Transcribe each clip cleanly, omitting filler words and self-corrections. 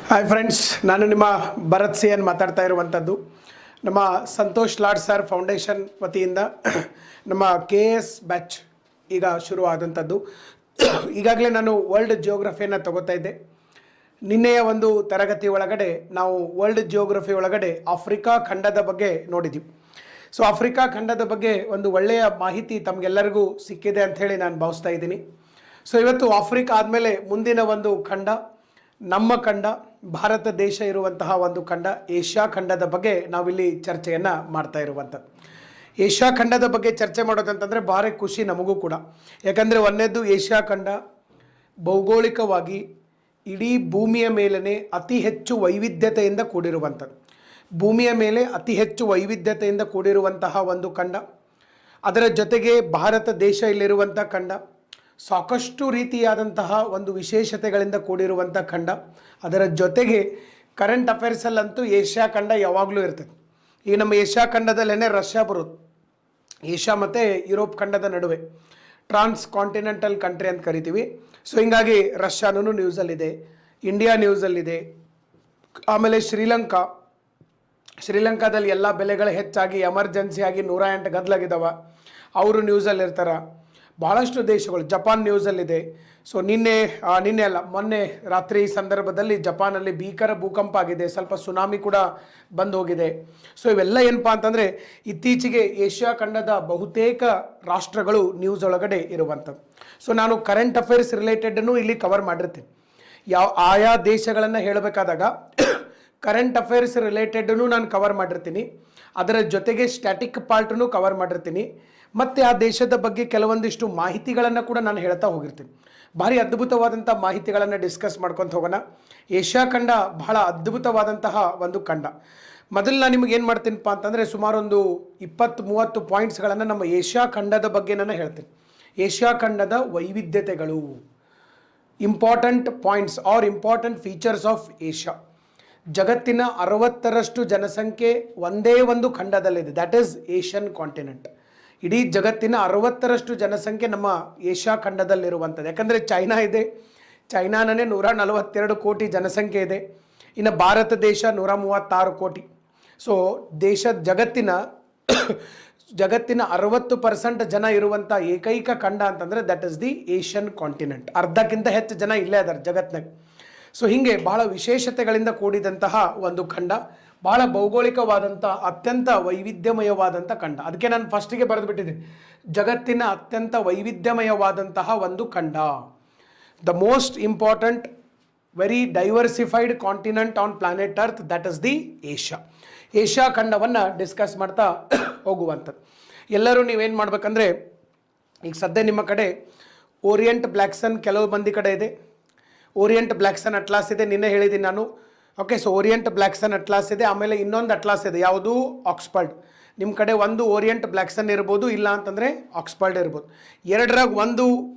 Hi friends, ನಾನು ನಿಮ್ಮ Bharat C N ಮಾತಾಡ್ತಾ ಇರುವಂಥದ್ದು. ನಮ್ಮ ಸಂತೋಷ್ ಲಾಡ್ ಸರ್ ಫೌಂಡೇಶನ್ ವತಿಯಿಂದ ನಮ್ಮ KS ಬ್ಯಾಚ್ ಈಗ ಶುರುವಾದಂಥದ್ದು. ಈಗಾಗಲೇ ನಾನು ವರ್ಲ್ಡ್ ಜಿಯೋಗ್ರಫಿಯನ್ನು ತಗೋತಾ ಇದ್ದೆ. ನಿನ್ನೆಯ ಒಂದು ತರಗತಿ ಒಳಗಡೆ ನಾವು ವರ್ಲ್ಡ್ ಜಿಯೋಗ್ರಫಿ ಒಳಗಡೆ ಆಫ್ರಿಕಾ ಖಂಡದ ಬಗ್ಗೆ ನೋಡಿದ್ದೀವಿ. ಸೊ ಆಫ್ರಿಕಾ ಖಂಡದ ಬಗ್ಗೆ ಒಂದು ಒಳ್ಳೆಯ ಮಾಹಿತಿ ತಮಗೆಲ್ಲರಿಗೂ ಸಿಕ್ಕಿದೆ ಅಂಥೇಳಿ ನಾನು ಭಾವಿಸ್ತಾ ಇದ್ದೀನಿ. ಸೊ ಇವತ್ತು ಆಫ್ರಿಕಾ ಆದಮೇಲೆ ಮುಂದಿನ ಒಂದು ಖಂಡ ನಮ್ಮ ಖಂಡ, ಭಾರತ ದೇಶ ಇರುವಂತಹ ಒಂದು ಖಂಡ ಏಷ್ಯಾ ಖಂಡದ ಬಗ್ಗೆ ನಾವಿಲ್ಲಿ ಚರ್ಚೆಯನ್ನು ಮಾಡ್ತಾ ಇರುವಂಥದ್ದು. ಏಷ್ಯಾ ಖಂಡದ ಬಗ್ಗೆ ಚರ್ಚೆ ಮಾಡೋದಂತಂದರೆ ಭಾರಿ ಖುಷಿ ನಮಗೂ ಕೂಡ. ಯಾಕಂದರೆ ಒಂದನೇದ್ದು ಏಷ್ಯಾ ಖಂಡ ಭೌಗೋಳಿಕವಾಗಿ ಇಡೀ ಭೂಮಿಯ ಮೇಲೇ ಅತಿ ಹೆಚ್ಚು ವೈವಿಧ್ಯತೆಯಿಂದ ಕೂಡಿರುವಂಥದ್ದು. ಭೂಮಿಯ ಮೇಲೆ ಅತಿ ಹೆಚ್ಚು ವೈವಿಧ್ಯತೆಯಿಂದ ಕೂಡಿರುವಂತಹ ಒಂದು ಖಂಡ. ಅದರ ಜೊತೆಗೆ ಭಾರತ ದೇಶ ಇಲ್ಲಿರುವಂಥ ಖಂಡ ಸಾಕಷ್ಟು ರೀತಿಯಾದಂತಹ ಒಂದು ವಿಶೇಷತೆಗಳಿಂದ ಕೂಡಿರುವಂಥ ಖಂಡ. ಅದರ ಜೊತೆಗೆ ಕರೆಂಟ್ ಅಫೇರ್ಸಲ್ಲಂತೂ ಏಷ್ಯಾ ಖಂಡ ಯಾವಾಗಲೂ ಇರ್ತದೆ. ಈಗ ನಮ್ಮ ಏಷ್ಯಾ ಖಂಡದಲ್ಲೇ ರಷ್ಯಾ ಬರುತ್ತೆ. ಏಷ್ಯಾ ಮತ್ತು ಯುರೋಪ್ ಖಂಡದ ನಡುವೆ ಟ್ರಾನ್ಸ್ ಕಾಂಟಿನೆಂಟಲ್ ಕಂಟ್ರಿ ಅಂತ ಕರಿತೀವಿ. ಸೊ ಹಿಂಗಾಗಿ ರಷ್ಯಾನೂ ನ್ಯೂಸಲ್ಲಿದೆ, ಇಂಡಿಯಾ ನ್ಯೂಸಲ್ಲಿದೆ. ಆಮೇಲೆ ಶ್ರೀಲಂಕಾದಲ್ಲಿ ಎಲ್ಲ ಬೆಲೆಗಳು ಹೆಚ್ಚಾಗಿ ಎಮರ್ಜೆನ್ಸಿಯಾಗಿ 108 ಗದ್ದಲಾಗಿದ್ದಾವೆ, ಅವರು ನ್ಯೂಸಲ್ಲಿರ್ತಾರೆ. ಭಾಳಷ್ಟು ದೇಶಗಳು, ಜಪಾನ್ ನ್ಯೂಸಲ್ಲಿದೆ. ಸೊ ನಿನ್ನೆ ಅಲ್ಲ ಮೊನ್ನೆ ರಾತ್ರಿ ಸಂದರ್ಭದಲ್ಲಿ ಜಪಾನಲ್ಲಿ ಭೀಕರ ಭೂಕಂಪ ಆಗಿದೆ, ಸ್ವಲ್ಪ ಸುನಾಮಿ ಕೂಡ ಬಂದು ಹೋಗಿದೆ. ಸೊ ಇವೆಲ್ಲ ಏನಪ್ಪ ಅಂತಂದರೆ ಇತ್ತೀಚೆಗೆ ಏಷ್ಯಾ ಖಂಡದ ಬಹುತೇಕ ರಾಷ್ಟ್ರಗಳು ನ್ಯೂಸ್ ಒಳಗಡೆ ಇರುವಂಥದ್ದು. ಸೊ ನಾನು ಕರೆಂಟ್ ಅಫೇರ್ಸ್ ರಿಲೇಟೆಡನ್ನು ಇಲ್ಲಿ ಕವರ್ ಮಾಡಿರ್ತೀನಿ. ಆಯಾ ದೇಶಗಳನ್ನು ಹೇಳಬೇಕಾದಾಗ ಕರೆಂಟ್ ಅಫೇರ್ಸ್ ರಿಲೇಟೆಡನ್ನು ನಾನು ಕವರ್ ಮಾಡಿರ್ತೀನಿ. ಅದರ ಜೊತೆಗೆ ಸ್ಟ್ಯಾಟಿಕ್ ಪಾರ್ಟನ್ನು ಕವರ್ ಮಾಡಿರ್ತೀನಿ. ಮತ್ತು ಆ ದೇಶದ ಬಗ್ಗೆ ಕೆಲವೊಂದಿಷ್ಟು ಮಾಹಿತಿಗಳನ್ನು ಕೂಡ ನಾನು ಹೇಳ್ತಾ ಹೋಗಿರ್ತೀನಿ. ಭಾರಿ ಅದ್ಭುತವಾದಂಥ ಮಾಹಿತಿಗಳನ್ನು ಡಿಸ್ಕಸ್ ಮಾಡ್ಕೊತ ಹೋಗೋಣ. ಏಷ್ಯಾ ಖಂಡ ಬಹಳ ಅದ್ಭುತವಾದಂತಹ ಒಂದು ಖಂಡ. ಮೊದಲು ನಾನು ನಿಮಗೆ ಏನು ಮಾಡ್ತೀನಪ್ಪ ಅಂತಂದರೆ ಸುಮಾರು ಒಂದು 20-30 ಪಾಯಿಂಟ್ಸ್ಗಳನ್ನು ನಮ್ಮ ಏಷ್ಯಾ ಖಂಡದ ಬಗ್ಗೆ ನಾನು ಹೇಳ್ತೀನಿ. ಏಷ್ಯಾ ಖಂಡದ ವೈವಿಧ್ಯತೆಗಳು, important points are important features of Asia. ಜಗತ್ತಿನ 60ರಷ್ಟು ಜನಸಂಖ್ಯೆ ಒಂದೇ ಒಂದು ಖಂಡದಲ್ಲಿದೆ, ದ್ಯಾಟ್ ಈಸ್ ಏಷ್ಯನ್ ಕಾಂಟಿನೆಂಟ್. ಇಡೀ ಜಗತ್ತಿನ 60ರಷ್ಟು ಜನಸಂಖ್ಯೆ ನಮ್ಮ ಏಷ್ಯಾ ಖಂಡದಲ್ಲಿರುವಂಥದ್ದು. ಯಾಕಂದರೆ ಚೈನಾ ಇದೆ, ಚೈನಾನೇ 142 ಕೋಟಿ ಜನಸಂಖ್ಯೆ ಇದೆ. ಇನ್ನು ಭಾರತ ದೇಶ 136 ಕೋಟಿ. ಸೊ ಜಗತ್ತಿನ 60% ಜನ ಇರುವಂಥ ಏಕೈಕ ಖಂಡ ಅಂತಂದರೆ that is the Asian continent. ಅರ್ಧಕ್ಕಿಂತ ಹೆಚ್ಚು ಜನ ಇಲ್ಲೇ ಅದಾರೆ ಜಗತ್ತಿನಾಗ. ಸೊ ಹೀಗೆ ಬಹಳ ವಿಶೇಷತೆಗಳಿಂದ ಕೂಡಿದಂತಹ ಒಂದು ಖಂಡ, ಭಾಳ ಭೌಗೋಳಿಕವಾದಂಥ ಅತ್ಯಂತ ವೈವಿಧ್ಯಮಯವಾದಂಥ ಖಂಡ. ಅದಕ್ಕೆ ನಾನು ಫಸ್ಟಿಗೆ ಬರೆದುಬಿಟ್ಟಿದ್ದೀನಿ, ಜಗತ್ತಿನ ಅತ್ಯಂತ ವೈವಿಧ್ಯಮಯವಾದಂತಹ ಒಂದು ಖಂಡ. The most important very diversified continent on planet earth, that is the Asia. Asia ಖಂಡವನ್ನು ಡಿಸ್ಕಸ್ ಮಾಡ್ತಾ ಹೋಗುವಂಥದ್ದು. ಎಲ್ಲರೂ ನೀವೇನು ಮಾಡ್ಬೇಕಂದ್ರೆ, ಈಗ ಸದ್ಯ ನಿಮ್ಮ ಕಡೆ ಓರಿಯೆಂಟ್ ಬ್ಲ್ಯಾಕ್ ಸನ್ ಕೆಲವು ಮಂದಿ ಕಡೆ ಇದೆ, ಓರಿಯೆಂಟ್ ಬ್ಲ್ಯಾಕ್ ಸನ್ ಅಟ್ಲಾಸ್ ಇದೆ, ನಿನ್ನೆ ಹೇಳಿದ್ದೀನಿ ನಾನು. ಓಕೆ, ಸೊ ಓರಿಯೆಂಟ್ ಬ್ಲ್ಯಾಕ್ ಸನ್ ಅಟ್ಲಾಸ್ ಇದೆ, ಆಮೇಲೆ ಇನ್ನೊಂದು ಅಟ್ಲಾಸ್ ಇದೆ, ಯಾವುದು ಆಕ್ಸ್ಫರ್ಡ್. ನಿಮ್ಮ ಕಡೆ ಒಂದು ಓರಿಯೆಂಟ್ ಬ್ಲ್ಯಾಕ್ ಸನ್ ಇರ್ಬೋದು, ಇಲ್ಲ ಅಂತಂದರೆ ಆಕ್ಸ್ಫರ್ಡ್ ಇರ್ಬೋದು. ಎರಡರಾಗ ಒಂದು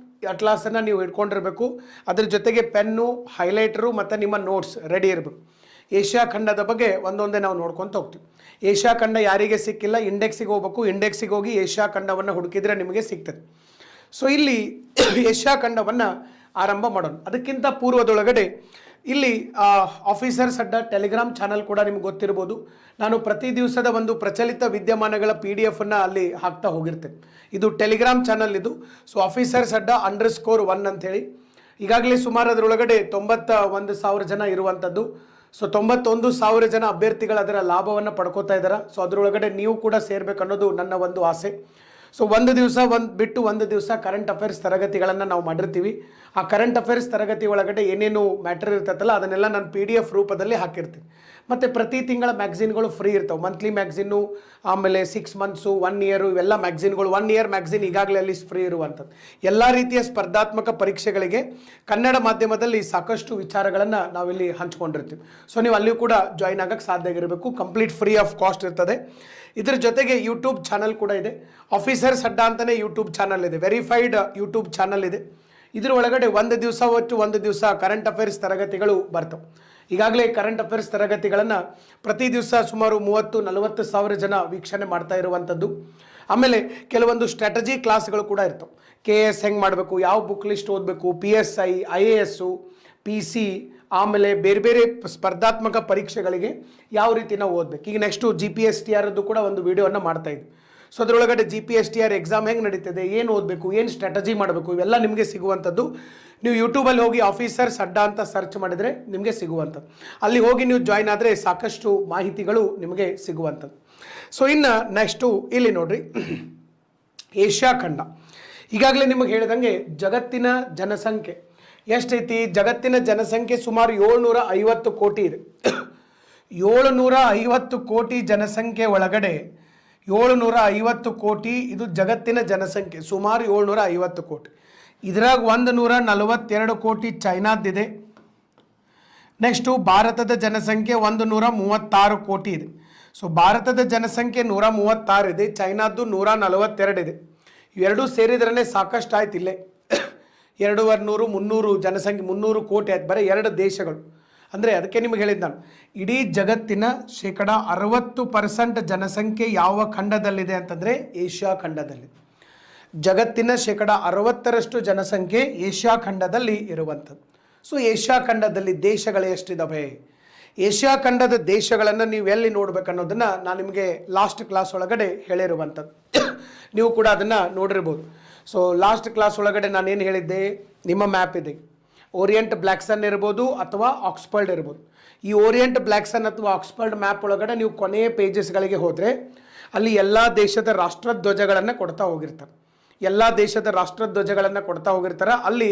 ಅಟ್ಲಾಸನ್ನು ನೀವು ಇಟ್ಕೊಂಡಿರಬೇಕು. ಅದ್ರ ಜೊತೆಗೆ ಪೆನ್ನು, ಹೈಲೈಟರು ಮತ್ತು ನಿಮ್ಮ ನೋಟ್ಸ್ ರೆಡಿ ಇರಬೇಕು. ಏಷ್ಯಾ ಖಂಡದ ಬಗ್ಗೆ ಒಂದೊಂದೇ ನಾವು ನೋಡ್ಕೊತ ಹೋಗ್ತೀವಿ. ಏಷ್ಯಾ ಖಂಡ ಯಾರಿಗೆ ಸಿಕ್ಕಿಲ್ಲ, ಇಂಡೆಕ್ಸಿಗೆ ಹೋಗ್ಬೇಕು. ಇಂಡೆಕ್ಸಿಗೆ ಹೋಗಿ ಏಷ್ಯಾ ಖಂಡವನ್ನು ಹುಡುಕಿದ್ರೆ ನಿಮಗೆ ಸಿಗ್ತದೆ. ಸೊ ಇಲ್ಲಿ ಏಷ್ಯಾ ಖಂಡವನ್ನು ಆರಂಭ ಮಾಡೋಣ. ಅದಕ್ಕಿಂತ ಪೂರ್ವದೊಳಗಡೆ ಇಲ್ಲಿ ಆಫೀಸರ್ಸ್ ಅಡ್ಡ ಟೆಲಿಗ್ರಾಮ್ ಚಾನಲ್ ಕೂಡ ನಿಮ್ಗೆ ಗೊತ್ತಿರ್ಬೋದು. ನಾನು ಪ್ರತಿ ದಿವಸದ ಒಂದು ಪ್ರಚಲಿತ ವಿದ್ಯಮಾನಗಳ PDF ಅಲ್ಲಿ ಹಾಕ್ತಾ ಹೋಗಿರ್ತೇನೆ. ಇದು ಟೆಲಿಗ್ರಾಮ್ ಚಾನಲ್ ಇದು. ಸೊ ಆಫೀಸರ್ಸ್ ಅಡ್ಡ _1 ಅಂಥೇಳಿ ಈಗಾಗಲೇ ಸುಮಾರು ಅದರೊಳಗಡೆ 91,000 ಜನ ಇರುವಂಥದ್ದು. ಸೊ 91,000 ಜನ ಅಭ್ಯರ್ಥಿಗಳು ಅದರ ಲಾಭವನ್ನು ಪಡ್ಕೋತಾ ಇದ್ದಾರೆ. ಸೊ ಅದರೊಳಗಡೆ ನೀವು ಕೂಡ ಸೇರ್ಬೇಕು ಅನ್ನೋದು ನನ್ನ ಒಂದು ಆಸೆ. ಸೊ ಒಂದು ದಿವಸ ಕರೆಂಟ್ ಅಫೇರ್ಸ್ ತರಗತಿಗಳನ್ನು ನಾವು ಮಾಡಿರ್ತೀವಿ. ಆ ಕರೆಂಟ್ ಅಫೇರ್ಸ್ ತರಗತಿ ಒಳಗಡೆ ಏನೇನು ಮ್ಯಾಟರ್ ಇರ್ತೈತಲ್ಲ ಅದನ್ನೆಲ್ಲ ನಾನು PDF ರೂಪದಲ್ಲಿ ಹಾಕಿರ್ತೀನಿ. ಮತ್ತು ಪ್ರತಿ ತಿಂಗಳ ಮ್ಯಾಗ್ಝಿನ್ಗಳು ಫ್ರೀ ಇರ್ತವೆ. ಮಂತ್ಲಿ ಮ್ಯಾಗ್ಝಿನ್ನು, ಆಮೇಲೆ 6 ಮಂತ್ಸು, 1 ಇಯರು, ಇವೆಲ್ಲ ಮ್ಯಾಗ್ಝಿನ್ಗಳು. 1 ಇಯರ್ ಮ್ಯಾಗ್ಝಿನ್ ಈಗಾಗಲೇ ಅಲ್ಲಿ ಫ್ರೀ ಇರುವಂಥದ್ದು. ಎಲ್ಲ ರೀತಿಯ ಸ್ಪರ್ಧಾತ್ಮಕ ಪರೀಕ್ಷೆಗಳಿಗೆ ಕನ್ನಡ ಮಾಧ್ಯಮದಲ್ಲಿ ಸಾಕಷ್ಟು ವಿಚಾರಗಳನ್ನು ನಾವಿಲ್ಲಿ ಹಂಚ್ಕೊಂಡಿರ್ತೀವಿ. ಸೊ ನೀವು ಅಲ್ಲಿಯೂ ಕೂಡ ಜಾಯ್ನ್ ಆಗೋಕ್ಕೆ ಸಾಧ್ಯ ಆಗಿರಬೇಕು. ಕಂಪ್ಲೀಟ್ ಫ್ರೀ ಆಫ್ ಕಾಸ್ಟ್ ಇರ್ತದೆ. ಇದರ ಜೊತೆಗೆ ಯೂಟ್ಯೂಬ್ ಚಾನಲ್ ಕೂಡ ಇದೆ. ಆಫೀಸರ್ಸ್ ಅಡ್ಡ ಅಂತಲೇ ಯೂಟ್ಯೂಬ್ ಚಾನಲ್ ಇದೆ, ವೆರಿಫೈಡ್ ಯೂಟ್ಯೂಬ್ ಚಾನಲ್ ಇದೆ. ಇದರ ಒಳಗಡೆ ಒಂದು ದಿವಸ ಕರೆಂಟ್ ಅಫೇರ್ಸ್ ತರಗತಿಗಳು ಬರ್ತವೆ. ಈಗಾಗಲೇ ಕರೆಂಟ್ ಅಫೇರ್ಸ್ ತರಗತಿಗಳನ್ನು ಪ್ರತಿ ದಿವಸ ಸುಮಾರು 30-40 ಸಾವಿರ ಜನ ವೀಕ್ಷಣೆ ಮಾಡ್ತಾ ಇರುವಂಥದ್ದು. ಆಮೇಲೆ ಕೆಲವೊಂದು ಸ್ಟ್ರಾಟಜಿ ಕ್ಲಾಸ್ಗಳು ಕೂಡ ಇರ್ತವೆ. KS ಹೆಂಗೆ ಮಾಡಬೇಕು, ಯಾವ ಬುಕ್ ಲಿಸ್ಟ್ ಓದಬೇಕು, PSI, IAS, PC ಆಮೇಲೆ ಬೇರೆ ಬೇರೆ ಸ್ಪರ್ಧಾತ್ಮಕ ಪರೀಕ್ಷೆಗಳಿಗೆ ಯಾವ ರೀತಿ ನಾವು ಓದಬೇಕು. ಈಗ ನೆಕ್ಸ್ಟು GPSTR ಕೂಡ ಒಂದು ವಿಡಿಯೋವನ್ನು ಮಾಡ್ತಾ ಇದ್ವಿ. ಸೊ ಅದರೊಳಗಡೆ GPSTR ಎಕ್ಸಾಮ್ ಹೆಂಗೆ ನಡೀತದೆ, ಏನು ಓದಬೇಕು, ಏನು ಸ್ಟ್ರಾಟಜಿ ಮಾಡಬೇಕು, ಇವೆಲ್ಲ ನಿಮಗೆ ಸಿಗುವಂಥದ್ದು. ನೀವು ಯೂಟ್ಯೂಬಲ್ಲಿ ಹೋಗಿ ಆಫೀಸರ್ಸ್ ಅಡ್ಡಾ ಅಂತ ಸರ್ಚ್ ಮಾಡಿದರೆ ನಿಮಗೆ ಸಿಗುವಂಥದ್ದು. ಅಲ್ಲಿ ಹೋಗಿ ನೀವು ಜಾಯ್ನ್ ಆದರೆ ಸಾಕಷ್ಟು ಮಾಹಿತಿಗಳು ನಿಮಗೆ ಸಿಗುವಂಥದ್ದು. ಸೊ ಇನ್ನು ನೆಕ್ಸ್ಟು ಇಲ್ಲಿ ನೋಡ್ರಿ, ಏಷ್ಯಾ ಖಂಡ. ಈಗಾಗಲೇ ನಿಮಗೆ ಹೇಳಿದಂಗೆ ಜಗತ್ತಿನ ಜನಸಂಖ್ಯೆ ಎಷ್ಟೈತಿ? ಜಗತ್ತಿನ ಜನಸಂಖ್ಯೆ ಸುಮಾರು 750 ಕೋಟಿ ಇದೆ. 750 ಕೋಟಿ ಜನಸಂಖ್ಯೆ ಒಳಗಡೆ 750 ಕೋಟಿ ಇದು ಜಗತ್ತಿನ ಜನಸಂಖ್ಯೆ, ಸುಮಾರು 750 ಕೋಟಿ. ಇದ್ರಾಗ 142 ಕೋಟಿ ಚೈನಾದಿದೆ. ನೆಕ್ಸ್ಟು ಭಾರತದ ಜನಸಂಖ್ಯೆ 136 ಕೋಟಿ ಇದೆ. ಸೊ ಭಾರತದ ಜನಸಂಖ್ಯೆ 136 ಇದೆ, ಚೈನಾದ್ದು 142 ಇದೆ. ಇವೆರಡೂ ಸೇರಿದ್ರೇ ಸಾಕಷ್ಟು ಆಯ್ತು. ಇಲ್ಲೇ 200 300 ಜನಸಂಖ್ಯೆ 300 ಕೋಟಿ ಆಯ್ತು ಬರೀ ಎರಡು ದೇಶಗಳು. ಅಂದರೆ ಅದಕ್ಕೆ ನಿಮಗೆ ಹೇಳಿದ್ದು ನಾನು, ಇಡೀ ಜಗತ್ತಿನ 60% ಜನಸಂಖ್ಯೆ ಯಾವ ಖಂಡದಲ್ಲಿದೆ ಅಂತಂದರೆ ಏಷ್ಯಾ ಖಂಡದಲ್ಲಿ. ಜಗತ್ತಿನ 60% ಜನಸಂಖ್ಯೆ ಏಷ್ಯಾ ಖಂಡದಲ್ಲಿ ಇರುವಂಥದ್ದು. ಸೊ ಏಷ್ಯಾ ಖಂಡದಲ್ಲಿ ದೇಶಗಳು ಎಷ್ಟಿದ್ದಾವೆ, ಏಷ್ಯಾ ಖಂಡದ ದೇಶಗಳನ್ನು ನೀವು ಎಲ್ಲಿ ನೋಡ್ಬೇಕು ಅನ್ನೋದನ್ನು ನಾನು ನಿಮಗೆ ಲಾಸ್ಟ್ ಕ್ಲಾಸ್ ಒಳಗಡೆ ಹೇಳಿರುವಂಥದ್ದು. ನೀವು ಕೂಡ ಅದನ್ನು ನೋಡಿರ್ಬೋದು. ಸೊ ಲಾಸ್ಟ್ ಕ್ಲಾಸ್ ಒಳಗಡೆ ನಾನೇನು ಹೇಳಿದ್ದೆ, ನಿಮ್ಮ ಮ್ಯಾಪ್ ಇದೆ, ಓರಿಯೆಂಟ್ ಬ್ಲ್ಯಾಕ್ ಸನ್ ಇರ್ಬೋದು ಅಥವಾ ಆಕ್ಸ್ಫರ್ಡ್ ಇರ್ಬೋದು. ಈ ಓರಿಯೆಂಟ್ ಬ್ಲ್ಯಾಕ್ ಸನ್ ಅಥವಾ ಆಕ್ಸ್ಫರ್ಡ್ ಮ್ಯಾಪ್ ಒಳಗಡೆ ನೀವು ಕೊನೆಯ ಪೇಜಸ್ಗಳಿಗೆ ಹೋದರೆ ಅಲ್ಲಿ ಎಲ್ಲ ದೇಶದ ರಾಷ್ಟ್ರಧ್ವಜಗಳನ್ನು ಕೊಡ್ತಾ ಹೋಗಿರ್ತಾರೆ. ಎಲ್ಲ ದೇಶದ ರಾಷ್ಟ್ರಧ್ವಜಗಳನ್ನು ಕೊಡ್ತಾ ಹೋಗಿರ್ತಾರೆ. ಅಲ್ಲಿ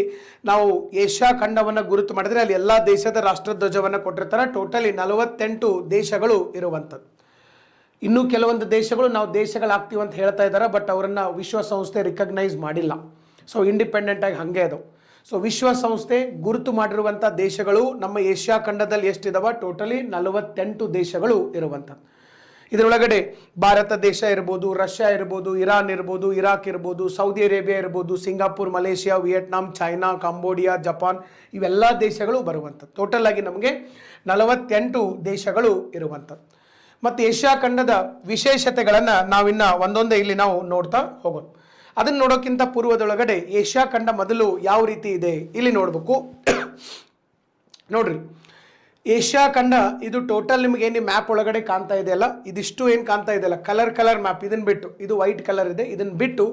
ನಾವು ಏಷ್ಯಾ ಖಂಡವನ್ನು ಗುರುತು ಮಾಡಿದ್ರೆ ಅಲ್ಲಿ ಎಲ್ಲ ದೇಶದ ರಾಷ್ಟ್ರಧ್ವಜವನ್ನು ಕೊಟ್ಟಿರ್ತಾರೆ. ಟೋಟಲಿ 48 ದೇಶಗಳು ಇರುವಂಥದ್ದು. ಇನ್ನೂ ಕೆಲವೊಂದು ದೇಶಗಳು ನಾವು ದೇಶಗಳಾಗ್ತೀವಿ ಅಂತ ಹೇಳ್ತಾ ಇದ್ದಾರೆ, ಬಟ್ ಅವರನ್ನು ವಿಶ್ವಸಂಸ್ಥೆ ರಿಕಗ್ನೈಸ್ ಮಾಡಿಲ್ಲ. ಸೊ ಇಂಡಿಪೆಂಡೆಂಟಾಗಿ ಹಾಗೆ ಅದು. ಸೊ ವಿಶ್ವಸಂಸ್ಥೆ ಗುರುತು ಮಾಡಿರುವಂಥ ದೇಶಗಳು ನಮ್ಮ ಏಷ್ಯಾ ಖಂಡದಲ್ಲಿ ಎಷ್ಟಿದಾವೆ? ಟೋಟಲಿ 48 ದೇಶಗಳು ಇರುವಂಥದ್ದು. ಇದರೊಳಗಡೆ ಭಾರತ ದೇಶ ಇರ್ಬೋದು, ರಷ್ಯಾ ಇರ್ಬೋದು, ಇರಾನ್ ಇರ್ಬೋದು, ಇರಾಕ್ ಇರ್ಬೋದು, ಸೌದಿ ಅರೇಬಿಯಾ ಇರ್ಬೋದು, Singapore, Malaysia, Vietnam, China, Cambodia, Japan, ಇವೆಲ್ಲ ದೇಶಗಳು ಬರುವಂಥದ್ದು. ಟೋಟಲ್ ಆಗಿ ನಮಗೆ 48 ದೇಶಗಳು ಇರುವಂಥದ್ದು. ಮತ್ತು ಏಷ್ಯಾ ಖಂಡದ ವಿಶೇಷತೆಗಳನ್ನು ನಾವಿನ್ನ ಒಂದೊಂದೇ ಇಲ್ಲಿ ನಾವು ನೋಡ್ತಾ ಹೋಗೋಣ. ಅದನ್ನು ನೋಡೋಕ್ಕಿಂತ ಪೂರ್ವದೊಳಗಡೆ ಏಷ್ಯಾ ಖಂಡ ಮೊದಲು ಯಾವ ರೀತಿ ಇದೆ ಇಲ್ಲಿ ನೋಡಬೇಕು. ನೋಡ್ರಿ, ಏಷ್ಯಾ ಖಂಡ ಇದು ಟೋಟಲ್ ನಿಮಗೆ ಏನು ಮ್ಯಾಪ್ ಒಳಗಡೆ ಕಾಣ್ತಾ ಇದೆಯಲ್ಲ, ಇದಿಷ್ಟು ಏನು ಕಾಣ್ತಾ ಇದೆಯಲ್ಲ ಕಲರ್ ಮ್ಯಾಪ್, ಇದನ್ನು ಬಿಟ್ಟು ಇದು ವೈಟ್ ಕಲರ್ ಇದೆ, ಇದನ್ನು ಬಿಟ್ಟು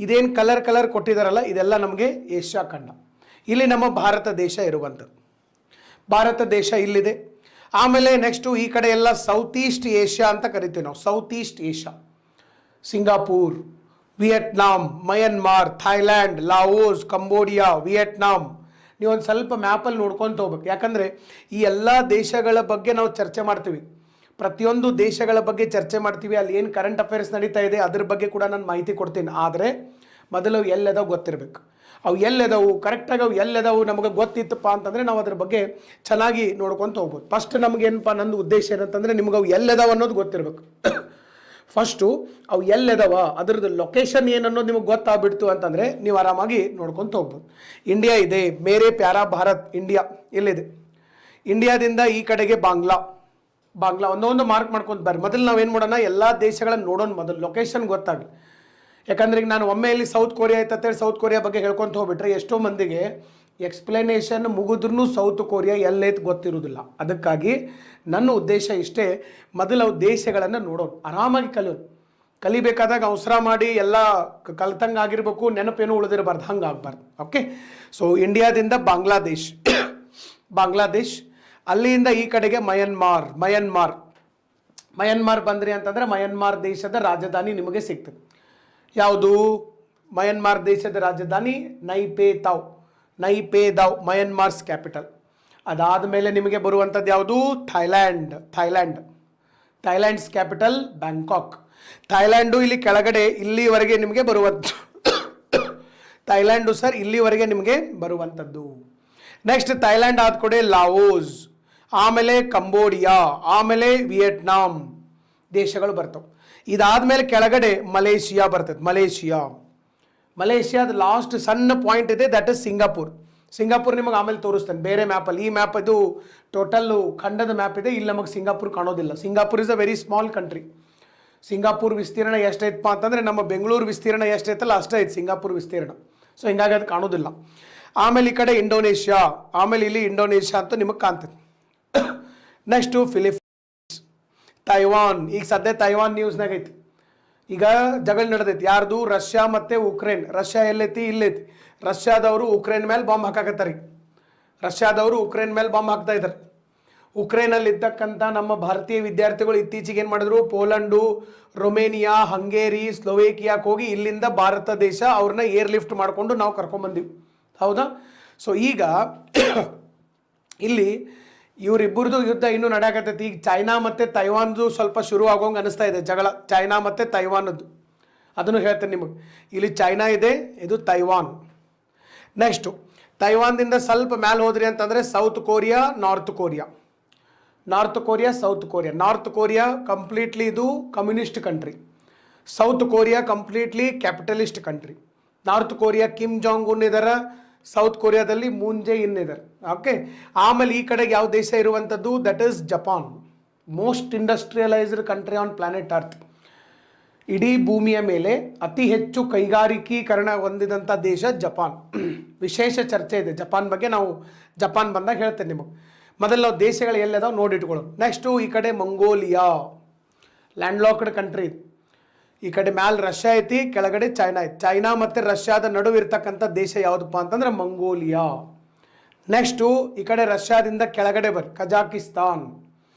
ಇದೇನು ಕಲರ್ ಕೊಟ್ಟಿದ್ದಾರಲ್ಲ ಇದೆಲ್ಲ ನಮಗೆ ಏಷ್ಯಾ ಖಂಡ. ಇಲ್ಲಿ ನಮ್ಮ ಭಾರತ ದೇಶ ಇರುವಂಥದ್ದು. ಭಾರತ ದೇಶ ಇಲ್ಲಿದೆ. ಆಮೇಲೆ ನೆಕ್ಸ್ಟು ಈ ಕಡೆ ಎಲ್ಲ ಸೌತ್ ಈಸ್ಟ್ ಏಷ್ಯಾ ಅಂತ ಕರಿತೀವಿ ನಾವು. South East Asia, Singapore, Vietnam, Myanmar, Thailand, Laos, Cambodia, Vietnam. ನೀವು ಒಂದು ಸ್ವಲ್ಪ ಮ್ಯಾಪಲ್ಲಿ ನೋಡ್ಕೊತ ಹೋಗ್ಬೇಕು. ಯಾಕಂದರೆ ಈ ಎಲ್ಲ ದೇಶಗಳ ಬಗ್ಗೆ ನಾವು ಚರ್ಚೆ ಮಾಡ್ತೀವಿ, ಪ್ರತಿಯೊಂದು ದೇಶಗಳ ಬಗ್ಗೆ ಚರ್ಚೆ ಮಾಡ್ತೀವಿ. ಅಲ್ಲಿ ಏನು ಕರೆಂಟ್ ಅಫೇರ್ಸ್ ನಡೀತಾ ಇದೆ ಅದ್ರ ಬಗ್ಗೆ ಕೂಡ ನಾನು ಮಾಹಿತಿ ಕೊಡ್ತೀನಿ. ಆದರೆ ಮೊದಲು ಅವು ಎಲ್ಲೆದಾವು ಗೊತ್ತಿರಬೇಕು. ಅವು ಎಲ್ಲೆದವು ಕರೆಕ್ಟಾಗಿ, ಅವು ಎಲ್ಲೆದವು ನಮಗೆ ಗೊತ್ತಿತ್ತಪ್ಪ ಅಂತಂದರೆ ನಾವು ಅದ್ರ ಬಗ್ಗೆ ಚೆನ್ನಾಗಿ ನೋಡ್ಕೊತ ಹೋಗ್ಬೋದು. ಫಸ್ಟ್ ನಮಗೇನಪ್ಪ ನಂದು ಉದ್ದೇಶ ಏನಂತಂದರೆ ನಿಮ್ಗೆ ಅವು ಎಲ್ಲೆದಾವ ಅನ್ನೋದು ಗೊತ್ತಿರಬೇಕು. ಫಸ್ಟು ಅವು ಎಲ್ಲೆದವ ಅದ್ರದ್ದು ಲೊಕೇಶನ್ ಏನು ಅನ್ನೋದು ನಿಮಗೆ ಗೊತ್ತಾಗ್ಬಿಡ್ತು ಅಂತಂದರೆ ನೀವು ಆರಾಮಾಗಿ ನೋಡ್ಕೊತ ಹೋಗ್ಬೋದು. ಇಂಡಿಯಾ ಇದೆ, ಮೇರೆ ಪ್ಯಾರಾ ಭಾರತ್ ಇಂಡಿಯಾ ಇಲ್ಲಿದೆ. ಇಂಡಿಯಾದಿಂದ ಈ ಕಡೆಗೆ ಬಾಂಗ್ಲಾ ಒಂದೊಂದು ಮಾರ್ಕ್ ಮಾಡ್ಕೊಂತ ಬರ್ರಿ. ಮೊದಲು ನಾವೇನು ಮಾಡೋಣ, ಎಲ್ಲ ದೇಶಗಳನ್ನು ನೋಡೋಣ, ಮೊದಲು ಲೊಕೇಶನ್ ಗೊತ್ತಾಗಲಿ. ಯಾಕಂದ್ರೆ ಈಗ ನಾನು ಒಮ್ಮೆ ಇಲ್ಲಿ ಸೌತ್ ಕೊರಿಯಾ ಐತಂತೇಳಿ ಸೌತ್ ಕೊರಿಯಾ ಬಗ್ಗೆ ಹೇಳ್ಕೊತ ಹೋಗ್ಬಿಟ್ರೆ ಎಷ್ಟೋ ಮಂದಿಗೆ ಎಕ್ಸ್ಪ್ಲನೇಷನ್ ಮುಗಿದ್ರೂ ಸೌತ್ ಕೊರಿಯಾ ಎಲ್ಲೈತೆ ಗೊತ್ತಿರೋದಿಲ್ಲ. ಅದಕ್ಕಾಗಿ ನನ್ನ ಉದ್ದೇಶ ಇಷ್ಟೇ, ಮೊದಲು ಅವು ದೇಶಗಳನ್ನು ನೋಡೋಣ, ಆರಾಮಾಗಿ ಕಲಿಬೇಕಾದಾಗ ಅವಸರ ಮಾಡಿ ಎಲ್ಲ ಕಲ್ತಂಗೆ ಆಗಿರ್ಬೇಕು, ನೆನಪೇನು ಉಳಿದಿರಬಾರ್ದು, ಹಂಗೆ ಆಗಬಾರ್ದು. ಓಕೆ. ಸೊ ಇಂಡಿಯಾದಿಂದ ಬಾಂಗ್ಲಾದೇಶ್, ಅಲ್ಲಿಂದ ಈ ಕಡೆಗೆ ಮಯನ್ಮಾರ್ ಬಂದ್ರಿ ಅಂತಂದರೆ ಮಯನ್ಮಾರ್ ದೇಶದ ರಾಜಧಾನಿ ನಿಮಗೆ ಸಿಗ್ತದೆ. ಯಾವುದು? ಮಯನ್ಮಾರ್ ದೇಶದ ರಾಜಧಾನಿ ನೈಪೇತಾವ್, ಮಯನ್ಮಾರ್ಸ್ ಕ್ಯಾಪಿಟಲ್. ಅದಾದಮೇಲೆ ನಿಮಗೆ ಬರುವಂಥದ್ದು ಯಾವುದು? ಥೈಲ್ಯಾಂಡ್ಸ್ ಕ್ಯಾಪಿಟಲ್ ಬ್ಯಾಂಕಾಕ್. ಥೈಲ್ಯಾಂಡು ಇಲ್ಲಿ ಕೆಳಗಡೆ ಇಲ್ಲಿವರೆಗೆ ನಿಮಗೆ ಬರುವಂಥ ಥೈಲ್ಯಾಂಡು ಸರ್ ಇಲ್ಲಿವರೆಗೆ ನಿಮಗೆ ಬರುವಂಥದ್ದು. ನೆಕ್ಸ್ಟ್ ಥೈಲ್ಯಾಂಡ್ ಆದ ಕಡೆ ಲಾವೋಸ್, ಆಮೇಲೆ ಕಂಬೋಡಿಯಾ, ಆಮೇಲೆ ವಿಯೆಟ್ನಾಂ ದೇಶಗಳು ಬರ್ತವೆ. ಇದಾದಮೇಲೆ ಕೆಳಗಡೆ ಮಲೇಷಿಯಾ ಬರ್ತದೆ. ಮಲೇಷಿಯಾದ ಲಾಸ್ಟ್ ಸಣ್ಣ ಪಾಯಿಂಟ್ ಇದೆ, ದಟ್ ಇಸ್ ಸಿಂಗಾಪುರ್ ನಿಮಗೆ ಆಮೇಲೆ ತೋರಿಸ್ತೇನೆ ಬೇರೆ ಮ್ಯಾಪಲ್ಲಿ. ಈ ಮ್ಯಾಪ್ ಇದು ಟೋಟಲ್ಲು ಖಂಡದ ಮ್ಯಾಪ್ ಇದೆ. ಇಲ್ಲಿ ನಮಗೆ ಸಿಂಗಾಪುರ್ ಕಾಣೋದಿಲ್ಲ. Singapore is a very small country. Singapore ವಿಸ್ತೀರ್ಣ ಎಷ್ಟೈತಪ್ಪ ಅಂತಂದರೆ ನಮ್ಮ ಬೆಂಗಳೂರು ವಿಸ್ತೀರ್ಣ ಎಷ್ಟೈತಲ್ಲ ಅಷ್ಟೇ ಐತೆ ಸಿಂಗಾಪುರ್ ವಿಸ್ತೀರ್ಣ. ಸೊ ಹಿಂಗಾಗಿ ಅದು ಕಾಣೋದಿಲ್ಲ. ಆಮೇಲೆ ಈ ಕಡೆ ಇಂಡೋನೇಷ್ಯಾ, ಆಮೇಲೆ ಇಲ್ಲಿ ಇಂಡೋನೇಷ್ಯಾ ಅಂತ ನಿಮಗೆ ಕಾಣ್ತದೆ. Next Philippines, Taiwan. ಈಗ ಸದ್ಯ ತೈವಾನ್ ನ್ಯೂಸ್ನಾಗ ಐತಿ. ಈಗ ಜಗಳ ನಡೆದೈತಿ ಯಾರ್ದು? ರಷ್ಯಾ ಮತ್ತು ಉಕ್ರೇನ್. ರಷ್ಯಾ ಎಲ್ಲೈತಿ? ಇಲ್ಲೈತಿ. ರಷ್ಯಾದವರು ಉಕ್ರೇನ್ ಮೇಲೆ ಬಾಂಬ್ ಹಾಕಾಕತ್ತಾರೆ. ರಷ್ಯಾದವರು ಉಕ್ರೇನ್ ಮೇಲೆ ಬಾಂಬ್ ಹಾಕ್ತಾ ಇದ್ದಾರೆ. ಉಕ್ರೇನಲ್ಲಿ ಇದ್ದಕ್ಕಂಥ ನಮ್ಮ ಭಾರತೀಯ ವಿದ್ಯಾರ್ಥಿಗಳು ಇತ್ತೀಚೆಗೆ ಏನು ಮಾಡಿದ್ರು? ಪೋಲೆಂಡು, ರೊಮೇನಿಯಾ, ಹಂಗೇರಿ, ಸ್ಲೋವೇಕಿಯಾಕ್ಕೆ ಹೋಗಿ ಇಲ್ಲಿಂದ ಭಾರತ ದೇಶ ಅವ್ರನ್ನ ಏರ್ ಲಿಫ್ಟ್ ಮಾಡಿಕೊಂಡು ನಾವು ಕರ್ಕೊಂಡ್ಬಂದಿವಿ. ಹೌದಾ? ಸೊ ಈಗ ಇಲ್ಲಿ ಇವರಿಬ್ಬರದು ಯುದ್ಧ ಇನ್ನೂ ನಡೆಯಕತ್ತೈತಿ. ಈಗ ಚೈನಾ ಮತ್ತು ತೈವಾನ್ದು ಸ್ವಲ್ಪ ಶುರು ಆಗೋಂಗೆ ಅನಿಸ್ತಾ ಇದೆ ಜಗಳ, ಚೈನಾ ಮತ್ತು ತೈವಾನದ್ದು. ಅದನ್ನು ಹೇಳ್ತೇನೆ ನಿಮಗೆ. ಇಲ್ಲಿ ಚೈನಾ ಇದೆ, ಇದು ತೈವಾನ್. ನೆಕ್ಸ್ಟು ತೈವಾನ್ದಿಂದ ಸ್ವಲ್ಪ ಮ್ಯಾಲೆ ಹೋದ್ರಿ ಅಂತಂದರೆ South Korea, North Korea. North Korea, South Korea. North Korea completely ಇದು communist country. South Korea completely capitalist country. North Korea Kim Jong Un ಇದ್ದಾರೆ, ಸೌತ್ ಕೊರಿಯಾದಲ್ಲಿ ಮೂನ್ ಜೆ ಇನ್ ಇದ್ದಾರೆ. ಓಕೆ. ಆಮೇಲೆ ಈ ಕಡೆಗೆ ಯಾವ ದೇಶ ಇರುವಂಥದ್ದು? That is Japan. Most industrialised country on planet earth. ಇಡೀ ಭೂಮಿಯ ಮೇಲೆ ಅತಿ ಹೆಚ್ಚು ಕೈಗಾರಿಕೀಕರಣ ಹೊಂದಿದಂಥ ದೇಶ ಜಪಾನ್. ವಿಶೇಷ ಚರ್ಚೆ ಇದೆ ಜಪಾನ್ ಬಗ್ಗೆ, ನಾವು ಜಪಾನ್ ಬಂದಾಗ ಹೇಳ್ತೇನೆ ನಿಮಗೆ. ಮೊದಲು ನಾವು ದೇಶಗಳು ಎಲ್ಲದಾವೆ ನೋಡಿಟ್ಕೊಳ್ಳೋದು. ನೆಕ್ಸ್ಟು ಈ ಕಡೆ ಮಂಗೋಲಿಯಾ, ಲ್ಯಾಂಡ್ಲಾಕ್ಡ್ ಕಂಟ್ರಿ. ಈ ಕಡೆ ಮ್ಯಾಲೆ ರಷ್ಯಾ ಐತಿ, ಕೆಳಗಡೆ ಚೈನಾ ಐತಿ. ಚೈನಾ ಮತ್ತು ರಷ್ಯಾದ ನಡುವೆ ಇರ್ತಕ್ಕಂಥ ದೇಶ ಯಾವುದಪ್ಪ ಅಂತಂದ್ರೆ ಮಂಗೋಲಿಯಾ. ನೆಕ್ಸ್ಟು ಈ ಕಡೆ ರಷ್ಯಾದಿಂದ ಕೆಳಗಡೆ ಬರ್ರಿ ಕಜಾಕಿಸ್ತಾನ್.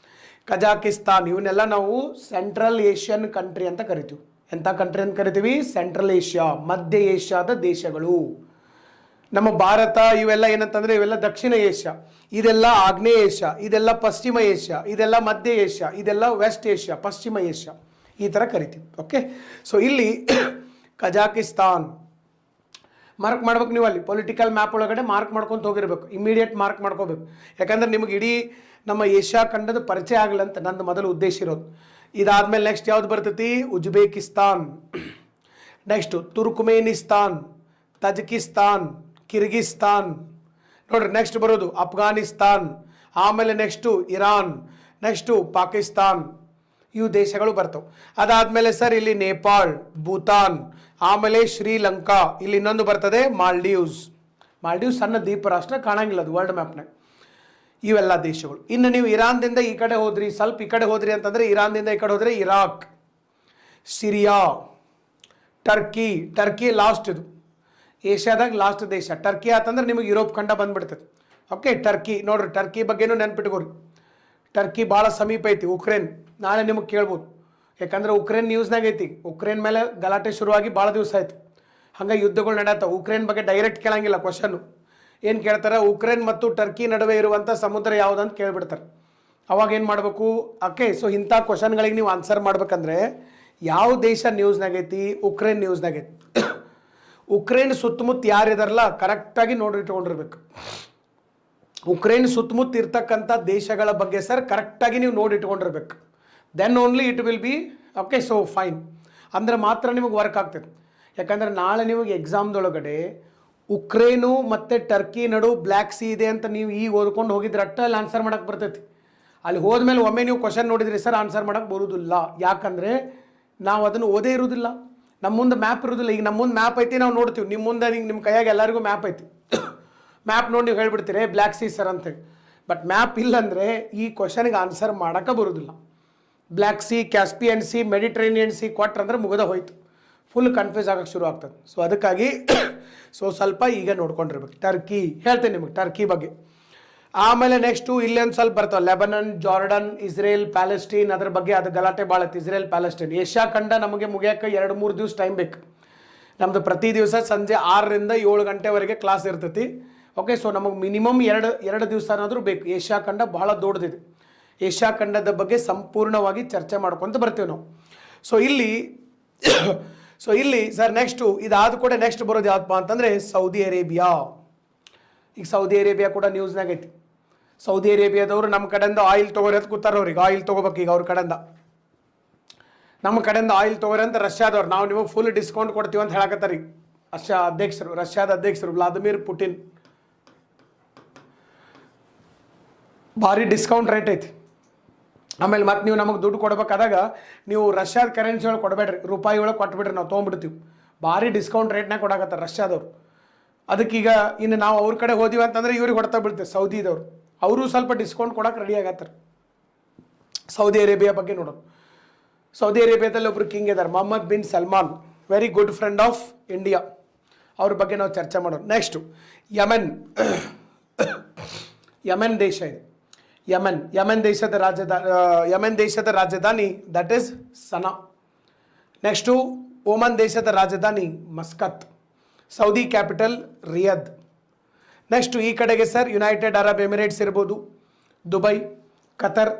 ಕಜಾಕಿಸ್ತಾನ್ ಇವನ್ನೆಲ್ಲ ನಾವು ಸೆಂಟ್ರಲ್ ಏಷ್ಯನ್ ಕಂಟ್ರಿ ಅಂತ ಕರಿತೀವಿ. ಎಂಥ ಕಂಟ್ರಿ ಅಂತ ಕರಿತೀವಿ? ಸೆಂಟ್ರಲ್ ಏಷ್ಯಾ, ಮಧ್ಯ ಏಷ್ಯಾದ ದೇಶಗಳು. ನಮ್ಮ ಭಾರತ ಇವೆಲ್ಲ ಏನಂತಂದರೆ ಇವೆಲ್ಲ ದಕ್ಷಿಣ ಏಷ್ಯಾ, ಇದೆಲ್ಲ ಆಗ್ನೇಯ ಏಷ್ಯಾ, ಇದೆಲ್ಲ ಪಶ್ಚಿಮ ಏಷ್ಯಾ, ಇದೆಲ್ಲ ಮಧ್ಯ ಏಷ್ಯಾ, ಇದೆಲ್ಲ ವೆಸ್ಟ್ ಏಷ್ಯಾ, ಪಶ್ಚಿಮ ಏಷ್ಯಾ, ಈ ಥರ ಕರಿತೀವಿ. ಓಕೆ. ಸೊ ಇಲ್ಲಿ ಕಜಾಕಿಸ್ತಾನ್ ಮಾರ್ಕ್ ಮಾಡ್ಬೇಕು. ನೀವು ಅಲ್ಲಿ ಪೊಲಿಟಿಕಲ್ ಮ್ಯಾಪ್ ಒಳಗಡೆ ಮಾರ್ಕ್ ಮಾಡ್ಕೊತ ಹೋಗಿರ್ಬೇಕು, ಇಮಿಡಿಯೇಟ್ ಮಾರ್ಕ್ ಮಾಡ್ಕೋಬೇಕು. ಯಾಕಂದ್ರೆ ನಿಮಗೆ ಇಡೀ ನಮ್ಮ ಏಷ್ಯಾ ಖಂಡದ ಪರಿಚಯ ಆಗಲ್ಲ ಅಂತ ನಂದು ಮೊದಲು ಉದ್ದೇಶ ಇರೋದು. ಇದಾದ್ಮೇಲೆ ನೆಕ್ಸ್ಟ್ ಯಾವ್ದು ಬರ್ತೈತಿ? Uzbekistan. Next Turkmenistan, Tajikistan, Kyrgyzstan. ನೋಡ್ರಿ ನೆಕ್ಸ್ಟ್ ಬರೋದು ಅಫ್ಘಾನಿಸ್ತಾನ್, ಆಮೇಲೆ ನೆಕ್ಸ್ಟು ಇರಾನ್, ನೆಕ್ಸ್ಟು ಪಾಕಿಸ್ತಾನ್. ಇವು ದೇಶಗಳು ಬರ್ತವೆ. ಅದಾದಮೇಲೆ ಸರ್ ಇಲ್ಲಿ ನೇಪಾಳ್, ಭೂತಾನ್, ಆಮೇಲೆ ಶ್ರೀಲಂಕಾ, ಇಲ್ಲಿ ಇನ್ನೊಂದು ಬರ್ತದೆ ಮಾಲ್ಡೀವ್ಸ್. ಮಾಲ್ಡೀವ್ಸ್ ಸಣ್ಣ ದ್ವೀಪ ರಾಷ್ಟ್ರ, ಕಾಣಂಗಿಲ್ಲ ಅದು ವರ್ಲ್ಡ್ ಮ್ಯಾಪ್ನಾಗ. ಇವೆಲ್ಲ ದೇಶಗಳು. ಇನ್ನು ನೀವು ಇರಾನ್ದಿಂದ ಈ ಕಡೆ ಹೋದ್ರಿ, ಸ್ವಲ್ಪ ಈ ಕಡೆ ಹೋದ್ರಿ ಅಂತಂದರೆ ಇರಾನ್ದಿಂದ ಈ ಕಡೆ ಹೋದರೆ Iraq, Syria, Turkey. Turkey last, ಇದು ಏಷ್ಯಾದಾಗ ಲಾಸ್ಟ್ ದೇಶ. ಟರ್ಕಿ ಆತಂದ್ರೆ ನಿಮಗೆ ಯುರೋಪ್ ಖಂಡ ಬಂದ್ಬಿಡ್ತದೆ. ಓಕೆ. ಟರ್ಕಿ ನೋಡ್ರಿ, ಟರ್ಕಿ ಬಗ್ಗೆನೂ ನೆನ್ಪಿಟ್ಕೋರಿ. ಟರ್ಕಿ ಭಾಳ ಸಮೀಪ ಐತಿ. ಉಕ್ರೇನ್ ನಾಳೆ ನಿಮಗೆ ಕೇಳ್ಬೋದು, ಯಾಕಂದ್ರೆ ಉಕ್ರೇನ್ ನ್ಯೂಸ್ನಾಗ ಐತಿ. ಉಕ್ರೇನ್ ಮೇಲೆ ಗಲಾಟೆ ಶುರುವಾಗಿ ಭಾಳ ದಿವಸ ಆಯ್ತು, ಹಂಗೆ ಯುದ್ಧಗಳು ನಡೆಯತ್ತವೆ. ಉಕ್ರೇನ್ ಬಗ್ಗೆ ಡೈರೆಕ್ಟ್ ಕೇಳಂಗಿಲ್ಲ ಕ್ವಶನ್ನು. ಏನು ಕೇಳ್ತಾರೆ? ಉಕ್ರೇನ್ ಮತ್ತು ಟರ್ಕಿ ನಡುವೆ ಇರುವಂಥ ಸಮುದ್ರ ಯಾವುದಂತ ಕೇಳ್ಬಿಡ್ತಾರೆ. ಅವಾಗ ಏನು ಮಾಡಬೇಕು? ಓಕೆ. ಸೊ ಇಂಥ ಕ್ವಶನ್ಗಳಿಗೆ ನೀವು ಆನ್ಸರ್ ಮಾಡ್ಬೇಕಂದ್ರೆ ಯಾವ ದೇಶ ನ್ಯೂಸ್ನಾಗ ಐತಿ? ಉಕ್ರೇನ್ ನ್ಯೂಸ್ನಾಗ ಐತಿ. ಉಕ್ರೇನ್ ಸುತ್ತಮುತ್ತ ಯಾರಿದಾರಲ್ಲ ಕರೆಕ್ಟಾಗಿ ನೋಡಿಟ್ಕೊಂಡಿರ್ಬೇಕು. ಉಕ್ರೇನ್ ಸುತ್ತಮುತ್ತ ಇರ್ತಕ್ಕಂಥ ದೇಶಗಳ ಬಗ್ಗೆ ಸರ್ ಕರೆಕ್ಟಾಗಿ ನೀವು ನೋಡಿಟ್ಕೊಂಡಿರ್ಬೇಕು. Then only it will be okay. So fine ಅಂದರೆ ಮಾತ್ರ ನಿಮಗೆ ವರ್ಕ್ ಆಗ್ತದೆ. ಯಾಕಂದರೆ ನಾಳೆ ನಿಮಗೆ ಎಕ್ಸಾಮ್ದೊಳಗಡೆ ಉಕ್ರೇನು ಮತ್ತು ಟರ್ಕಿ ನಡು ಬ್ಲ್ಯಾಕ್ ಸಿ ಇದೆ ಅಂತ ನೀವು ಈಗ ಓದ್ಕೊಂಡು ಹೋಗಿದ್ರೆ ಅಟ್ಟ ಅಲ್ಲಿ ಆನ್ಸರ್ ಮಾಡೋಕ್ಕೆ ಬರ್ತೈತಿ. ಅಲ್ಲಿ ಹೋದ್ಮೇಲೆ ಒಮ್ಮೆ ನೀವು ಕ್ವಶನ್ ನೋಡಿದ್ರಿ ಸರ್ ಆನ್ಸರ್ ಮಾಡೋಕ್ಕೆ ಬರೋದಿಲ್ಲ. ಯಾಕಂದರೆ ನಾವು ಅದನ್ನು ಓದೇ ಇರೋದಿಲ್ಲ, ನಮ್ಮ ಮುಂದೆ ಮ್ಯಾಪ್ ಇರೋದಿಲ್ಲ. ಈಗ ನಮ್ಮ ಮುಂದೆ ಮ್ಯಾಪ್ ಐತಿ, ನಾವು ನೋಡ್ತೀವಿ. ನಿಮ್ಮ ಮುಂದೆ ನಿಮ್ಮ ಕೈಯಾಗ ಎಲ್ಲರಿಗೂ ಮ್ಯಾಪ್ ಐತಿ. ಮ್ಯಾಪ್ ನೋಡಿ ನೀವು ಹೇಳ್ಬಿಡ್ತೀರಿ ಬ್ಲ್ಯಾಕ್ ಸಿ ಸರ್ ಅಂತೇಳಿ. ಬಟ್ ಮ್ಯಾಪ್ ಇಲ್ಲಂದರೆ ಈ ಕ್ವಶನ್ಗೆ ಆನ್ಸರ್ ಮಾಡೋಕ್ಕೆ ಬರೋದಿಲ್ಲ. Black Sea, Caspian Sea, Mediterranean Sea ಕೊಟ್ರಂದ್ರೆ ಮುಗಿದ ಹೋಯ್ತು, ಫುಲ್ ಕನ್ಫ್ಯೂಸ್ ಆಗೋಕ್ಕೆ ಶುರು ಆಗ್ತದೆ. ಸೊ ಅದಕ್ಕಾಗಿ ಸ್ವಲ್ಪ ಈಗ ನೋಡ್ಕೊಂಡಿರ್ಬೇಕು. ಟರ್ಕಿ ಹೇಳ್ತೇನೆ ನಿಮಗೆ ಟರ್ಕಿ ಬಗ್ಗೆ. ಆಮೇಲೆ ನೆಕ್ಸ್ಟು ಇಲ್ಲೊಂದು ಸ್ವಲ್ಪ ಬರ್ತಾವೆ ಲೆಬನನ್, ಜಾರ್ಡನ್, ಇಸ್ರೇಲ್, ಪ್ಯಾಲೆಸ್ಟೀನ್. ಅದ್ರ ಬಗ್ಗೆ ಅದು ಗಲಾಟೆ ಭಾಳ ಐತಿ. Israel, Palestine. ಏಷ್ಯಾ ಖಂಡ ನಮಗೆ ಮುಗಿಯೋಕ್ಕೆ 2-3 ದಿವಸ ಟೈಮ್ ಬೇಕು. ನಮ್ಮದು ಪ್ರತಿ ದಿವಸ ಸಂಜೆ 6ರಿಂದ 7 ಗಂಟೆವರೆಗೆ ಕ್ಲಾಸ್ ಇರ್ತೈತಿ. ಓಕೆ. ಸೊ ನಮಗೆ ಮಿನಿಮಮ್ ಎರಡು ದಿವಸ ಏನಾದರೂ ಬೇಕು. ಏಷ್ಯಾ ಖಂಡ ಭಾಳ ದೊಡ್ಡದಿದೆ. ಏಷ್ಯಾ ಖಂಡದ ಬಗ್ಗೆ ಸಂಪೂರ್ಣವಾಗಿ ಚರ್ಚೆ ಮಾಡ್ಕೊತ ಬರ್ತೀವಿ ನಾವು. ಸೊ ಇಲ್ಲಿ ಸರ್ ನೆಕ್ಸ್ಟು ಇದಾದ ಕೂಡ ನೆಕ್ಸ್ಟ್ ಬರೋದು ಯಾವಪ್ಪ ಅಂತಂದರೆ ಸೌದಿ ಅರೇಬಿಯಾ. ಈಗ ಸೌದಿ ಅರೇಬಿಯಾ ಕೂಡ ನ್ಯೂಸ್ನಾಗ ಐತಿ. ಸೌದಿ ಅರೇಬಿಯಾದವರು ನಮ್ಮ ಕಡೆಯಿಂದ ಆಯಿಲ್ ತೊಗೋರಿ ಅಂತ ಕೂತಾರ. ಅವ್ರಿಗೆ ಆಯಿಲ್ ತೊಗೋಬೇಕು ಈಗ ಅವ್ರ ಕಡೆಯಿಂದ. ನಮ್ಮ ಕಡೆಯಿಂದ ಆಯಿಲ್ ತೊಗೋರಿ ಅಂತ ರಷ್ಯಾದವ್ರು ನಾವು ನಿಮಗೆ ಫುಲ್ ಡಿಸ್ಕೌಂಟ್ ಕೊಡ್ತೀವಿ ಅಂತ ಹೇಳಕತ್ತಾರೆ. ರಷ್ಯಾದ ಅಧ್ಯಕ್ಷರು ವ್ಲಾದಿಮಿರ್ ಪುಟಿನ್ ಭಾರಿ ಡಿಸ್ಕೌಂಟ್ ರೇಟ್ ಐತಿ. ಆಮೇಲೆ ಮತ್ತೆ ನೀವು ನಮಗೆ ದುಡ್ಡು ಕೊಡ್ಬೇಕಾದಾಗ ನೀವು ರಷ್ಯಾದ ಕರೆನ್ಸಿ ಒಳಗೆ ಕೊಡಬೇಡ್ರಿ, ರೂಪಾಯಿ ಒಳಗೆ ಕೊಟ್ಬಿಡ್ರಿ, ನಾವು ತೊಗೊಂಡ್ಬಿಡ್ತೀವಿ. ಭಾರಿ ಡಿಸ್ಕೌಂಟ್ ರೇಟ್ನಾಗ ಕೊಡಾಕತ್ತಾರೆ ರಷ್ಯಾದವ್ರು. ಅದಕ್ಕೀಗ ಇನ್ನು ನಾವು ಅವ್ರ ಕಡೆ ಹೋದಿವಿ ಅಂತಂದರೆ ಇವ್ರಿಗೆ ಹೊಡ್ತಾ ಬೀಳ್ತೇವೆ ಸೌದಿದವರು. ಅವರು ಸ್ವಲ್ಪ ಡಿಸ್ಕೌಂಟ್ ಕೊಡೋಕೆ ರೆಡಿ ಆಗತ್ತಾರೆ. ಸೌದಿ ಅರೇಬಿಯಾ ಬಗ್ಗೆ ನೋಡೋಣ. ಸೌದಿ ಅರೇಬಿಯಾದಲ್ಲಿ ಒಬ್ಬರು ಕಿಂಗ್ ಇದ್ದಾರೆ, Mohammed bin Salman, very good friend of India. ಅವ್ರ ಬಗ್ಗೆ ನಾವು ಚರ್ಚೆ ಮಾಡೋಣ. ನೆಕ್ಸ್ಟು ಯಮನ್. ಯಮನ್ ದೇಶ ಇದೆ. ಯಮನ್ ದೇಶದ ರಾಜಧಾನಿ that is Sana. Next Oman ದೇಶದ ರಾಜಧಾನಿ Muscat. Saudi capital Riyadh. Next ಈ ಕಡೆಗೆ ಸರ್ ಯುನೈಟೆಡ್ ಅರಬ್ ಎಮಿರೇಟ್ಸ್ ಇರ್ಬೋದು, ದುಬೈ,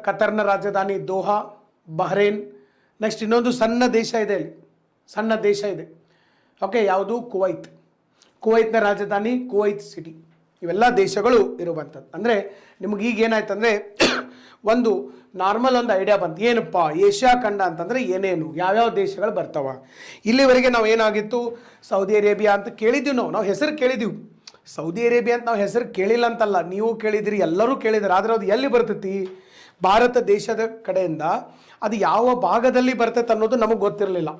ಕತರ್ನ ರಾಜಧಾನಿ ದೋಹಾ, ಬಹ್ರೇನ್. ನೆಕ್ಸ್ಟ್ ಇನ್ನೊಂದು ಸಣ್ಣ ದೇಶ ಇದೆ ಇಲ್ಲಿ, ಸಣ್ಣ ದೇಶ ಇದೆ. ಓಕೆ, ಯಾವುದು? ಕುವೈತ್ನ ರಾಜಧಾನಿ ಕುವೈತ್ ಸಿಟಿ. ಇವೆಲ್ಲ ದೇಶಗಳು ಇರುವಂಥದ್ದು. ಅಂದರೆ ನಿಮಗೆ ಈಗ ಏನಾಯ್ತು ಅಂದರೆ ಒಂದು ನಾರ್ಮಲ್ ಒಂದು ಐಡಿಯಾ ಬಂತು. ಏನಪ್ಪ ಏಷ್ಯಾ ಖಂಡ ಅಂತಂದರೆ ಏನೇನು, ಯಾವ್ಯಾವ ದೇಶಗಳು ಬರ್ತಾವ. ಇಲ್ಲಿವರೆಗೆ ನಾವು ಏನಾಗಿತ್ತು, ಸೌದಿ ಅರೇಬಿಯಾ ಅಂತ ಕೇಳಿದ್ದೀವಿ, ನಾವು ಹೆಸರು ಕೇಳಿದ್ದೀವಿ. ಸೌದಿ ಅರೇಬಿಯಾ ಅಂತ ನಾವು ಹೆಸರು ಕೇಳಿಲ್ಲ ಅಂತಲ್ಲ, ನೀವು ಕೇಳಿದಿರಿ, ಎಲ್ಲರೂ ಕೇಳಿದ್ರು. ಆದರೆ ಅದು ಎಲ್ಲಿ ಬರ್ತೈತಿ? ಭಾರತ ದೇಶದ ಕಡೆಯಿಂದ ಅದು ಯಾವ ಭಾಗದಲ್ಲಿ ಬರ್ತೈತೆ ಅನ್ನೋದು ನಮಗೆ ಗೊತ್ತಿರಲಿಲ್ಲ,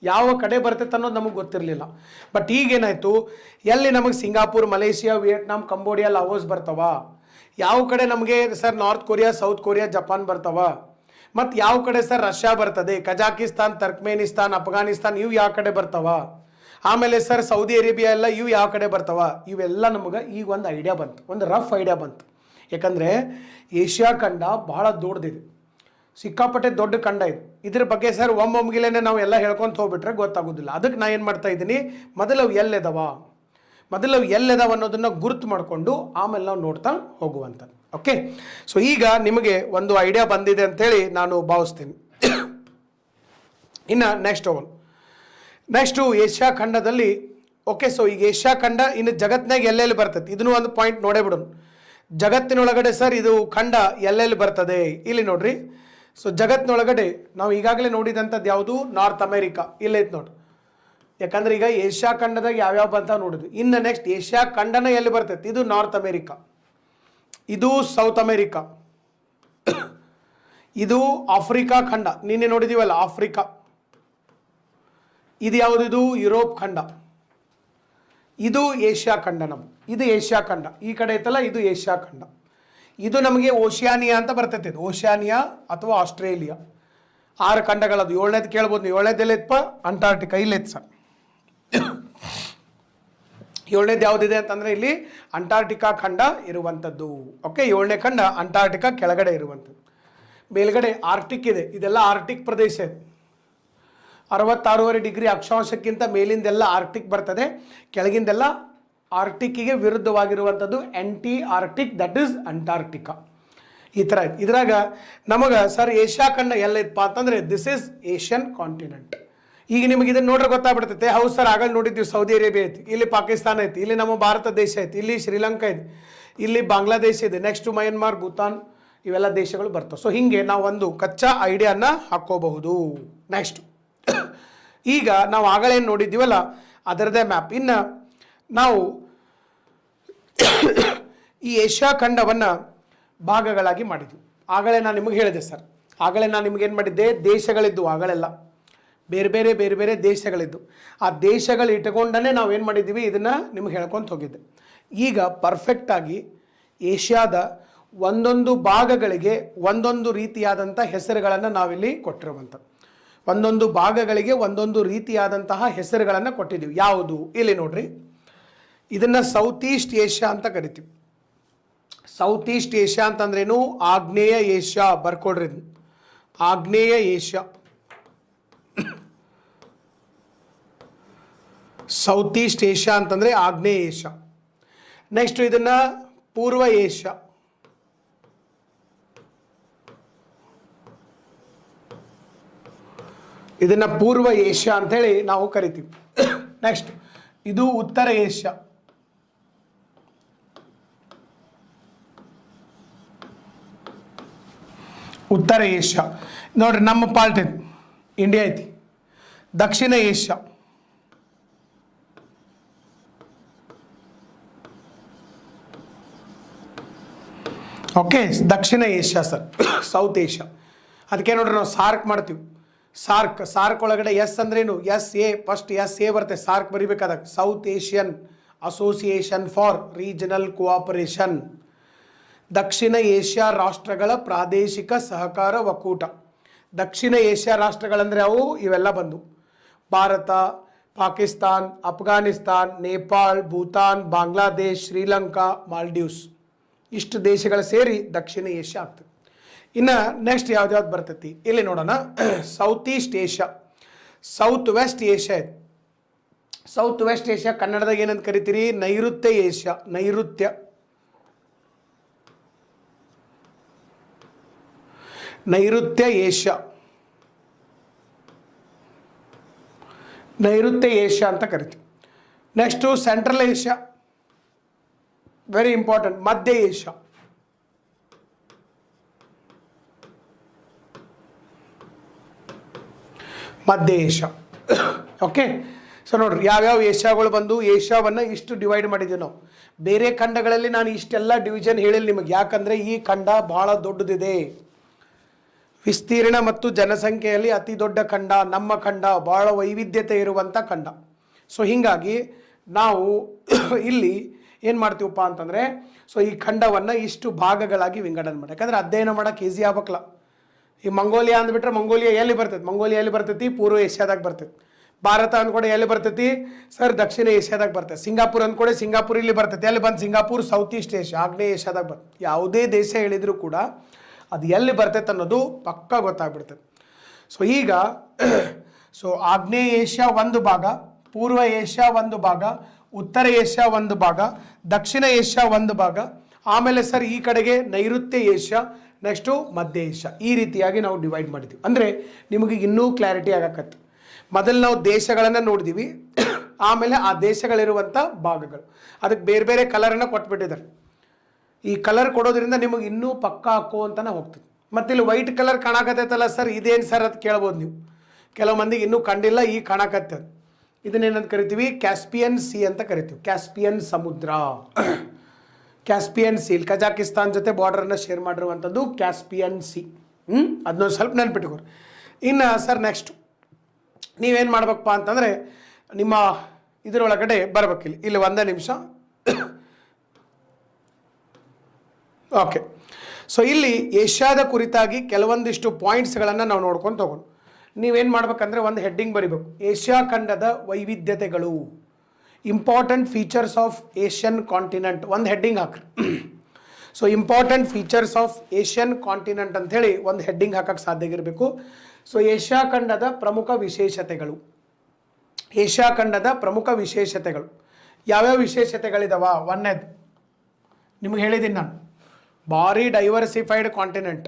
ಯಾವ ಕಡೆ ಬರ್ತೈತೆ ಅನ್ನೋದು ನಮಗೆ ಗೊತ್ತಿರಲಿಲ್ಲ. ಬಟ್ ಈಗೇನಾಯಿತು, ಎಲ್ಲಿ ನಮಗೆ Singapore, Malaysia, Vietnam, Cambodia, Laos ಬರ್ತಾವ, ಯಾವ ಕಡೆ ನಮಗೆ sir north Korea, South Korea, Japan ಬರ್ತಾವ, ಮತ್ತು ಯಾವ ಕಡೆ ಸರ್ ರಷ್ಯಾ ಬರ್ತದೆ, ಕಜಾಕಿಸ್ತಾನ್, ಟರ್ಕ್ಮೇನಿಸ್ತಾನ್, ಅಫ್ಘಾನಿಸ್ತಾನ್, ಇವು ಯಾವ ಕಡೆ ಬರ್ತಾವ, ಆಮೇಲೆ ಸರ್ ಸೌದಿ ಅರೇಬಿಯಾ ಎಲ್ಲ ಇವು ಯಾವ ಕಡೆ ಬರ್ತಾವ, ಇವೆಲ್ಲ ನಮಗೆ ಈಗ ಒಂದು ಐಡಿಯಾ ಬಂತು, ಒಂದು ರಫ್ ಐಡಿಯಾ ಬಂತು. ಯಾಕಂದರೆ ಏಷ್ಯಾ ಖಂಡ ಬಹಳ ದೊಡ್ಡದಿದೆ, ಸಿಕ್ಕಾಪಟ್ಟೆ ದೊಡ್ಡ ಖಂಡ ಇದೆ. ಇದ್ರ ಬಗ್ಗೆ ಸರ್ ಒಮ್ಮೊಮ್ಗಿಲೇನೆ ನಾವು ಎಲ್ಲ ಹೇಳ್ಕೊಂತ ಹೋಗ್ಬಿಟ್ರೆ ಗೊತ್ತಾಗೋದಿಲ್ಲ. ಅದಕ್ಕೆ ನಾ ಏನು ಮಾಡ್ತಾ ಇದ್ದೀನಿ, ಮೊದಲು ಅವು ಎಲ್ಲಿದಾವ ಅನ್ನೋದನ್ನು ಗುರುತು ಮಾಡಿಕೊಂಡು ಆಮೇಲೆ ನಾವು ನೋಡ್ತಾ ಹೋಗುವಂಥದ್ದು. ಓಕೆ, ಸೊ ಈಗ ನಿಮಗೆ ಒಂದು ಐಡಿಯಾ ಬಂದಿದೆ ಅಂತೇಳಿ ನಾನು ಭಾವಿಸ್ತೀನಿ. ಇನ್ನು ನೆಕ್ಸ್ಟು ಏಷ್ಯಾ ಖಂಡದಲ್ಲಿ. ಓಕೆ, ಸೊ ಈಗ ಏಷ್ಯಾ ಖಂಡ ಇನ್ನು ಜಗತ್ತಿನಾಗ ಎಲ್ಲೆಲ್ಲಿ ಬರ್ತದೆ ಇದನ್ನು ಒಂದು ಪಾಯಿಂಟ್ ನೋಡೇ ಬಿಡೋಣ. ಜಗತ್ತಿನೊಳಗಡೆ ಸರ್ ಇದು ಖಂಡ ಎಲ್ಲೆಲ್ಲಿ ಬರ್ತದೆ ಇಲ್ಲಿ ನೋಡ್ರಿ. ಸೊ ಜಗತ್ತಿನೊಳಗಡೆ ನಾವು ಈಗಾಗಲೇ ನೋಡಿದಂಥದ್ದು ಯಾವುದು? ನಾರ್ತ್ ಅಮೇರಿಕಾ ಇಲ್ಲೈತೆ ನೋಡ್ರಿ. ಯಾಕಂದ್ರೆ ಈಗ ಏಷ್ಯಾ ಖಂಡದಾಗ ಯಾವ್ಯಾವ ಬಂತ ನೋಡಿದ್ವಿ. ಇನ್ನು ನೆಕ್ಸ್ಟ್ ಏಷ್ಯಾ ಖಂಡನ ಎಲ್ಲಿ ಬರ್ತೈತಿ? ಇದು ನಾರ್ತ್ ಅಮೇರಿಕಾ, ಇದು ಸೌತ್ ಅಮೇರಿಕಾ, ಇದು ಆಫ್ರಿಕಾ ಖಂಡ, ನಿನ್ನೆ ನೋಡಿದೀವಲ್ಲ ಆಫ್ರಿಕಾ. ಇದು ಯಾವುದು? ಇದು ಯುರೋಪ್ ಖಂಡ. ಇದು ಏಷ್ಯಾ ಖಂಡ. ಇದು ಏಷ್ಯಾ ಖಂಡ ಈ ಕಡೆ ಐತಲ್ಲ, ಇದು ಏಷ್ಯಾ ಖಂಡ. ಇದು ನಮಗೆ ಓಷಿಯಾನಿಯಾ ಅಂತ ಬರ್ತೈತೆ. ಇದು ಓಷಿಯಾನಿಯಾ ಅಥವಾ ಆಸ್ಟ್ರೇಲಿಯಾ. 6 ಖಂಡಗಳದು. 7ನೇದು ಕೇಳ್ಬೋದು ನೀವು. 7ನೇದು ಎಲ್ಲೈತಪ್ಪ? ಅಂಟಾರ್ಟಿಕಾ ಇಲ್ಲೈತೆ ಸರ್. 7ನೇದು ಯಾವುದಿದೆ ಅಂತಂದರೆ ಇಲ್ಲಿ ಅಂಟಾರ್ಟಿಕಾ ಖಂಡ ಇರುವಂಥದ್ದು. ಓಕೆ, 7ನೇ ಖಂಡ ಅಂಟಾರ್ಟಿಕಾ ಕೆಳಗಡೆ ಇರುವಂಥದ್ದು. ಮೇಲ್ಗಡೆ ಆರ್ಟಿಕ್ ಇದೆ, ಇದೆಲ್ಲ ಆರ್ಟಿಕ್ ಪ್ರದೇಶ ಇದೆ. 66.5 ಡಿಗ್ರಿ ಅಕ್ಷಾಂಶಕ್ಕಿಂತ ಮೇಲಿಂದೆಲ್ಲ ಆರ್ಟಿಕ್ ಬರ್ತದೆ, ಕೆಳಗಿಂದೆಲ್ಲ ಆರ್ಟಿಕ್ಕಿಗೆ ವಿರುದ್ಧವಾಗಿರುವಂಥದ್ದು anti Arctic, that is Antarctica. ಈ ಥರ ಐತೆ. ಇದ್ರಾಗ ನಮಗೆ ಸರ್ ಏಷ್ಯಾ ಖಂಡ ಎಲ್ಲೈತಪ್ಪ ಅಂತಂದರೆ ದಿಸ್ ಈಸ್ ಏಷ್ಯನ್ ಕಾಂಟಿನೆಂಟ್. ಈಗ ನಿಮಗೆ ಇದನ್ನು ನೋಡ್ರೆ ಗೊತ್ತಾಗ್ಬಿಡ್ತೈತೆ. ಹೌದು ಸರ್, ಆಗಲೇ ನೋಡಿದ್ದೀವಿ ಸೌದಿ ಅರೇಬಿಯಾ ಐತಿ, ಇಲ್ಲಿ ಪಾಕಿಸ್ತಾನ ಐತಿ, ಇಲ್ಲಿ ನಮ್ಮ ಭಾರತ ದೇಶ ಐತಿ, ಇಲ್ಲಿ ಶ್ರೀಲಂಕಾ ಇದೆ, ಇಲ್ಲಿ ಬಾಂಗ್ಲಾದೇಶ ಇದೆ, ನೆಕ್ಸ್ಟ್ ಮಯನ್ಮಾರ್, ಭೂತಾನ್, ಇವೆಲ್ಲ ದೇಶಗಳು ಬರ್ತವೆ. ಸೊ ಹೀಗೆ ನಾವು ಒಂದು ಕಚ್ಚಾ ಐಡಿಯಾನ ಹಾಕ್ಕೋಬಹುದು. ನೆಕ್ಸ್ಟ್ ಈಗ ನಾವು ಆಗಲೇನು ನೋಡಿದ್ದೀವಲ್ಲ ಅದರದೇ ಮ್ಯಾಪ್. ಇನ್ನು ನಾವು ಈ ಏಷ್ಯಾ ಖಂಡವನ್ನು ಭಾಗಗಳಾಗಿ ಮಾಡಿದ್ವಿ. ಆಗಲೇ ನಾನು ನಿಮಗೆ ಹೇಳಿದೆ ಸರ್, ಆಗಲೇ ನಾನು ನಿಮಗೇನು ಮಾಡಿದ್ದೆ, ದೇಶಗಳಿದ್ದು ಆಗಲೆಲ್ಲ ಬೇರೆ ಬೇರೆ ದೇಶಗಳಿದ್ದು. ಆ ದೇಶಗಳು ಇಟ್ಕೊಂಡೇ ನಾವೇನು ಮಾಡಿದ್ದೀವಿ, ಇದನ್ನು ನಿಮ್ಗೆ ಹೇಳ್ಕೊತ ಹೋಗಿದ್ದೆ. ಈಗ ಪರ್ಫೆಕ್ಟಾಗಿ ಏಷ್ಯಾದ ಒಂದೊಂದು ಭಾಗಗಳಿಗೆ ಒಂದೊಂದು ರೀತಿಯಾದಂಥ ಹೆಸರುಗಳನ್ನು ನಾವಿಲ್ಲಿ ಕೊಟ್ಟಿರುವಂಥದ್ದು. ಒಂದೊಂದು ಭಾಗಗಳಿಗೆ ಒಂದೊಂದು ರೀತಿಯಾದಂತಹ ಹೆಸರುಗಳನ್ನು ಕೊಟ್ಟಿದ್ದೀವಿ. ಯಾವುದು? ಇಲ್ಲಿ ನೋಡ್ರಿ, ಇದನ್ನು ಸೌತ್ ಈಸ್ಟ್ ಏಷ್ಯಾ ಅಂತ ಕರಿತೀವಿ. ಸೌತ್ ಈಸ್ಟ್ ಏಷ್ಯಾ ಅಂತಂದ್ರೇನು? ಆಗ್ನೇಯ ಏಷ್ಯಾ. ಬರ್ಕೊಡ್ರಿ, ಆಗ್ನೇಯ ಏಷ್ಯಾ. ಸೌತ್ ಈಸ್ಟ್ ಏಷ್ಯಾ ಅಂತಂದರೆ ಆಗ್ನೇಯ ಏಷ್ಯಾ. ನೆಕ್ಸ್ಟ್ ಇದನ್ನು ಪೂರ್ವ ಏಷ್ಯಾ. ಇದನ್ನು ಪೂರ್ವ ಏಷ್ಯಾ ಅಂಥೇಳಿ ನಾವು ಕರಿತೀವಿ. ನೆಕ್ಸ್ಟ್ ಇದು ಉತ್ತರ ಏಷ್ಯಾ. ಉತ್ತರ ಏಷ್ಯಾ ನೋಡ್ರಿ, ನಮ್ಮ ಪಾರ್ಟ್ ಇದು ಇಂಡಿಯಾ ಐತಿ. ದಕ್ಷಿಣ ಏಷ್ಯಾ. ಓಕೆ, ದಕ್ಷಿಣ ಏಷ್ಯಾ ಸರ್. South Asia. ಅದಕ್ಕೆ ನೋಡ್ರಿ ನಾವು ಸಾರ್ಕ್ ಮಾಡ್ತೀವಿ. ಸಾರ್ಕ್ ಒಳಗಡೆ ಎಸ್ ಅಂದ್ರೇನು? S A, first S A ಬರುತ್ತೆ. ಸಾರ್ಕ್ ಬರಿಬೇಕಾದಾಗ South Asian Association for Regional cooperation. ದಕ್ಷಿಣ ಏಷ್ಯಾ ರಾಷ್ಟ್ರಗಳ ಪ್ರಾದೇಶಿಕ ಸಹಕಾರ ಒಕ್ಕೂಟ. ದಕ್ಷಿಣ ಏಷ್ಯಾ ರಾಷ್ಟ್ರಗಳಂದರೆ ಅವು ಇವೆಲ್ಲ ಬಂದು ಭಾರತ, ಪಾಕಿಸ್ತಾನ್, ಅಫ್ಘಾನಿಸ್ತಾನ್, ನೇಪಾಳ್, ಭೂತಾನ್, ಬಾಂಗ್ಲಾದೇಶ್, ಶ್ರೀಲಂಕಾ, ಮಾಲ್ಡೀವ್ಸ್, ಇಷ್ಟು ದೇಶಗಳು ಸೇರಿ ದಕ್ಷಿಣ ಏಷ್ಯಾ ಆಗ್ತದೆ. ಇನ್ನು ನೆಕ್ಸ್ಟ್ ಯಾವ್ದು ಬರ್ತೈತಿ ಇಲ್ಲಿ ನೋಡೋಣ. South East Asia, South West Asia ಇದೆ. ಸೌತ್ ವೆಸ್ಟ್ ಏಷ್ಯಾ ಕನ್ನಡದಾಗ ಏನಂತ ಕರಿತೀರಿ? ನೈಋತ್ಯ ಏಷ್ಯಾ. ನೈಋತ್ಯ ಏಷ್ಯಾ, ನೈಋತ್ಯ ಏಷ್ಯಾ ಅಂತ ಕರಿತೀವಿ. Next central Asia, very important. ಮಧ್ಯ ಏಷ್ಯಾ, ಮಧ್ಯ ಏಷ್ಯಾ. ಓಕೆ, ಸೊ ನೋಡ್ರಿ ಯಾವ್ಯಾವ ಏಷ್ಯಾಗಳು ಬಂದು ಏಷ್ಯಾವನ್ನು ಇಷ್ಟು ಡಿವೈಡ್ ಮಾಡಿದ್ದೀವಿ ನಾವು. ಬೇರೆ ಖಂಡಗಳಲ್ಲಿ ನಾನು ಇಷ್ಟೆಲ್ಲ ಡಿವಿಷನ್ ಹೇಳಿಲ್ಲ ನಿಮಗೆ, ಯಾಕಂದರೆ ಈ ಖಂಡ ಭಾಳ ದೊಡ್ಡದಿದೆ. ವಿಸ್ತೀರ್ಣ ಮತ್ತು ಜನಸಂಖ್ಯೆಯಲ್ಲಿ ಅತಿ ದೊಡ್ಡ ಖಂಡ ನಮ್ಮ ಖಂಡ, ಭಾಳ ವೈವಿಧ್ಯತೆ ಇರುವಂಥ ಖಂಡ. ಸೊ ಹೀಗಾಗಿ ನಾವು ಇಲ್ಲಿ ಏನು ಮಾಡ್ತೀವಪ್ಪ ಅಂತಂದರೆ, ಸೊ ಈ ಖಂಡವನ್ನು ಇಷ್ಟು ಭಾಗಗಳಾಗಿ ವಿಂಗಡಣೆ ಮಾಡಿ, ಯಾಕಂದರೆ ಅಧ್ಯಯನ ಮಾಡೋಕ್ಕೆ ಈಸಿ ಆಗ್ಬೇಕಲ್ಲ. ಈ ಮಂಗೋಲಿಯಾ ಅಂದ್ಬಿಟ್ರೆ ಮಂಗೋಲಿಯಾ ಎಲ್ಲಿ ಬರ್ತೈತಿ? ಮಂಗೋಲಿಯಾ ಎಲ್ಲಿ ಬರ್ತೈತಿ? ಪೂರ್ವ ಏಷ್ಯಾದಾಗ ಬರ್ತೈತಿ. ಭಾರತ ಅಂದ್ಕೊಡೆ ಎಲ್ಲಿ ಬರ್ತೈತಿ ಸರ್? ದಕ್ಷಿಣ ಏಷ್ಯಾದಾಗ ಬರ್ತೈತಿ. ಸಿಂಗಾಪುರ್ ಅಂದ್ಕೊಡೆ ಸಿಂಗಾಪುರ್ ಇಲ್ಲಿ ಬರ್ತೈತಿ. ಎಲ್ಲಿ ಬಂದು? ಸಿಂಗಾಪುರ್ ಸೌತ್ ಈಸ್ಟ್ ಏಷ್ಯಾ, ಆಗ್ನೇಯ ಏಷ್ಯಾದಾಗ ಬರ್ತೈತಿ. ಯಾವುದೇ ದೇಶ ಹೇಳಿದರೂ ಕೂಡ ಅದು ಎಲ್ಲಿ ಬರ್ತೈತೆ ಅನ್ನೋದು ಪಕ್ಕಾ ಗೊತ್ತಾಗ್ಬಿಡ್ತದೆ. ಸೊ ಈಗ ಸೊ ಆಗ್ನೇಯ ಏಷ್ಯಾ ಒಂದು ಭಾಗ, ಪೂರ್ವ ಏಷ್ಯಾ ಒಂದು ಭಾಗ, ಉತ್ತರ ಏಷ್ಯಾ ಒಂದು ಭಾಗ, ದಕ್ಷಿಣ ಏಷ್ಯಾ ಒಂದು ಭಾಗ, ಆಮೇಲೆ ಸರ್ ಈ ಕಡೆಗೆ ನೈಋತ್ಯ ಏಷ್ಯಾ, ನೆಕ್ಸ್ಟು ಮಧ್ಯ ಏಷ್ಯಾ. ಈ ರೀತಿಯಾಗಿ ನಾವು ಡಿವೈಡ್ ಮಾಡಿದ್ದೀವಿ. ಅಂದರೆ ನಿಮಗೆ ಇನ್ನೂ ಕ್ಲಾರಿಟಿ ಆಗಕತ್ತೆ. ಮೊದಲು ನಾವು ದೇಶಗಳನ್ನು ನೋಡಿದ್ದೀವಿ, ಆಮೇಲೆ ಆ ದೇಶಗಳಿರುವಂಥ ಭಾಗಗಳು, ಅದಕ್ಕೆ ಬೇರೆ ಬೇರೆ ಕಲರನ್ನು ಕೊಟ್ಬಿಟ್ಟಿದ್ದಾರೆ. ಈ ಕಲರ್ ಕೊಡೋದ್ರಿಂದ ನಿಮಗೆ ಇನ್ನೂ ಪಕ್ಕ ಹಾಕೋ ಅಂತಲೇ ಹೋಗ್ತದೆ. ಮತ್ತು ಇಲ್ಲಿ ವೈಟ್ ಕಲರ್ ಕಾಣಕತ್ತೈತಲ್ಲ ಸರ್, ಇದೇನು ಸರ್ ಅಂತ ಕೇಳ್ಬೋದು ನೀವು. ಕೆಲವು ಮಂದಿಗೆ ಇನ್ನೂ ಕಂಡಿಲ್ಲ, ಈ ಕಾಣಕತ್ತೆ. ಇದನ್ನೇನಂತ ಕರಿತೀವಿ? ಕ್ಯಾಸ್ಪಿಯನ್ ಸಿ ಅಂತ ಕರಿತೀವಿ. ಕ್ಯಾಸ್ಪಿಯನ್ ಸಮುದ್ರ, ಕ್ಯಾಸ್ಪಿಯನ್ ಸಿ. ಇಲ್ಲಿ ಕಜಾಕಿಸ್ತಾನ್ ಜೊತೆ ಬಾರ್ಡರನ್ನು ಶೇರ್ ಮಾಡಿರುವಂಥದ್ದು ಕ್ಯಾಸ್ಪಿಯನ್ ಸಿ. ಅದನ್ನೊಂದು ಸ್ವಲ್ಪ ನೆನ್ಪಿಟ್ಕೋರಿ. ಇನ್ನು ಸರ್ ನೆಕ್ಸ್ಟ್ ನೀವೇನು ಮಾಡ್ಬೇಕಪ್ಪ ಅಂತಂದರೆ, ನಿಮ್ಮ ಇದರೊಳಗಡೆ ಬರ್ಬೇಕಿಲ್ಲಿ. ಇಲ್ಲಿ ಒಂದೇ ನಿಮಿಷ. ಓಕೆ, ಸೊ ಇಲ್ಲಿ ಏಷ್ಯಾದ ಕುರಿತಾಗಿ ಕೆಲವೊಂದಿಷ್ಟು ಪಾಯಿಂಟ್ಸ್ಗಳನ್ನು ನಾವು ನೋಡ್ಕೊಂಡು ತಗೊಂಡು ನೀವೇನು ಮಾಡ್ಬೇಕಂದ್ರೆ ಒಂದು ಹೆಡ್ಡಿಂಗ್ ಬರಿಬೇಕು. ಏಷ್ಯಾ ಖಂಡದ ವೈವಿಧ್ಯತೆಗಳು, important features of Asian continent, ಒಂದು ಹೆಡ್ಡಿಂಗ್ ಹಾಕ್ರಿ. So important features of Asian continent ಅಂಥೇಳಿ ಒಂದು ಹೆಡ್ಡಿಂಗ್ ಹಾಕಕ್ಕೆ ಸಾಧ್ಯ ಇರಬೇಕು. ಸೊ ಏಷ್ಯಾ ಖಂಡದ ಪ್ರಮುಖ ವಿಶೇಷತೆಗಳು. ಏಷ್ಯಾ ಖಂಡದ ಪ್ರಮುಖ ವಿಶೇಷತೆಗಳು ಯಾವ್ಯಾವ ವಿಶೇಷತೆಗಳಿದಾವ? ಒಂದೇದು ನಿಮ್ಗೆ ಹೇಳಿದ್ದೀನಿ ನಾನು, ಭಾರಿ ಡೈವರ್ಸಿಫೈಡ್ ಕಾಂಟಿನೆಂಟ್,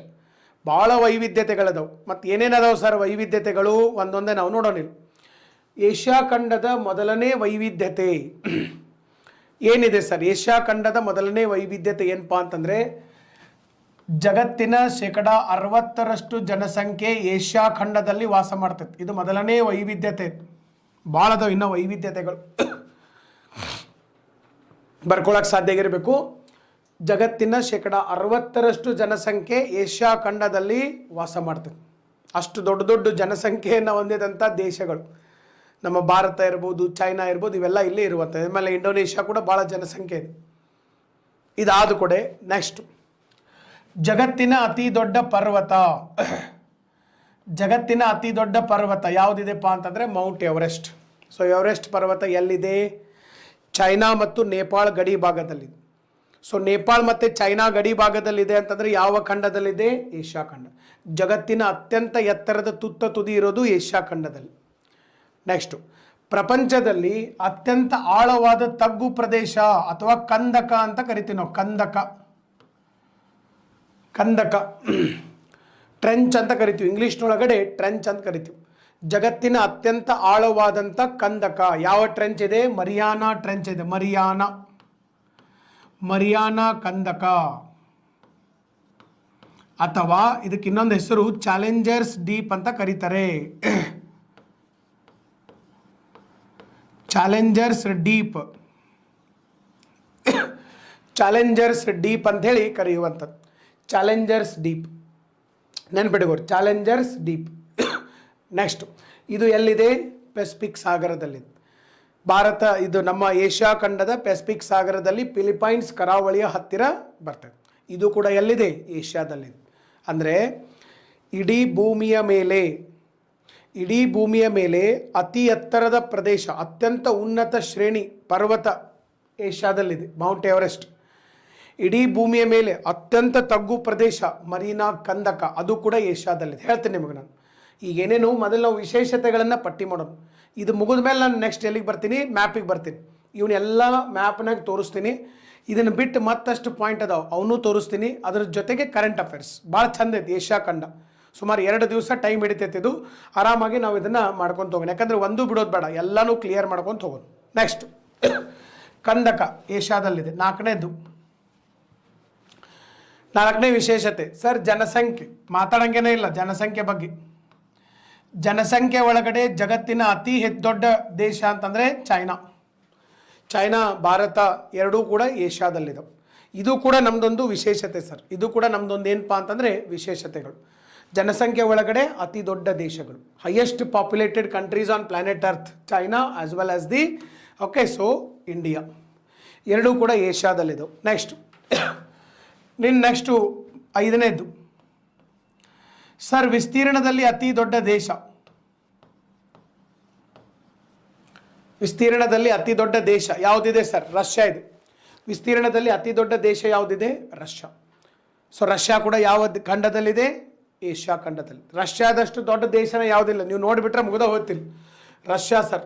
ಭಾಳ ವೈವಿಧ್ಯತೆಗಳದಾವೆ. ಮತ್ತು ಏನೇನದಾವೆ ಸರ್ ವೈವಿಧ್ಯತೆಗಳು? ಒಂದೊಂದೇ ನಾವು ನೋಡೋಣ. ಏಷ್ಯಾ ಖಂಡದ ಮೊದಲನೇ ವೈವಿಧ್ಯತೆ ಏನಿದೆ ಸರ್? ಏಷ್ಯಾ ಖಂಡದ ಮೊದಲನೇ ವೈವಿಧ್ಯತೆ ಏನಪ್ಪ ಅಂತಂದರೆ, ಜಗತ್ತಿನ 60% ಜನಸಂಖ್ಯೆ ಏಷ್ಯಾ ಖಂಡದಲ್ಲಿ ವಾಸ ಮಾಡ್ತೈತೆ. ಇದು ಮೊದಲನೇ ವೈವಿಧ್ಯತೆ. ಭಾಳ ಅದಾವೆ ಇನ್ನೂ ವೈವಿಧ್ಯತೆಗಳು, ಬರ್ಕೊಳಕ್ಕೆ ಸಾಧ್ಯ ಇರಬೇಕು. ಜಗತ್ತಿನ 60% ಜನಸಂಖ್ಯೆ ಏಷ್ಯಾ ಖಂಡದಲ್ಲಿ ವಾಸ ಮಾಡ್ತದೆ. ಅಷ್ಟು ದೊಡ್ಡ ದೊಡ್ಡ ಜನಸಂಖ್ಯೆಯನ್ನು ಹೊಂದಿದಂಥ ದೇಶಗಳು ನಮ್ಮ ಭಾರತ ಇರ್ಬೋದು, ಚೈನಾ ಇರ್ಬೋದು, ಇವೆಲ್ಲ ಇಲ್ಲೇ ಇರುವಂಥದ್ದು. ಆಮೇಲೆ ಇಂಡೋನೇಷ್ಯಾ ಕೂಡ ಭಾಳ ಜನಸಂಖ್ಯೆ ಇದೆ. ಇದಾದ ಕೂಡೆ ನೆಕ್ಸ್ಟ್ ಜಗತ್ತಿನ ಅತಿ ದೊಡ್ಡ ಪರ್ವತ. ಜಗತ್ತಿನ ಅತಿ ದೊಡ್ಡ ಪರ್ವತ ಯಾವುದಿದೆಪ್ಪ ಅಂತಂದರೆ ಮೌಂಟ್ ಎವರೆಸ್ಟ್. ಸೊ ಎವರೆಸ್ಟ್ ಪರ್ವತ ಎಲ್ಲಿದೆ? ಚೈನಾ ಮತ್ತು ನೇಪಾಳ ಗಡಿ ಭಾಗದಲ್ಲಿದೆ. ಸೊ ನೇಪಾಳ ಮತ್ತು ಚೈನಾ ಗಡಿ ಭಾಗದಲ್ಲಿದೆ ಅಂತಂದರೆ ಯಾವ ಖಂಡದಲ್ಲಿದೆ? ಏಷ್ಯಾ ಖಂಡ. ಜಗತ್ತಿನ ಅತ್ಯಂತ ಎತ್ತರದ ತುತ್ತ ತುದಿ ಇರೋದು ಏಷ್ಯಾ ಖಂಡದಲ್ಲಿ. ನೆಕ್ಸ್ಟು ಪ್ರಪಂಚದಲ್ಲಿ ಅತ್ಯಂತ ಆಳವಾದ ತಗ್ಗು ಪ್ರದೇಶ ಅಥವಾ ಕಂದಕ ಅಂತ ಕರಿತೀವಿ ನಾವು. ಕಂದಕ ಟ್ರೆಂಚ್ ಅಂತ ಕರಿತೀವಿ. ಇಂಗ್ಲೀಷ್ನೊಳಗಡೆ ಟ್ರೆಂಚ್ ಅಂತ ಕರಿತೀವಿ. ಜಗತ್ತಿನ ಅತ್ಯಂತ ಆಳವಾದಂಥ ಕಂದಕ ಯಾವ ಟ್ರೆಂಚ್ ಇದೆ? ಮರಿಯಾನಾ ಟ್ರೆಂಚ್ ಇದೆ. ಮರಿಯಾನಾ ಕಂದಕ, ಅಥವಾ ಇದಕ್ಕೆ ಇನ್ನೊಂದು ಹೆಸರು ಚಾಲೆಂಜರ್ಸ್ ಡೀಪ್ ಅಂತ ಕರೀತಾರೆ. ಚಾಲೆಂಜರ್ಸ್ ಡೀಪ್ ಅಂತ ಹೇಳಿ ಕರೆಯುವಂಥದ್ದು. ಚಾಲೆಂಜರ್ಸ್ ಡೀಪ್ ನೆನ್ಪಿಟ್ಕೋರಿ, ಚಾಲೆಂಜರ್ಸ್ ಡೀಪ್. ನೆಕ್ಸ್ಟ್ ಇದು ಎಲ್ಲಿದೆ? ಪೆಸಿಫಿಕ್ ಸಾಗರದಲ್ಲಿದೆ. ಭಾರತ ಇದು ನಮ್ಮ ಏಷ್ಯಾ ಖಂಡದ ಪೆಸಿಫಿಕ್ ಸಾಗರದಲ್ಲಿ ಫಿಲಿಪೈನ್ಸ್ ಕರಾವಳಿಯ ಹತ್ತಿರ ಬರ್ತದೆ. ಇದು ಕೂಡ ಎಲ್ಲಿದೆ? ಏಷ್ಯಾದಲ್ಲಿದೆ. ಅಂದರೆ ಇಡೀ ಭೂಮಿಯ ಮೇಲೆ ಅತಿ ಎತ್ತರದ ಪ್ರದೇಶ, ಅತ್ಯಂತ ಉನ್ನತ ಶ್ರೇಣಿ ಪರ್ವತ ಏಷ್ಯಾದಲ್ಲಿದೆ, ಮೌಂಟ್ ಎವರೆಸ್ಟ್. ಇಡೀ ಭೂಮಿಯ ಮೇಲೆ ಅತ್ಯಂತ ತಗ್ಗು ಪ್ರದೇಶ ಮರೀನಾ ಕಂದಕ, ಅದು ಕೂಡ ಏಷ್ಯಾದಲ್ಲಿದೆ. ಹೇಳ್ತೀನಿ ನಿಮಗೆ ನಾನು ಈಗ ಏನೇನು. ಮೊದಲು ನಾವು ವಿಶೇಷತೆಗಳನ್ನು ಪಟ್ಟಿ ಮಾಡೋಣ. ಇದು ಮುಗಿದ ಮೇಲೆ ನಾನು ನೆಕ್ಸ್ಟ್ ಎಲ್ಲಿಗೆ ಬರ್ತೀನಿ? ಮ್ಯಾಪಿಗೆ ಬರ್ತೀನಿ. ಇವನ್ನೆಲ್ಲ ಮ್ಯಾಪ್ನಾಗ ತೋರಿಸ್ತೀನಿ. ಇದನ್ನು ಬಿಟ್ಟು ಮತ್ತಷ್ಟು ಪಾಯಿಂಟ್ ಅದಾವೆ, ಅವನ್ನೂ ತೋರಿಸ್ತೀನಿ. ಅದ್ರ ಜೊತೆಗೆ ಕರೆಂಟ್ ಅಫೇರ್ಸ್ ಭಾಳ ಚಂದ ಐತಿ. ಏಷ್ಯಾ ಖಂಡ ಸುಮಾರು 2 ದಿವಸ ಟೈಮ್ ಹಿಡಿತೈತಿ. ಇದು ಆರಾಮಾಗಿ ನಾವು ಇದನ್ನು ಮಾಡ್ಕೊತ ಹೋಗೋಣ, ಯಾಕಂದರೆ ಒಂದೂ ಬಿಡೋದು ಬೇಡ, ಎಲ್ಲನೂ ಕ್ಲಿಯರ್ ಮಾಡ್ಕೊತ ಹೋಗೋಣ. ನೆಕ್ಸ್ಟ್ ಕಂದಕ ಏಷ್ಯಾದಲ್ಲಿದೆ. ನಾಲ್ಕನೇ ವಿಶೇಷತೆ ಸರ್, ಜನಸಂಖ್ಯೆ ಮಾತಾಡಂಗೇನೇ ಇಲ್ಲ. ಜನಸಂಖ್ಯೆ ಬಗ್ಗೆ, ಜನಸಂಖ್ಯೆ ಒಳಗಡೆ ಜಗತ್ತಿನ ಅತಿ ದೊಡ್ಡ ದೇಶ ಅಂತಂದರೆ ಚೈನಾ, ಭಾರತ ಎರಡೂ ಕೂಡ ಏಷ್ಯಾದಲ್ಲಿದ್ದಾವೆ. ಇದು ಕೂಡ ನಮ್ಮದೊಂದು ವಿಶೇಷತೆ ಸರ್. ಇದು ಕೂಡ ನಮ್ಮದೊಂದು ಏನಪ್ಪ ಅಂತಂದರೆ ವಿಶೇಷತೆಗಳು. ಜನಸಂಖ್ಯೆ ಒಳಗಡೆ ಅತಿ ದೊಡ್ಡ ದೇಶಗಳು, highest populated countries on planet earth, China as well as the so India, ಎರಡೂ ಕೂಡ ಏಷ್ಯಾದಲ್ಲಿದ್ದವು. ನೆಕ್ಸ್ಟು 5ನೇದು ಸರ್, ವಿಸ್ತೀರ್ಣದಲ್ಲಿ ಅತಿ ದೊಡ್ಡ ದೇಶ. ವಿಸ್ತೀರ್ಣದಲ್ಲಿ ಅತಿ ದೊಡ್ಡ ದೇಶ ಯಾವುದಿದೆ ಸರ್? ರಷ್ಯಾ ಇದೆ. ವಿಸ್ತೀರ್ಣದಲ್ಲಿ ಅತಿ ದೊಡ್ಡ ದೇಶ ಯಾವುದಿದೆ? ರಷ್ಯಾ. ಸೊ ರಷ್ಯಾ ಕೂಡ ಯಾವ ಖಂಡದಲ್ಲಿದೆ? ಏಷ್ಯಾ ಖಂಡದಲ್ಲಿ. ರಷ್ಯಾದಷ್ಟು ದೊಡ್ಡ ದೇಶನ ಯಾವುದಿಲ್ಲ. ನೀವು ನೋಡಿಬಿಟ್ರೆ ಮುಗಿದ ಹೋಗ್ತಿಲ್ಲ. ರಷ್ಯಾ ಸರ್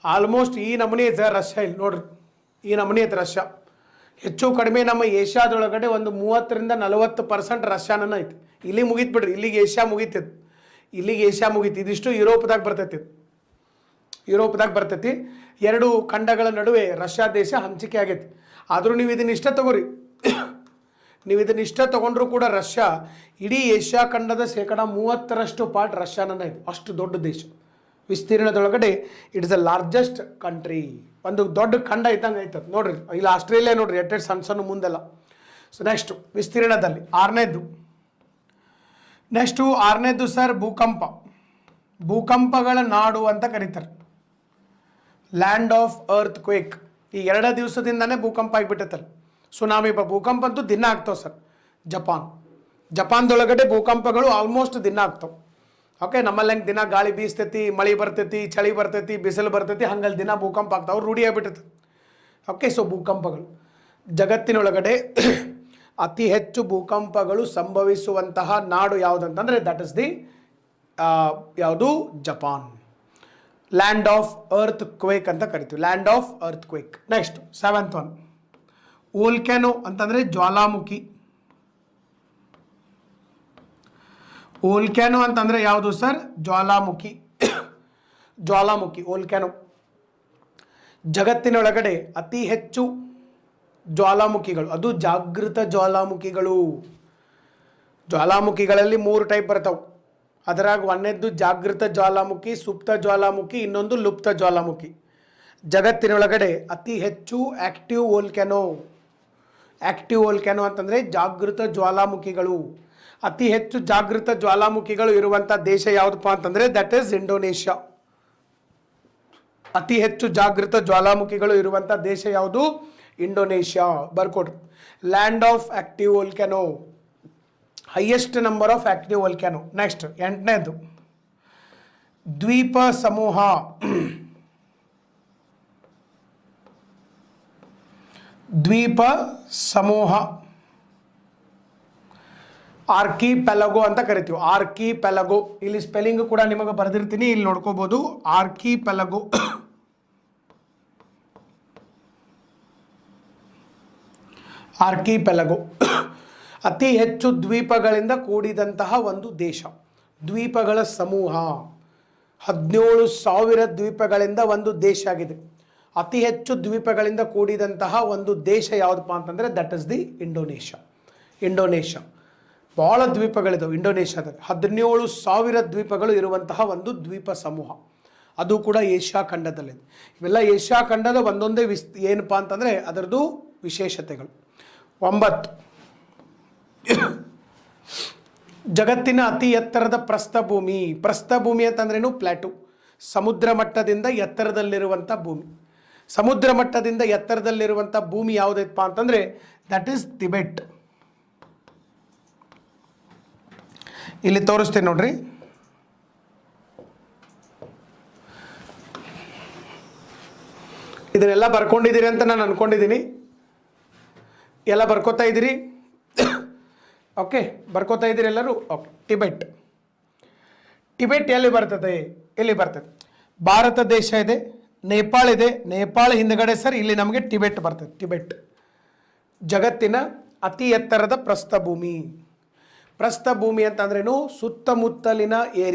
ಆಲ್ಮೋಸ್ಟ್ ಈ ನಮೂನಿ ಐತೆ ರಷ್ಯಾ. ಇಲ್ಲಿ ನೋಡ್ರಿ, ಈ ನಮೂನಿ ಐತೆ ರಷ್ಯಾ. ಹೆಚ್ಚು ಕಡಿಮೆ ನಮ್ಮ ಏಷ್ಯಾದೊಳಗಡೆ ಒಂದು 30-40% ರಷ್ಯಾನ ಐತಿ. ಇಲ್ಲಿಗೆ ಮುಗೀತು ಬಿಡ್ರಿ, ಇಲ್ಲಿಗೆ ಏಷ್ಯಾ ಮುಗೀತಿದ್ದು. ಇದಿಷ್ಟು ಯುರೋಪ್ದಾಗ ಬರ್ತೈತಿ. 2 ಖಂಡಗಳ ನಡುವೆ ರಷ್ಯಾ ದೇಶ ಹಂಚಿಕೆ ಆಗೈತಿ. ಆದರೂ ನೀವು ಇದನ್ನ ಇಷ್ಟ ತಗೊಂಡ್ರೂ ಕೂಡ ರಷ್ಯಾ ಇಡೀ ಏಷ್ಯಾ ಖಂಡದ 30% ಪಾರ್ಟ್ ರಷ್ಯಾನ ಇದೆ. ಅಷ್ಟು ದೊಡ್ಡ ದೇಶ. ವಿಸ್ತೀರ್ಣದೊಳಗಡೆ it is the largest country. ಒಂದು ದೊಡ್ಡ ಖಂಡ ಇದ್ದಂಗೆ ಐತದ ನೋಡ್ರಿ. ಇಲ್ಲಿ ಆಸ್ಟ್ರೇಲಿಯಾ ನೋಡ್ರಿ, ಎಟ್ಟೆಡ್ ಸಣ್ಣ ಮುಂದೆಲ್ಲ. ಸೊ ನೆಕ್ಸ್ಟು ವಿಸ್ತೀರ್ಣದಲ್ಲಿ 6ನೇದು ಸರ್, ಭೂಕಂಪಗಳ ನಾಡು ಅಂತ ಕರೀತಾರೆ. Land of earth quake. ಈ 2 ದಿವಸದಿಂದನೇ ಭೂಕಂಪ ಆಗಿಬಿಟ್ಟೈತಲ್ಲ. ಸುನಾಮಿ ಭೂಕಂಪ ಅಂತೂ ದಿನ ಆಗ್ತಾವೆ ಸರ್. ಜಪಾನ್ದೊಳಗಡೆ ಭೂಕಂಪಗಳು ಆಲ್ಮೋಸ್ಟ್ ದಿನ ಆಗ್ತಾವೆ. ಓಕೆ, ನಮ್ಮಲ್ಲಿ ಹೆಂಗೆ ದಿನ ಗಾಳಿ ಬೀಸ್ತೈತಿ, ಮಳೆ ಬರ್ತೈತಿ, ಚಳಿ ಬರ್ತೈತಿ, ಬಿಸಿಲು ಬರ್ತೈತಿ, ಹಂಗಲ್ಲಿ ದಿನ ಭೂಕಂಪ ಆಗ್ತಾವೆ. ರೂಢಿ ಆಗಿಬಿಟ್ಟೈತೆ. ಓಕೆ, ಸೊ ಭೂಕಂಪಗಳು ಜಗತ್ತಿನೊಳಗಡೆ ಅತಿ ಹೆಚ್ಚು ಭೂಕಂಪಗಳು ಸಂಭವಿಸುವಂತಹ ನಾಡು ಯಾವುದಂತಂದರೆ ದಟ್ ಇಸ್ ದಿ ಯಾವುದು? Japan. Land of earthquake ಅಂತ ಕರಿತೀವಿ. Land of earthquake. Next 7th one, volcano ಅಂತಂದರೆ ಜ್ವಾಲಾಮುಖಿ. ವೋಲ್ಕ್ಯಾನೋ ಅಂತಂದರೆ ಯಾವುದು ಸರ್? ಜ್ವಾಲಾಮುಖಿ. ವೋಲ್ಕ್ಯಾನೋ ಜಗತ್ತಿನೊಳಗಡೆ ಅತಿ ಹೆಚ್ಚು ಜ್ವಾಲಾಮುಖಿಗಳು, ಅದು ಜಾಗೃತ ಜ್ವಾಲಾಮುಖಿಗಳು. ಜ್ವಾಲಾಮುಖಿಗಳಲ್ಲಿ 3 ಟೈಪ್ ಬರ್ತಾವೆ. ಅದರಾಗ 1ನೇದ್ದು ಜಾಗೃತ ಜ್ವಾಲಾಮುಖಿ, ಸುಪ್ತ ಜ್ವಾಲಾಮುಖಿ, ಇನ್ನೊಂದು ಲುಪ್ತ ಜ್ವಾಲಾಮುಖಿ. ಜಗತ್ತಿನೊಳಗಡೆ ಅತಿ ಹೆಚ್ಚು ಆಕ್ಟಿವ್ ವೋಲ್ಕ್ಯಾನೋ ಅಂತಂದರೆ ಜಾಗೃತ ಜ್ವಾಲಾಮುಖಿಗಳು. ಅತಿ ಹೆಚ್ಚು ಜಾಗೃತ ಜ್ವಾಲಾಮುಖಿಗಳು ಇರುವಂಥ ದೇಶ ಯಾವುದಪ್ಪ ಅಂತಂದರೆ ದಟ್ ಈಸ್ ಇಂಡೋನೇಷ್ಯಾ. ಅತಿ ಹೆಚ್ಚು ಜಾಗೃತ ಜ್ವಾಲಾಮುಖಿಗಳು ಇರುವಂಥ ದೇಶ ಯಾವುದು? ಇಂಡೋನೇಷ್ಯಾ. ಬರ್ಕೊಡ್ರಿ. Land of active volcano, highest number of active volcano. Next 8ನೇದು ದ್ವೀಪ ಸಮೂಹ. ಆರ್ಕಿಪೆಲಗೋ ಅಂತ ಕರಿತೀವಿ. ಆರ್ಕಿಪೆಲಗೋ, ಇಲ್ಲಿ ಸ್ಪೆಲ್ಲಿಂಗ್ ಕೂಡ ನಿಮಗೆ ಬರೆದಿರ್ತೀನಿ, ಇಲ್ಲಿ ನೋಡ್ಕೋಬಹುದು. ಆರ್ಕಿಪೆಲಗೋ ಅತಿ ಹೆಚ್ಚು ದ್ವೀಪಗಳಿಂದ ಕೂಡಿದಂತಹ ಒಂದು ದೇಶ. ದ್ವೀಪಗಳ ಸಮೂಹ 17,000 ದ್ವೀಪಗಳಿಂದ ಒಂದು ದೇಶ ಆಗಿದೆ. ಅತಿ ಹೆಚ್ಚು ದ್ವೀಪಗಳಿಂದ ಕೂಡಿದಂತಹ ಒಂದು ದೇಶ ಯಾವುದಪ್ಪ ಅಂತಂದರೆ ದಟ್ ಇಸ್ ದಿ ಇಂಡೋನೇಷ್ಯಾ. ಭಾಳ ದ್ವೀಪಗಳಿದ್ದಾವೆ ಇಂಡೋನೇಷ್ಯಾದಲ್ಲಿ. 17,000 ದ್ವೀಪಗಳು ಇರುವಂತಹ ಒಂದು ದ್ವೀಪ ಸಮೂಹ. ಅದು ಕೂಡ ಏಷ್ಯಾ ಖಂಡದಲ್ಲಿದೆ. ಇವೆಲ್ಲ ಏಷ್ಯಾ ಖಂಡದ ಒಂದೊಂದೇ ಏನಪ್ಪ ಅಂತಂದರೆ ಅದರದ್ದು ವಿಶೇಷತೆಗಳು. 9 ಜಗತ್ತಿನ ಅತಿ ಎತ್ತರದ ಪ್ರಸ್ಥಭೂಮಿ ಅಂತಂದ್ರೇನು? ಪ್ಲಾಟು. ಸಮುದ್ರ ಮಟ್ಟದಿಂದ ಎತ್ತರದಲ್ಲಿರುವಂಥ ಭೂಮಿ. ಸಮುದ್ರ ಮಟ್ಟದಿಂದ ಎತ್ತರದಲ್ಲಿರುವಂಥ ಭೂಮಿ ಯಾವುದೈತಪ್ಪ ಅಂತಂದರೆ ದಟ್ ಈಸ್ ಟಿಬೆಟ್. ಇಲ್ಲಿ ತೋರಿಸ್ತೇನೆ ನೋಡ್ರಿ. ಇದನ್ನೆಲ್ಲ ಬರ್ಕೊಂಡಿದ್ದೀರಿ ಅಂತ ನಾನು ಅಂದ್ಕೊಂಡಿದ್ದೀನಿ. ಎಲ್ಲ ಬರ್ಕೋತಾ ಇದ್ದೀರಿ? ಓಕೆ, ಬರ್ಕೋತಾ ಇದ್ದೀರಿ ಎಲ್ಲರೂ? ಓಕೆ. ಟಿಬೆಟ್ ಎಲ್ಲಿ ಬರ್ತದೆ? ಎಲ್ಲಿ ಬರ್ತದೆ? ಭಾರತ ದೇಶ ಇದೆ, ನೇಪಾಳ ಇದೆ, ನೇಪಾಳ ಹಿಂದ್ಗಡೆ ಸರ್ ಇಲ್ಲಿ ನಮಗೆ ಟಿಬೆಟ್ ಬರ್ತದೆ. ಟಿಬೆಟ್ ಜಗತ್ತಿನ ಅತಿ ಎತ್ತರದ ಪ್ರಸ್ಥಭೂಮಿ. ಪ್ರಸ್ಥಭೂಮಿ ಅಂತಂದ್ರೇನು?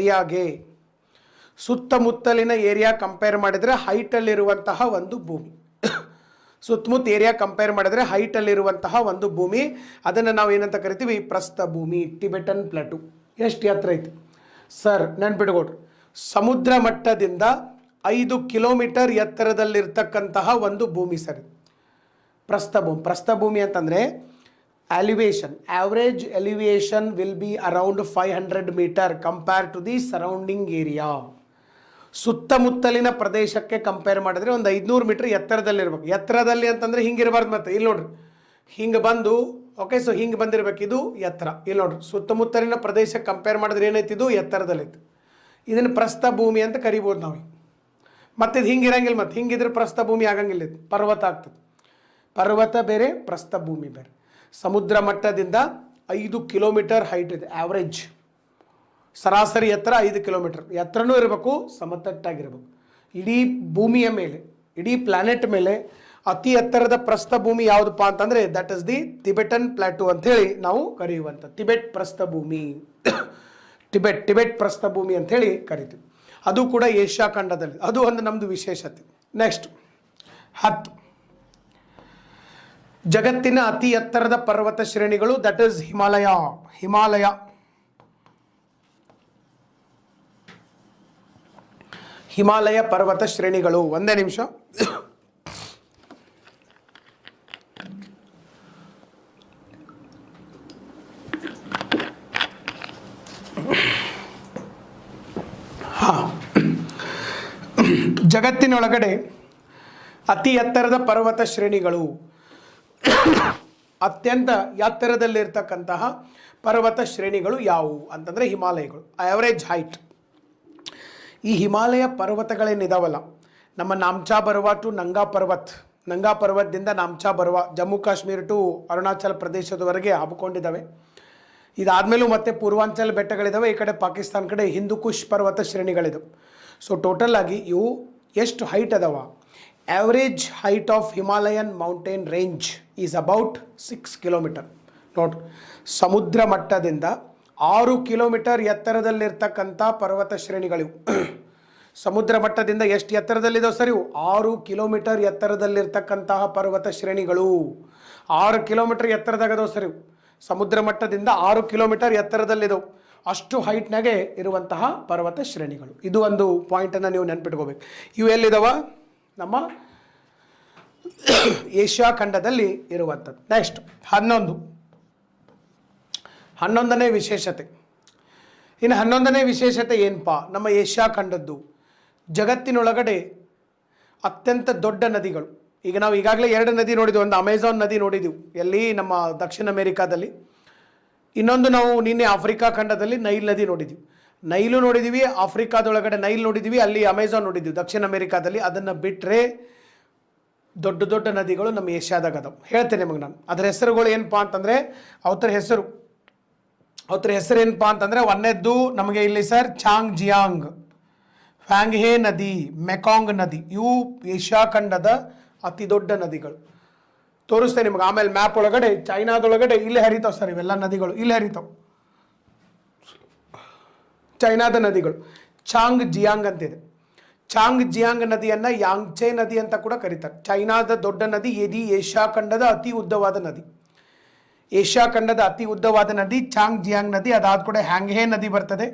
ಸುತ್ತಮುತ್ತಲಿನ ಏರಿಯಾ ಕಂಪೇರ್ ಮಾಡಿದರೆ ಹೈಟಲ್ಲಿರುವಂತಹ ಒಂದು ಭೂಮಿ. ಸುತ್ತಮುತ್ತ ಏರಿಯಾ ಕಂಪೇರ್ ಮಾಡಿದರೆ ಹೈಟಲ್ಲಿರುವಂತಹ ಒಂದು ಭೂಮಿ. ಅದನ್ನು ನಾವು ಏನಂತ ಕರಿತೀವಿ? ಪ್ರಸ್ಥಭೂಮಿ. ಟಿಬೆಟನ್ ಪ್ಲಾಟೂ ಎಷ್ಟು ಎತ್ತರ ಐತಿ ಸರ್? ನೆನ್ಪಿಟ್ಕೊಡ್ರಿ, ಸಮುದ್ರ ಮಟ್ಟದಿಂದ 5 ಕಿಲೋಮೀಟರ್ ಎತ್ತರದಲ್ಲಿರ್ತಕ್ಕಂತಹ ಒಂದು ಭೂಮಿ ಸರ್ ಪ್ರಸ್ಥಭೂಮಿ. ಪ್ರಸ್ಥಭೂಮಿ ಅಂತಂದರೆ elevation, average elevation will be around 500 meter compare to the surrounding area. ಸುತ್ತಮುತ್ತಲಿನ ಪ್ರದೇಶಕ್ಕೆ ಕಂಪೇರ್ ಮಾಡಿದ್ರೆ ಒಂದು 500 ಮೀಟರ್ ಎತ್ತರದಲ್ಲಿರ್ಬೇಕು. ಎತ್ತರದಲ್ಲಿ ಅಂತಂದರೆ ಹಿಂಗಿರಬಾರ್ದು. ಮತ್ತೆ ಇಲ್ಲಿ ನೋಡ್ರಿ, ಹಿಂಗೆ ಬಂದು ಓಕೆ, ಸೊ ಹಿಂಗೆ ಬಂದಿರ್ಬೇಕು, ಇದು ಎತ್ತರ. ಇಲ್ಲಿ ನೋಡ್ರಿ, ಸುತ್ತಮುತ್ತಲಿನ ಪ್ರದೇಶಕ್ಕೆ ಕಂಪೇರ್ ಮಾಡಿದ್ರೆ ಏನೈತಿ? ಇದು ಎತ್ತರದಲ್ಲೈತಿ. ಇದನ್ನು ಪ್ರಸ್ಥಭೂಮಿ ಅಂತ ಕರಿಬೋದು ನಾವು. ಮತ್ತು ಇದು ಹಿಂಗಿರಂಗಿಲ್ಲ, ಮತ್ತು ಹಿಂಗಿದ್ರೆ ಪ್ರಸ್ಥಭೂಮಿ ಆಗಂಗಿಲ್ಲ, ಇದು ಪರ್ವತ ಆಗ್ತದೆ. ಪರ್ವತ ಬೇರೆ, ಪ್ರಸ್ಥಭೂಮಿ ಬೇರೆ. ಸಮುದ್ರ ಮಟ್ಟದಿಂದ 5 ಕಿಲೋಮೀಟರ್ ಹೈಟ್ ಇದೆ ಆವ್ರೇಜ್. ಸರಾಸರಿ ಎತ್ತರ 5 ಕಿಲೋಮೀಟರ್. ಎತ್ತರನೂ ಇರಬೇಕು, ಸಮತಟ್ಟಾಗಿರ್ಬೇಕು. ಇಡೀ ಭೂಮಿಯ ಮೇಲೆ, ಇಡೀ ಪ್ಲಾನೆಟ್ ಮೇಲೆ ಅತಿ ಎತ್ತರದ ಪ್ರಸ್ಥಭೂಮಿ ಯಾವುದಪ್ಪ ಅಂತಂದರೆ ದಟ್ ಇಸ್ ದಿ ಟಿಬೆಟನ್ ಪ್ಲಾಟೂ ಅಂಥೇಳಿ ನಾವು ಕರೆಯುವಂಥ ಟಿಬೆಟ್ ಪ್ರಸ್ಥಭೂಮಿ. ಟಿಬೆಟ್ ಪ್ರಸ್ಥಭೂಮಿ ಅಂಥೇಳಿ ಕರಿತೀವಿ. ಅದು ಕೂಡ ಏಷ್ಯಾ ಖಂಡದಲ್ಲಿ. ಅದು ಒಂದು ನಮ್ಮದು ವಿಶೇಷತೆ. ನೆಕ್ಸ್ಟ್ 10 ಜಗತ್ತಿನ ಅತಿ ಎತ್ತರದ ಪರ್ವತ ಶ್ರೇಣಿಗಳು ದಟ್ ಇಸ್ ಹಿಮಾಲಯ ಪರ್ವತ ಶ್ರೇಣಿಗಳು. ಒಂದೇ ನಿಮಿಷ. ಜಗತ್ತಿನೊಳಗಡೆ ಅತಿ ಎತ್ತರದ ಪರ್ವತ ಶ್ರೇಣಿಗಳು, ಅತ್ಯಂತ ಎತ್ತರದಲ್ಲಿರ್ತಕ್ಕಂತಹ ಪರ್ವತ ಶ್ರೇಣಿಗಳು ಯಾವುವು ಅಂತಂದರೆ ಹಿಮಾಲಯಗಳು. Average height. ಈ ಹಿಮಾಲಯ ಪರ್ವತಗಳೇನಿದಾವಲ್ಲ, ನಮ್ಮ ನಾಮ್ಚಾ ಬರ್ವಾ ಟು ನಂಗಾ ಪರ್ವತದಿಂದ ನಾಮ್ಚಾ ಬರ್ವಾ, ಜಮ್ಮು ಕಾಶ್ಮೀರ ಟು ಅರುಣಾಚಲ ಪ್ರದೇಶದವರೆಗೆ ಹಬ್ಕೊಂಡಿದ್ದಾವೆ. ಇದಾದಮೇಲೂ ಮತ್ತೆ ಪೂರ್ವಾಂಚಲ ಬೆಟ್ಟಗಳಿದ್ದಾವೆ, ಈ ಕಡೆ ಪಾಕಿಸ್ತಾನ ಕಡೆ ಹಿಂದೂ ಕುಶ್ ಪರ್ವತ ಶ್ರೇಣಿಗಳಿದ್ದಾವೆ. ಸೊ ಟೋಟಲ್ ಆಗಿ ಇವು ಎಷ್ಟು ಹೈಟ್ ಅದಾವ? Average height of Himalayan mountain range is about 6 kilometre. ನೋಡ್ರಿ, ಸಮುದ್ರ ಮಟ್ಟದಿಂದ 6 ಕಿಲೋಮೀಟರ್ ಎತ್ತರದಲ್ಲಿರ್ತಕ್ಕಂಥ ಪರ್ವತ ಶ್ರೇಣಿಗಳಿವು. ಸಮುದ್ರ ಮಟ್ಟದಿಂದ ಎಷ್ಟು ಎತ್ತರದಲ್ಲಿದ್ದಾವೆ ಸರ್ ಇವು? 6 ಕಿಲೋಮೀಟರ್ ಎತ್ತರದಲ್ಲಿರ್ತಕ್ಕಂತಹ ಪರ್ವತ ಶ್ರೇಣಿಗಳು. 6 ಕಿಲೋಮೀಟರ್ ಎತ್ತರದಾಗದವು ಸರ್ ಇವು. ಸಮುದ್ರ ಮಟ್ಟದಿಂದ 6 ಕಿಲೋಮೀಟರ್ ಎತ್ತರದಲ್ಲಿದ್ದವು. ಅಷ್ಟು ಹೈಟ್ನಾಗೆ ಇರುವಂತಹ ಪರ್ವತ ಶ್ರೇಣಿಗಳು. ಇದು ಒಂದು ಪಾಯಿಂಟನ್ನು ನೀವು ನೆನ್ಪಿಟ್ಕೋಬೇಕು. ಇವು ಎಲ್ಲಿದ್ದಾವ? ನಮ್ಮ ಏಷ್ಯಾ ಖಂಡದಲ್ಲಿ ಇರುವಂಥದ್ದು. ನೆಕ್ಸ್ಟ್ 11ನೇ ವಿಶೇಷತೆ. ಇನ್ನು 11ನೇ ವಿಶೇಷತೆ ಏನಪ್ಪ? ನಮ್ಮ ಏಷ್ಯಾ ಖಂಡದ್ದು ಜಗತ್ತಿನೊಳಗಡೆ ಅತ್ಯಂತ ದೊಡ್ಡ ನದಿಗಳು. ಈಗ ನಾವು ಈಗಾಗಲೇ 2 ನದಿ ನೋಡಿದ್ವಿ. ಒಂದು ಅಮೆಜಾನ್ ನದಿ ನೋಡಿದ್ದೀವಿ, ಎಲ್ಲಿ ನಮ್ಮ ದಕ್ಷಿಣ ಅಮೆರಿಕಾದಲ್ಲಿ. ಇನ್ನೊಂದು ನಾವು ನಿನ್ನೆ ಆಫ್ರಿಕಾ ಖಂಡದಲ್ಲಿ ನೈಲ್ ನದಿ ನೋಡಿದ್ದೀವಿ. ನೈಲು ನೋಡಿದ್ದೀವಿ, ಆಫ್ರಿಕಾದೊಳಗಡೆ ನೈಲ್ ನೋಡಿದ್ದೀವಿ, ಅಲ್ಲಿ ಅಮೆಜಾನ್ ನೋಡಿದ್ದೀವಿ ದಕ್ಷಿಣ ಅಮೆರಿಕಾದಲ್ಲಿ. ಅದನ್ನು ಬಿಟ್ಟರೆ ದೊಡ್ಡ ದೊಡ್ಡ ನದಿಗಳು ನಮ್ಮ ಏಷ್ಯಾದಾಗ ಅದಾವೆ. ಹೇಳ್ತೇನೆ ನಿಮಗೆ ನಾನು. ಅದರ ಹೆಸರುಗಳು ಏನಪ್ಪ ಅಂತಂದರೆ, ಅವತರ ಹೆಸರು ಏನಪ್ಪ ಅಂತಂದರೆ, ಒಂದನೇದ್ದು ನಮಗೆ ಇಲ್ಲಿ ಸರ್ ಚಾಂಗ್ ಜಿಯಾಂಗ್, ಫ್ಯಾಂಗ್ಹೆ ನದಿ, ಮೆಕಾಂಗ್ ನದಿ. ಇವು ಏಷ್ಯಾ ಖಂಡದ ಅತಿ ದೊಡ್ಡ ನದಿಗಳು. ತೋರಿಸ್ತೇನೆ ನಿಮ್ಗೆ ಆಮೇಲೆ ಮ್ಯಾಪ್ ಒಳಗಡೆ. ಚೈನಾದೊಳಗಡೆ ಇಲ್ಲೇ ಹರಿತಾವೆ ಸರ್ ಇವೆಲ್ಲ ನದಿಗಳು, ಇಲ್ಲೇ ಹರಿತಾವೆ. ಚೈನಾದ ನದಿಗಳು ಚಾಂಗ್ ಜಿಯಾಂಗ್ ಅಂತಿದೆ. ಚಾಂಗ್ ಜಿಯಾಂಗ್ ನದಿಯನ್ನು ಯಾಂಗ್ಚೆ ನದಿ ಅಂತ ಕೂಡ ಕರೀತಾರೆ. ಚೈನಾದ ದೊಡ್ಡ ನದಿ, ಇದು ಏಷ್ಯಾ ಖಂಡದ ಅತಿ ಉದ್ದವಾದ ನದಿ. ಏಷ್ಯಾ ಖಂಡದ ಅತಿ ಉದ್ದವಾದ ನದಿ ಚಾಂಗ್ ಜಿಯಾಂಗ್ ನದಿ. ಅದಾದ ಕೂಡ ಹ್ಯಾಂಗ್ಹೆ ನದಿ ಬರ್ತದೆ.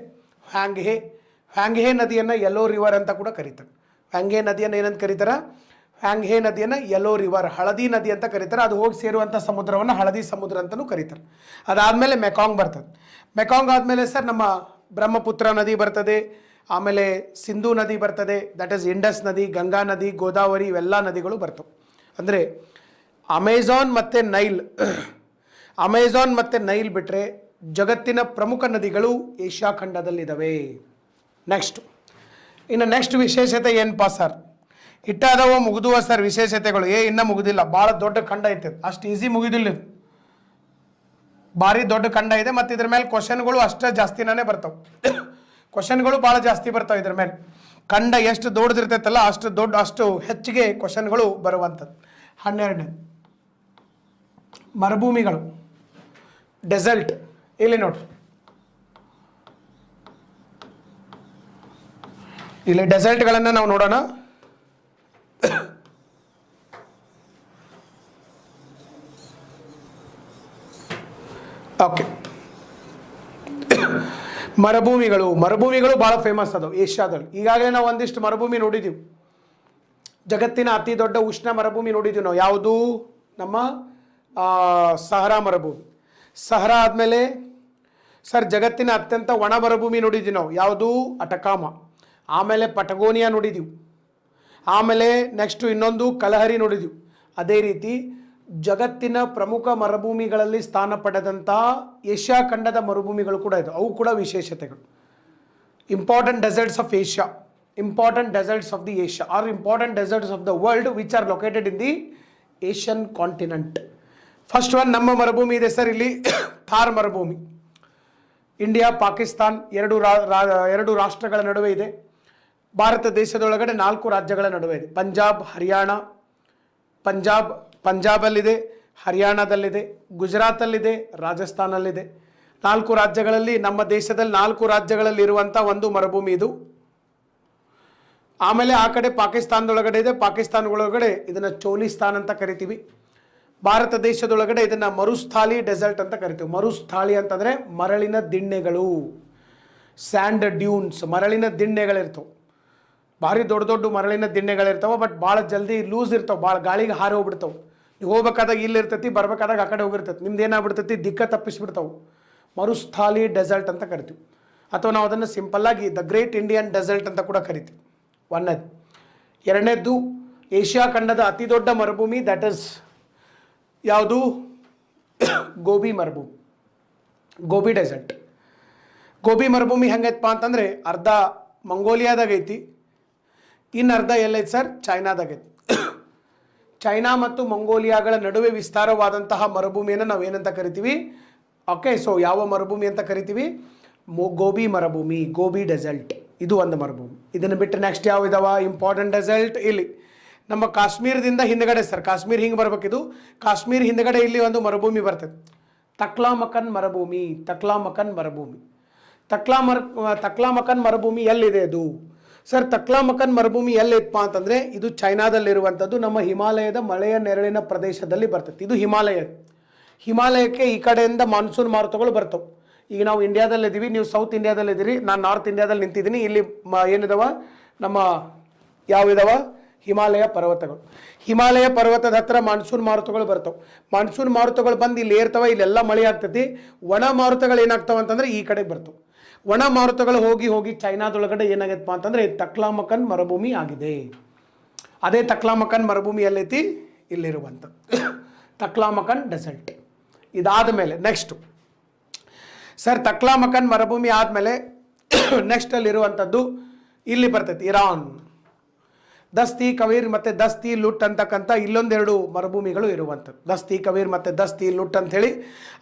ಹ್ಯಾಂಗ್ಹೆ ನದಿಯನ್ನು ಯೆಲ್ಲೋ ರಿವರ್ ಅಂತ ಕೂಡ ಕರೀತಾರೆ. ಹ್ಯಾಂಗ್ಹೆ ನದಿಯನ್ನು ಏನಂತ ಕರೀತಾರೆ? ಹ್ಯಾಂಗ್ಹೆ ನದಿಯನ್ನು ಯೆಲ್ಲೋ ರಿವರ್, ಹಳದಿ ನದಿ ಅಂತ ಕರೀತಾರೆ. ಅದು ಹೋಗಿ ಸೇರುವಂಥ ಸಮುದ್ರವನ್ನು ಹಳದಿ ಸಮುದ್ರ ಅಂತಲೂ ಕರೀತಾರೆ. ಅದಾದಮೇಲೆ ಮೆಕಾಂಗ್ ಬರ್ತದೆ. ಮೆಕಾಂಗ್ ಆದಮೇಲೆ ಸರ್ ನಮ್ಮ ಬ್ರಹ್ಮಪುತ್ರ ನದಿ ಬರ್ತದೆ. ಆಮೇಲೆ ಸಿಂಧೂ ನದಿ ಬರ್ತದೆ, ದಟ್ ಈಸ್ ಇಂಡಸ್ ನದಿ, ಗಂಗಾ ನದಿ, ಗೋದಾವರಿ, ಇವೆಲ್ಲ ನದಿಗಳು ಬರ್ತವೆ. ಅಂದರೆ ಅಮೆಜಾನ್ ಮತ್ತು ನೈಲ್ ಅಮೆಜಾನ್ ಮತ್ತು ನೈಲ್ ಬಿಟ್ಟರೆ ಜಗತ್ತಿನ ಪ್ರಮುಖ ನದಿಗಳು ಏಷ್ಯಾ ಖಂಡದಲ್ಲಿದ್ದಾವೆ. ಇನ್ನು ನೆಕ್ಸ್ಟ್ ವಿಶೇಷತೆ ಏನಪ್ಪಾ ಸರ್? ಇಟ್ಟಾದವ ಮುಗಿದುವ ಸರ್ ವಿಶೇಷತೆಗಳು. ಇನ್ನೂ ಮುಗಿದಿಲ್ಲ, ಭಾಳ ದೊಡ್ಡ ಖಂಡ ಐತೆ, ಅಷ್ಟು ಈಸಿ ಮುಗಿದಿಲ್ಲ. ಭಾರಿ ದೊಡ್ಡ ಖಂಡ ಇದೆ ಮತ್ತು ಇದ್ರ ಮೇಲೆ ಕ್ವಶನ್ಗಳು ಅಷ್ಟೇ ಜಾಸ್ತಿನೇ ಬರ್ತಾವೆ. ಕ್ವಶನ್ಗಳು ಭಾಳ ಜಾಸ್ತಿ ಬರ್ತಾವೆ ಇದ್ರ ಮೇಲೆ. ಖಂಡ ಎಷ್ಟು ದೊಡ್ಡದಿರ್ತೈತಲ್ಲ ಅಷ್ಟು ಹೆಚ್ಚಿಗೆ ಕ್ವಶನ್ಗಳು ಬರುವಂಥದ್ದು. 12 ಮರುಭೂಮಿಗಳು, ಡೆಸರ್ಟ್. ಇಲ್ಲಿ ನೋಡ್ರಿ, ಇಲ್ಲಿ ಡೆಸರ್ಟ್ಗಳನ್ನು ನಾವು ನೋಡೋಣ. ಓಕೆ, ಮರುಭೂಮಿಗಳು ಭಾಳ ಫೇಮಸ್ ಅದು ಏಷ್ಯಾದಲ್ಲಿ. ಈಗಾಗಲೇ ನಾವು ಒಂದಿಷ್ಟು ಮರುಭೂಮಿ ನೋಡಿದ್ದೀವಿ. ಜಗತ್ತಿನ ಅತಿ ದೊಡ್ಡ ಉಷ್ಣ ಮರುಭೂಮಿ ನೋಡಿದ್ದೀವಿ ನಾವು. ಯಾವುದು? ನಮ್ಮ ಸಹರಾ ಮರುಭೂಮಿ. ಸಹರಾ ಆದಮೇಲೆ ಸರ್ ಜಗತ್ತಿನ ಅತ್ಯಂತ ಒಣ ಮರುಭೂಮಿ ನೋಡಿದ್ದೀವಿ ನಾವು. ಯಾವುದು? ಅಟಕಾಮ. ಆಮೇಲೆ ಪಟಗೋನಿಯಾ ನೋಡಿದ್ದೀವಿ. ಆಮೇಲೆ ನೆಕ್ಸ್ಟು ಇನ್ನೊಂದು ಕಲಹರಿ ನೋಡಿದ್ದೀವಿ. ಅದೇ ರೀತಿ ಜಗತ್ತಿನ ಪ್ರಮುಖ ಮರುಭೂಮಿಗಳಲ್ಲಿ ಸ್ಥಾನ ಪಡೆದಂಥ ಏಷ್ಯಾ ಖಂಡದ ಮರುಭೂಮಿಗಳು ಕೂಡ ಇದೆ. ಅವು ಕೂಡ ವಿಶೇಷತೆಗಳು. Important deserts of Asia, important deserts of the Asia are important deserts of the world which are located in the Asian continent. First one ನಮ್ಮ ಮರುಭೂಮಿ ಇದೆ ಸರ್ ಇಲ್ಲಿ, ಥಾರ್ ಮರುಭೂಮಿ. ಇಂಡಿಯಾ ಪಾಕಿಸ್ತಾನ್ ಎರಡು ರಾಷ್ಟ್ರಗಳ ನಡುವೆ ಇದೆ. ಭಾರತ ದೇಶದೊಳಗಡೆ 4 ರಾಜ್ಯಗಳ ನಡುವೆ ಇದೆ. ಪಂಜಾಬ್, ಹರಿಯಾಣ. ಪಂಜಾಬಲ್ಲಿದೆ, ಹರಿಯಾಣದಲ್ಲಿದೆ, ಗುಜರಾತಲ್ಲಿದೆ, ರಾಜಸ್ಥಾನಲ್ಲಿದೆ. 4 ರಾಜ್ಯಗಳಲ್ಲಿ, ನಮ್ಮ ದೇಶದಲ್ಲಿ 4 ರಾಜ್ಯಗಳಲ್ಲಿ ಇರುವಂಥ ಒಂದು ಮರುಭೂಮಿ ಇದು. ಆಮೇಲೆ ಆ ಕಡೆ ಪಾಕಿಸ್ತಾನದೊಳಗಡೆ ಇದೆ. ಪಾಕಿಸ್ತಾನದೊಳಗಡೆ ಇದನ್ನು ಚೋಲಿಸ್ತಾನ್ ಅಂತ ಕರಿತೀವಿ. ಭಾರತ ದೇಶದೊಳಗಡೆ ಇದನ್ನು ಮರುಸ್ಥಾಲಿ ಡೆಸರ್ಟ್ ಅಂತ ಕರಿತೀವಿ. ಮರುಸ್ಥಾಲಿ ಅಂತಂದರೆ ಮರಳಿನ ದಿಣ್ಣೆಗಳು, ಸ್ಯಾಂಡ್ ಡ್ಯೂನ್ಸ್, ಮರಳಿನ ದಿಣ್ಣೆಗಳಿರ್ತವೆ. ಭಾರಿ ದೊಡ್ಡ ಮರಳಿನ ದಿಣ್ಣೆಗಳಿರ್ತಾವೆ. ಬಟ್ ಭಾಳ ಜಲ್ದಿ ಲೂಸ್ ಇರ್ತಾವೆ, ಭಾಳ ಗಾಳಿಗೆ ಹಾರಿ ಹೋಗ್ಬಿಡ್ತಾವೆ. ನೀವು ಹೋಗ್ಬೇಕಾದಾಗ ಇಲ್ಲಿ ಇರ್ತೈತಿ, ಬರ್ಬೇಕಾದಾಗ ಆ ಕಡೆ ಹೋಗಿರ್ತೈತಿ. ನಿಮ್ದು ಏನಾಗ್ಬಿಡ್ತೈತಿ, ದಿಕ್ಕ ತಪ್ಪಿಸ್ಬಿಡ್ತಾವೆ. ಮರುಸ್ಥಾಲಿ ಡೆಸರ್ಟ್ ಅಂತ ಕರಿತೀವಿ. ಅಥವಾ ನಾವು ಅದನ್ನು ಸಿಂಪಲ್ಲಾಗಿ ದ ಗ್ರೇಟ್ ಇಂಡಿಯನ್ ಡೆಸರ್ಟ್ ಅಂತ ಕೂಡ ಕರಿತೀವಿ. ಒಂದನೇದು. ಎರಡನೇದ್ದು ಏಷ್ಯಾ ಖಂಡದ ಅತಿ ದೊಡ್ಡ ಮರುಭೂಮಿ, ದಟ್ ಇಸ್ ಯಾವುದು? ಗೋಬಿ ಮರುಭೂಮಿ, ಗೋಬಿ ಡೆಸರ್ಟ್. ಗೋಬಿ ಮರುಭೂಮಿ ಹೆಂಗೈತಪ್ಪ ಅಂತಂದರೆ ಅರ್ಧ ಮಂಗೋಲಿಯಾದಾಗ ಐತಿ, ಇನ್ನು ಅರ್ಧ ಎಲ್ಲೈತಿ ಸರ್? ಚೈನಾದಾಗೈತಿ. ಚೈನಾ ಮತ್ತು ಮಂಗೋಲಿಯಾಗಳ ನಡುವೆ ವಿಸ್ತಾರವಾದಂತಹ ಮರುಭೂಮಿಯನ್ನು ನಾವು ಏನಂತ ಕರಿತೀವಿ? ಓಕೆ, ಸೊ ಯಾವ ಮರುಭೂಮಿ ಅಂತ ಕರಿತೀವಿ? ಗೋಬಿ ಮರುಭೂಮಿ, ಗೋಬಿ ಡೆಸರ್ಟ್. ಇದು ಒಂದು ಮರುಭೂಮಿ. ಇದನ್ನು ಬಿಟ್ಟು ನೆಕ್ಸ್ಟ್ ಯಾವ ಇದಾವ ಇಂಪಾರ್ಟೆಂಟ್ ಡೆಸರ್ಟ್? ಇಲ್ಲಿ ನಮ್ಮ ಕಾಶ್ಮೀರದಿಂದ ಹಿಂದ್ಗಡೆ ಸರ್, ಕಾಶ್ಮೀರ ಹಿಂಗೆ ಬರ್ಬೇಕಿದು. ಕಾಶ್ಮೀರ ಹಿಂದ್ಗಡೆ ಇಲ್ಲಿ ಒಂದು ಮರುಭೂಮಿ ಬರ್ತದೆ, ತಕ್ಲಾಮಕನ್ ಮರುಭೂಮಿ. ತಕ್ಲಾಮಕನ್ ಮರುಭೂಮಿ ಎಲ್ಲಿದೆ ಅದು ಸರ್? ತಕ್ಲಾಮಕನ್ ಮರುಭೂಮಿ ಎಲ್ಲಿತ್ತಪ್ಪ ಅಂತಂದರೆ ಇದು ಚೈನಾದಲ್ಲಿರುವಂಥದ್ದು. ನಮ್ಮ ಹಿಮಾಲಯದ ಮಳೆಯ ನೆರಳಿನ ಪ್ರದೇಶದಲ್ಲಿ ಬರ್ತದೆ. ಇದು ಹಿಮಾಲಯಕ್ಕೆ ಈ ಕಡೆಯಿಂದ ಮಾನ್ಸೂನ್ ಮಾರುತಗಳು ಬರ್ತವೆ. ಈಗ ನಾವು ಇಂಡಿಯಾದಲ್ಲಿದ್ದೀವಿ, ನೀವು ಸೌತ್ ಇಂಡಿಯಾದಲ್ಲಿದ್ದೀರಿ, ನಾನು ನಾರ್ತ್ ಇಂಡಿಯಾದಲ್ಲಿ ನಿಂತಿದ್ದೀನಿ. ಇಲ್ಲಿ ಏನಿದಾವ ನಮ್ಮ ಯಾವಿದಾವ? ಹಿಮಾಲಯ ಪರ್ವತಗಳು. ಹಿಮಾಲಯ ಪರ್ವತದ ಹತ್ರ ಮಾನ್ಸೂನ್ ಮಾರುತಗಳು ಬರ್ತವೆ. ಮಾನ್ಸೂನ್ ಮಾರುತಗಳು ಬಂದು ಇಲ್ಲಿ ಏರ್ತವೆ, ಇಲ್ಲೆಲ್ಲ ಮಳೆ ಆಗ್ತೈತಿ. ಒಣ ಮಾರುತಗಳು ಏನಾಗ್ತಾವ ಅಂತಂದರೆ ಈ ಕಡೆಗೆ ಬರ್ತವೆ. ಒಣ ಮಾರುತಗಳು ಹೋಗಿ ಚೈನಾದೊಳಗಡೆ ಏನಾಗೈತಪ್ಪ ಅಂತಂದರೆ ತಕ್ಲಾಮಕನ್ ಮರುಭೂಮಿ ಆಗಿದೆ. ಅದೇ ತಕ್ಲಾಮಕನ್ ಮರುಭೂಮಿ ಎಲ್ಲೈತಿ? ಇಲ್ಲಿರುವಂಥದ್ದು ತಕ್ಲಾಮಕನ್ ಡೆಸರ್ಟ್. ಇದಾದ ಮೇಲೆ ನೆಕ್ಸ್ಟು ಸರ್, ತಕ್ಲಾಮಕನ್ ಮರುಭೂಮಿ ಆದಮೇಲೆ ನೆಕ್ಸ್ಟ್ ಅಲ್ಲಿರುವಂಥದ್ದು ಇಲ್ಲಿ ಬರ್ತೈತಿ ಇರಾನ್. ದಸ್ತಿ ಕವೀರ್ ಮತ್ತು ದಸ್ತಿ ಲುಟ್ ಅಂತಕ್ಕಂಥ ಇಲ್ಲೊಂದೆರಡು ಮರುಭೂಮಿಗಳು ಇರುವಂಥದ್ದು. ದಸ್ತಿ ಕವೀರ್ ಮತ್ತು ದಸ್ತಿ ಲುಟ್ ಅಂಥೇಳಿ.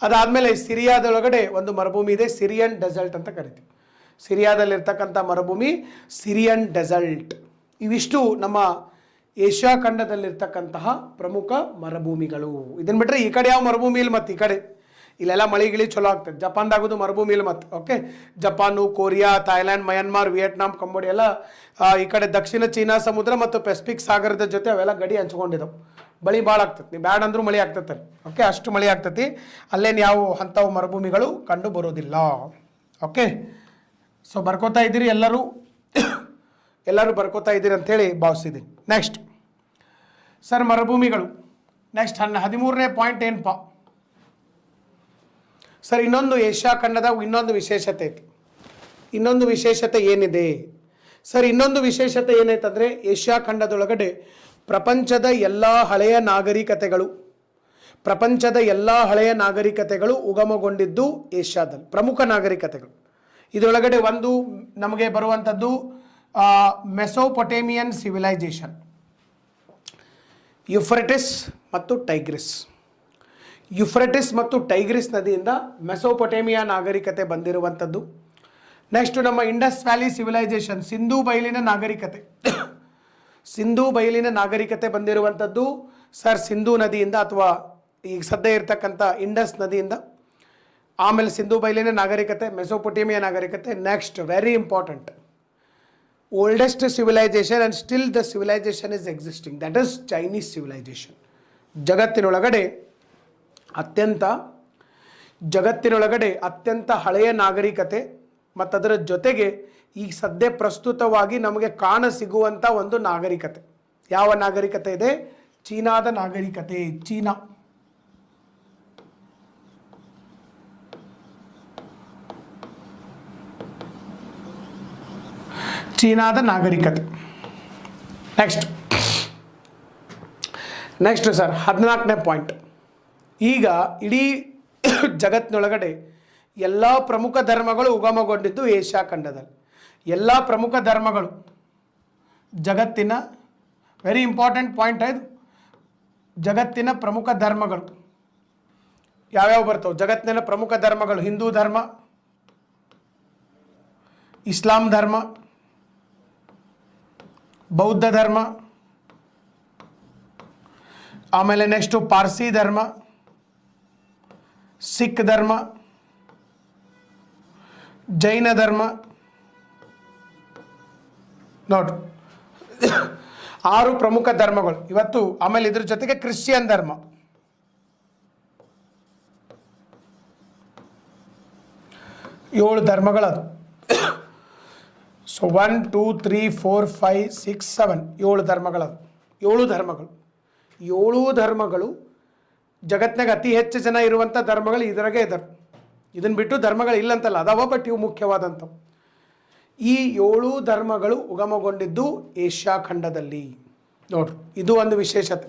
ಅದಾದಮೇಲೆ ಸಿರಿಯಾದೊಳಗಡೆ ಒಂದು ಮರುಭೂಮಿ ಇದೆ, ಸಿರಿಯನ್ ಡೆಸರ್ಟ್ ಅಂತ ಕರಿತೀವಿ. ಸಿರಿಯಾದಲ್ಲಿರ್ತಕ್ಕಂಥ ಮರುಭೂಮಿ ಸಿರಿಯನ್ ಡೆಸರ್ಟ್. ಇವಿಷ್ಟು ನಮ್ಮ ಏಷ್ಯಾ ಖಂಡದಲ್ಲಿರ್ತಕ್ಕಂತಹ ಪ್ರಮುಖ ಮರುಭೂಮಿಗಳು. ಇದನ್ನು ಬಿಟ್ಟರೆ ಈ ಕಡೆ ಯಾವ ಮರುಭೂಮಿ ಇಲ್ಲ. ಮತ್ತು ಈ ಕಡೆ ಇಲ್ಲೆಲ್ಲ ಮಳೆಗಿಳಿ ಚಲೋ ಆಗ್ತದೆ. ಜಪಾನ್ದಾಗೋದು ಮರುಭೂಮಿ ಇಲ್ಲ. ಮತ್ತು okay, Japan, Korea, Thailand, Myanmar, Vietnam, Cambodia ಎಲ್ಲ ಈ ಕಡೆ ದಕ್ಷಿಣ ಚೀನಾ ಸಮುದ್ರ ಮತ್ತು ಪೆಸಿಫಿಕ್ ಸಾಗರದ ಜೊತೆ ಅವೆಲ್ಲ ಗಡಿ ಹಂಚ್ಕೊಂಡಿದ್ದಾವೆ. ಮಳೆ ಭಾಳ ಆಗ್ತದೆ. ನೀವು ಬ್ಯಾಡ್ ಅಂದ್ರೂ ಮಳೆ ಆಗ್ತೈತೆ. ಓಕೆ, ಅಷ್ಟು ಮಳೆ ಆಗ್ತೈತಿ. ಅಲ್ಲೇನು ಯಾವ ಅಂಥವು ಮರುಭೂಮಿಗಳು ಕಂಡು ಬರೋದಿಲ್ಲ. ಓಕೆ, ಸೊ ಬರ್ಕೋತಾ ಇದ್ದೀರಿ ಎಲ್ಲರೂ ಬರ್ಕೋತಾ ಇದ್ದೀರಿ ಅಂಥೇಳಿ ಭಾವಿಸಿದ್ದೀನಿ. ನೆಕ್ಸ್ಟ್ ಸರ್ ಮರುಭೂಮಿಗಳು. ನೆಕ್ಸ್ಟ್ 13ನೇ ಪಾಯಿಂಟ್ ಏನಪ್ಪ ಸರ್? ಇನ್ನೊಂದು ಏಷ್ಯಾ ಖಂಡದ ಇನ್ನೊಂದು ವಿಶೇಷತೆ ಐತಿ. ಇನ್ನೊಂದು ವಿಶೇಷತೆ ಏನಿದೆ ಸರ್? ಇನ್ನೊಂದು ವಿಶೇಷತೆ ಏನೈತಂದರೆ ಏಷ್ಯಾ ಖಂಡದೊಳಗಡೆ ಪ್ರಪಂಚದ ಎಲ್ಲ ಹಳೆಯ ನಾಗರಿಕತೆಗಳು ಉಗಮಗೊಂಡಿದ್ದು ಏಷ್ಯಾದಲ್ಲಿ, ಪ್ರಮುಖ ನಾಗರಿಕತೆಗಳು. ಇದರೊಳಗಡೆ ಒಂದು ನಮಗೆ ಬರುವಂಥದ್ದು ಮೆಸೊಪೊಟೇಮಿಯನ್ ಸಿವಿಲೈಸೇಷನ್, ಯುಫ್ರೆಟಿಸ್ ಮತ್ತು ಟೈಗ್ರಿಸ್ ನದಿಯಿಂದ ಮೆಸೊಪೊಟೇಮಿಯಾ ನಾಗರಿಕತೆ ಬಂದಿರುವಂಥದ್ದು. ನೆಕ್ಸ್ಟ್ ನಮ್ಮ ಇಂಡಸ್ ವ್ಯಾಲಿ ಸಿವಿಲೈಸೇಷನ್, ಸಿಂಧೂ ಬಯಲಿನ ನಾಗರಿಕತೆ ಬಂದಿರುವಂಥದ್ದು ಸರ್ ಸಿಂಧೂ ನದಿಯಿಂದ ಅಥವಾ ಈಗ ಸದ್ಯ ಇರ್ತಕ್ಕಂಥ ಇಂಡಸ್ ನದಿಯಿಂದ. ಆಮೇಲೆ ಸಿಂಧೂ ಬಯಲಿನ ನಾಗರಿಕತೆ, ಮೆಸೊಪೊಟೇಮಿಯಾ ನಾಗರಿಕತೆ. Next very important, oldest civilisation and still the civilisation is existing, that is Chinese civilisation. ಜಗತ್ತಿನೊಳಗಡೆ ಅತ್ಯಂತ ಹಳೆಯ ನಾಗರಿಕತೆ ಮತ್ತು ಅದರ ಜೊತೆಗೆ ಈಗ ಸದ್ಯ ಪ್ರಸ್ತುತವಾಗಿ ನಮಗೆ ಕಾಣಸಿಗುವಂಥ ಒಂದು ನಾಗರಿಕತೆ. ಯಾವ ನಾಗರಿಕತೆ ಇದೆ? ಚೀನಾದ ನಾಗರಿಕತೆ. ಚೀನಾದ ನಾಗರಿಕತೆ. ನೆಕ್ಸ್ಟ್ ಸರ್ 14ನೇ ಪಾಯಿಂಟ್. ಈಗ ಇಡೀ ಜಗತ್ತಿನೊಳಗಡೆ ಎಲ್ಲ ಪ್ರಮುಖ ಧರ್ಮಗಳು ಉಗಮಗೊಂಡಿದ್ದು ಏಷ್ಯಾ ಖಂಡದಲ್ಲಿ. ಎಲ್ಲ ಪ್ರಮುಖ ಧರ್ಮಗಳು ಜಗತ್ತಿನ, ವೆರಿ ಇಂಪಾರ್ಟೆಂಟ್ ಪಾಯಿಂಟ್ ಇದು, ಜಗತ್ತಿನ ಪ್ರಮುಖ ಧರ್ಮಗಳು ಯಾವ್ಯಾವ ಬರ್ತವೆ? ಜಗತ್ತಿನ ಪ್ರಮುಖ ಧರ್ಮಗಳು ಹಿಂದೂ ಧರ್ಮ, ಇಸ್ಲಾಂ ಧರ್ಮ, ಬೌದ್ಧ ಧರ್ಮ, ಆಮೇಲೆ ನೆಕ್ಸ್ಟು ಪಾರ್ಸಿ ಧರ್ಮ, ಸಿಖ್ ಧರ್ಮ, ಜೈನ ಧರ್ಮ. ನೋಡ್ರಿ 6 ಪ್ರಮುಖ ಧರ್ಮಗಳು ಇವತ್ತು. ಆಮೇಲೆ ಇದ್ರ ಜೊತೆಗೆ ಕ್ರಿಶ್ಚಿಯನ್ ಧರ್ಮ. ಏಳು ಧರ್ಮಗಳದು. ಸೊ 1 2 3 4 5 6 7 7 ಧರ್ಮಗಳದು. 7 ಧರ್ಮಗಳು ಜಗತ್ತಿನಾಗ ಅತಿ ಹೆಚ್ಚು ಜನ ಇರುವಂಥ ಧರ್ಮಗಳು ಇದರಾಗೆ ಇದಾವೆ. ಇದನ್ನು ಬಿಟ್ಟು ಧರ್ಮಗಳು ಇಲ್ಲಂತಲ್ಲ, ಅದಾವ, ಬಟ್ ಇವು ಮುಖ್ಯವಾದಂಥವು. ಈ 7 ಧರ್ಮಗಳು ಉಗಮಗೊಂಡಿದ್ದು ಏಷ್ಯಾ ಖಂಡದಲ್ಲಿ. ನೋಡ್ರಿ, ಇದು ಒಂದು ವಿಶೇಷತೆ.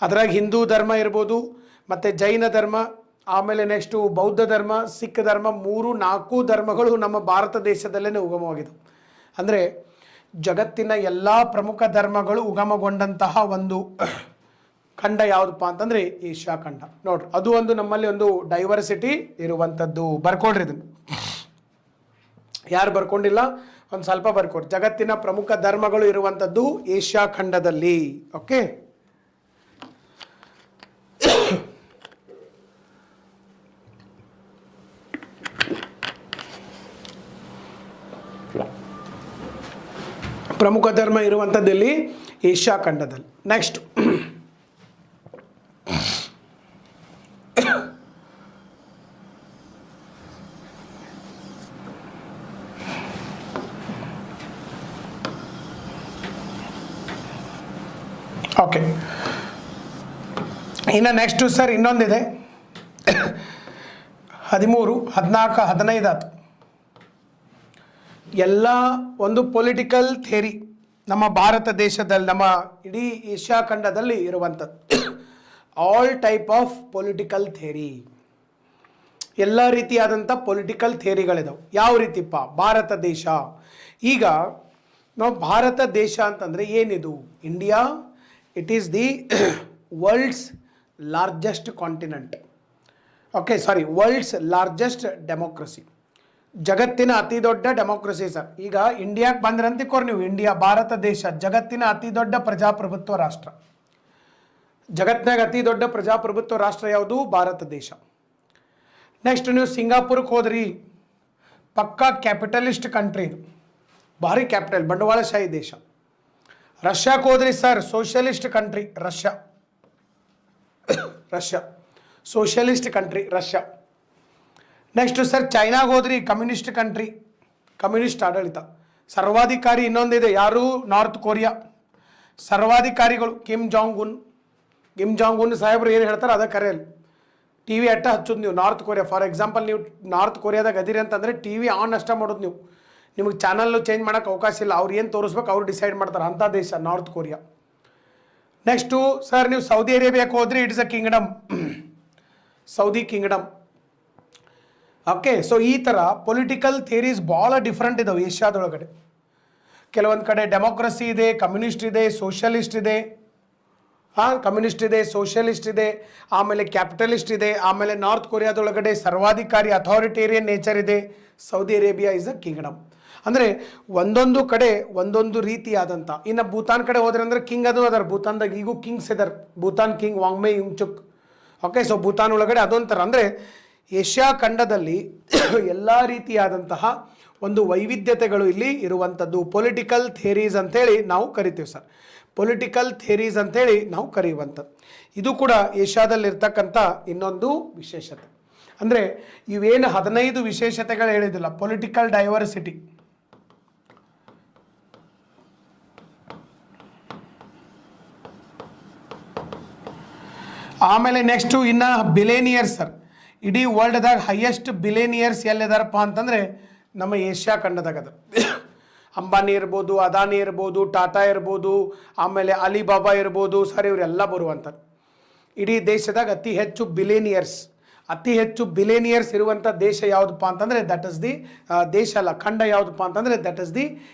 ಅದರಾಗ ಹಿಂದೂ ಧರ್ಮ ಇರ್ಬೋದು, ಮತ್ತು ಜೈನ ಧರ್ಮ, ಆಮೇಲೆ ನೆಕ್ಸ್ಟು ಬೌದ್ಧ ಧರ್ಮ, ಸಿಖ್ ಧರ್ಮ, 3-4 ಧರ್ಮಗಳು ನಮ್ಮ ಭಾರತ ದೇಶದಲ್ಲೇ ಉಗಮವಾಗಿದೆ. ಅಂದರೆ ಜಗತ್ತಿನ ಎಲ್ಲ ಪ್ರಮುಖ ಧರ್ಮಗಳು ಉಗಮಗೊಂಡಂತಹ ಒಂದು ಖಂಡ ಯಾವುದಪ್ಪ ಅಂತಂದರೆ ಏಷ್ಯಾ ಖಂಡ. ನೋಡ್ರಿ, ಅದು ಒಂದು ನಮ್ಮಲ್ಲಿ ಒಂದು ಡೈವರ್ಸಿಟಿ ಇರುವಂಥದ್ದು. ಬರ್ಕೊಡ್ರಿ ಇದನ್ನು. ಯಾರು ಬರ್ಕೊಂಡಿಲ್ಲ ಒಂದು ಸ್ವಲ್ಪ ಬರ್ಕೊಡ್ರಿ. ಜಗತ್ತಿನ ಪ್ರಮುಖ ಧರ್ಮಗಳು ಇರುವಂಥದ್ದು ಏಷ್ಯಾ ಖಂಡದಲ್ಲಿ. ಓಕೆ, ಪ್ರಮುಖ ಧರ್ಮ ಇರುವಂಥದ್ದಲ್ಲಿ ಏಷ್ಯಾ ಖಂಡದಲ್ಲಿ. ನೆಕ್ಸ್ಟ್ ಓಕೆ, ಇನ್ನು ನೆಕ್ಸ್ಟು ಸರ್ ಇನ್ನೊಂದಿದೆ. 13, 14, 15 ಆಯ್ತು. ಎಲ್ಲ ಒಂದು ಪೊಲಿಟಿಕಲ್ ಥಿಯರಿ ನಮ್ಮ ಭಾರತ ದೇಶದಲ್ಲಿ, ನಮ್ಮ ಇಡೀ ಏಷ್ಯಾ ಖಂಡದಲ್ಲಿ ಇರುವಂಥದ್ದು. All type of political theory, ಎಲ್ಲ ರೀತಿಯಾದಂಥ ಪೊಲಿಟಿಕಲ್ ಥಿಯರಿಗಳಿದಾವೆ. ಯಾವ ರೀತಿಪ್ಪ? ಭಾರತ ದೇಶ. ಈಗ ನಾವು ಭಾರತ ದೇಶ ಅಂತಂದರೆ ಏನಿದು? India, it is the world's largest continent. Okay, sorry, world's largest democracy. ಜಗತ್ತಿನ ಅತಿ ದೊಡ್ಡ ಡೆಮೋಕ್ರಸಿ ಸರ್. ಈಗ ಇಂಡಿಯಾಕ್ಕೆ ಬಂದ್ರಂತಿಕೋರ್ ನೀವು, ಇಂಡಿಯಾ, ಭಾರತ ದೇಶ ಜಗತ್ತಿನ ಅತಿ ದೊಡ್ಡ ಪ್ರಜಾಪ್ರಭುತ್ವ ರಾಷ್ಟ್ರ. ಜಗತ್ತಿನಾಗ ಅತಿ ದೊಡ್ಡ ಪ್ರಜಾಪ್ರಭುತ್ವ ರಾಷ್ಟ್ರ ಯಾವುದು? ಭಾರತ ದೇಶ. ನೆಕ್ಸ್ಟ್ ನೀವು ಸಿಂಗಾಪುರಕ್ಕೆ ಹೋದ್ರಿ, ಪಕ್ಕಾ ಕ್ಯಾಪಿಟಲಿಸ್ಟ್ ಕಂಟ್ರಿ, ಇದು ಭಾರಿ ಕ್ಯಾಪಿಟಲ್, ಬಂಡವಾಳಶಾಹಿ ದೇಶ. ರಷ್ಯಾಕ್ಕೆ ಹೋದ್ರಿ sir, socialist country Russia. Socialist country Russia. Next sir ಚೈನಾಗೆ ಹೋದ್ರಿ, ಕಮ್ಯುನಿಸ್ಟ್ ಕಂಟ್ರಿ, ಕಮ್ಯುನಿಸ್ಟ್ ಆಡಳಿತ. ಸರ್ವಾಧಿಕಾರಿ ಇನ್ನೊಂದಿದೆ, ಯಾರು? North Korea. ಸರ್ವಾಧಿಕಾರಿಗಳು ಕಿಮ್ ಜಾಂಗ್ ಉನ್ ಸಾಹೇಬ್ರು ಏನು ಹೇಳ್ತಾರೆ ಅದ ಕರೆಯಲ್ಲಿ ಟಿ ವಿ ಅಟ್ಟ ಹಚ್ಚೋದು ನೀವು. ನಾರ್ತ್ ಕೊರಿಯಾ ಫಾರ್ ಎಕ್ಸಾಂಪಲ್, ನೀವು ನಾರ್ತ್ ಕೊರಿಯಾದಾಗ ಅದಿರಿ ಅಂತಂದರೆ ಟಿ ವಿ ಆನ್ ಅಷ್ಟ ಮಾಡೋದು ನೀವು. ನಿಮಗೆ ಚಾನಲ್ಲು ಚೇಂಜ್ ಮಾಡೋಕ್ಕೆ ಅವಕಾಶ ಇಲ್ಲ, ಅವ್ರು ಏನು ತೋರಿಸ್ಬೇಕು ಅವ್ರು ಡಿಸೈಡ್ ಮಾಡ್ತಾರೆ, ಅಂಥ ದೇಶ ನಾರ್ತ್ ಕೊರಿಯಾ. ನೆಕ್ಸ್ಟು ಸರ್ ನೀವು ಸೌದಿ ಅರೇಬಿಯಾಕ್ಕೆ ಹೋದ್ರೆ it's a Kingdom, Saudi Kingdom. Okay, so ಈ ಥರ ಪೊಲಿಟಿಕಲ್ ಥಿಯರೀಸ್ ಭಾಳ ಡಿಫ್ರೆಂಟ್ ಇದಾವೆ ಏಷ್ಯಾದೊಳಗಡೆ. ಕೆಲವೊಂದು ಕಡೆ ಡೆಮೋಕ್ರಸಿ ಇದೆ, ಕಮ್ಯುನಿಸ್ಟ್ ಇದೆ, ಸೋಷಿಯಲಿಸ್ಟ್ ಇದೆ, ಕಮ್ಯುನಿಸ್ಟ್ ಇದೆ, ಸೋಷಿಯಲಿಸ್ಟ್ ಇದೆ, ಆಮೇಲೆ ಕ್ಯಾಪಿಟಲಿಸ್ಟ್ ಇದೆ, ಆಮೇಲೆ ನಾರ್ತ್ ಕೊರಿಯಾದೊಳಗಡೆ ಸರ್ವಾಧಿಕಾರಿ ಅಥಾರಿಟೇರಿಯನ್ ನೇಚರ್ ಇದೆ. Saudi Arabia is a Kingdom. ಅಂದರೆ ಒಂದೊಂದು ಕಡೆ ಒಂದೊಂದು ರೀತಿಯಾದಂಥ. ಇನ್ನು ಭೂತಾನ್ ಕಡೆ ಹೋದ್ರೆ ಅಂದರೆ ಕಿಂಗ್ ಅದು ಅದಾರ, ಭೂತಾನ್ದಾಗ ಈಗೂ ಕಿಂಗ್ಸ್ ಇದಾರೆ, ಭೂತಾನ್ ಕಿಂಗ್ ವಾಂಗ್ಮೆ ಯುಂಗ್ಚುಕ್. ಓಕೆ, ಸೊ ಭೂತಾನ್ ಒಳಗಡೆ ಅದೊಂಥರ. ಅಂದರೆ ಏಷ್ಯಾ ಖಂಡದಲ್ಲಿ ಎಲ್ಲ ರೀತಿಯಾದಂತಹ ಒಂದು ವೈವಿಧ್ಯತೆಗಳು ಇಲ್ಲಿ ಇರುವಂಥದ್ದು. ಪೊಲಿಟಿಕಲ್ ಥಿಯರೀಸ್ ಅಂತೇಳಿ ನಾವು ಕರಿತೀವಿ ಸರ್, ಪೊಲಿಟಿಕಲ್ ಥಿಯರೀಸ್ ಅಂತೇಳಿ ನಾವು ಕರೆಯುವಂಥದ್ದು. ಇದು ಕೂಡ ಏಷ್ಯಾದಲ್ಲಿರ್ತಕ್ಕಂಥ ಇನ್ನೊಂದು ವಿಶೇಷತೆ. ಅಂದರೆ ಇವೇನು 15 ವಿಶೇಷತೆಗಳು ಹೇಳಿದಿಲ್ಲ, ಪೊಲಿಟಿಕಲ್ ಡೈವರ್ಸಿಟಿ, ಆಮೇಲೆ ನೆಕ್ಸ್ಟು ಇನ್ನು ಬಿಲೇನಿಯರ್ಸ್ ಸರ್. ಇಡೀ ವರ್ಲ್ಡ್ದಾಗ ಹೈಯೆಸ್ಟ್ ಬಿಲೇನಿಯರ್ಸ್ ಎಲ್ಲಿದಾರಪ್ಪ ಅಂತಂದರೆ ನಮ್ಮ ಏಷ್ಯಾ ಖಂಡದಾಗ ಅದ. ಅಂಬಾನಿ ಇರ್ಬೋದು, ಅದಾನಿ ಇರ್ಬೋದು, ಟಾಟಾ ಇರ್ಬೋದು, ಆಮೇಲೆ ಅಲಿಬಾಬಾ ಇರ್ಬೋದು ಸರ್, ಇವರೆಲ್ಲ ಬರುವಂಥದ್ದು. ಇಡೀ ದೇಶದಾಗ ಅತಿ ಹೆಚ್ಚು ಬಿಲೇನಿಯರ್ಸ್ ಇರುವಂಥ ದೇಶ ಯಾವುದಪ್ಪ ಅಂತಂದರೆ ದಟ್ ಇಸ್ ದಿ ದೇಶ ಅಲ್ಲ, ಖಂಡ ಯಾವುದಪ್ಪ ಅಂತಂದರೆ that is the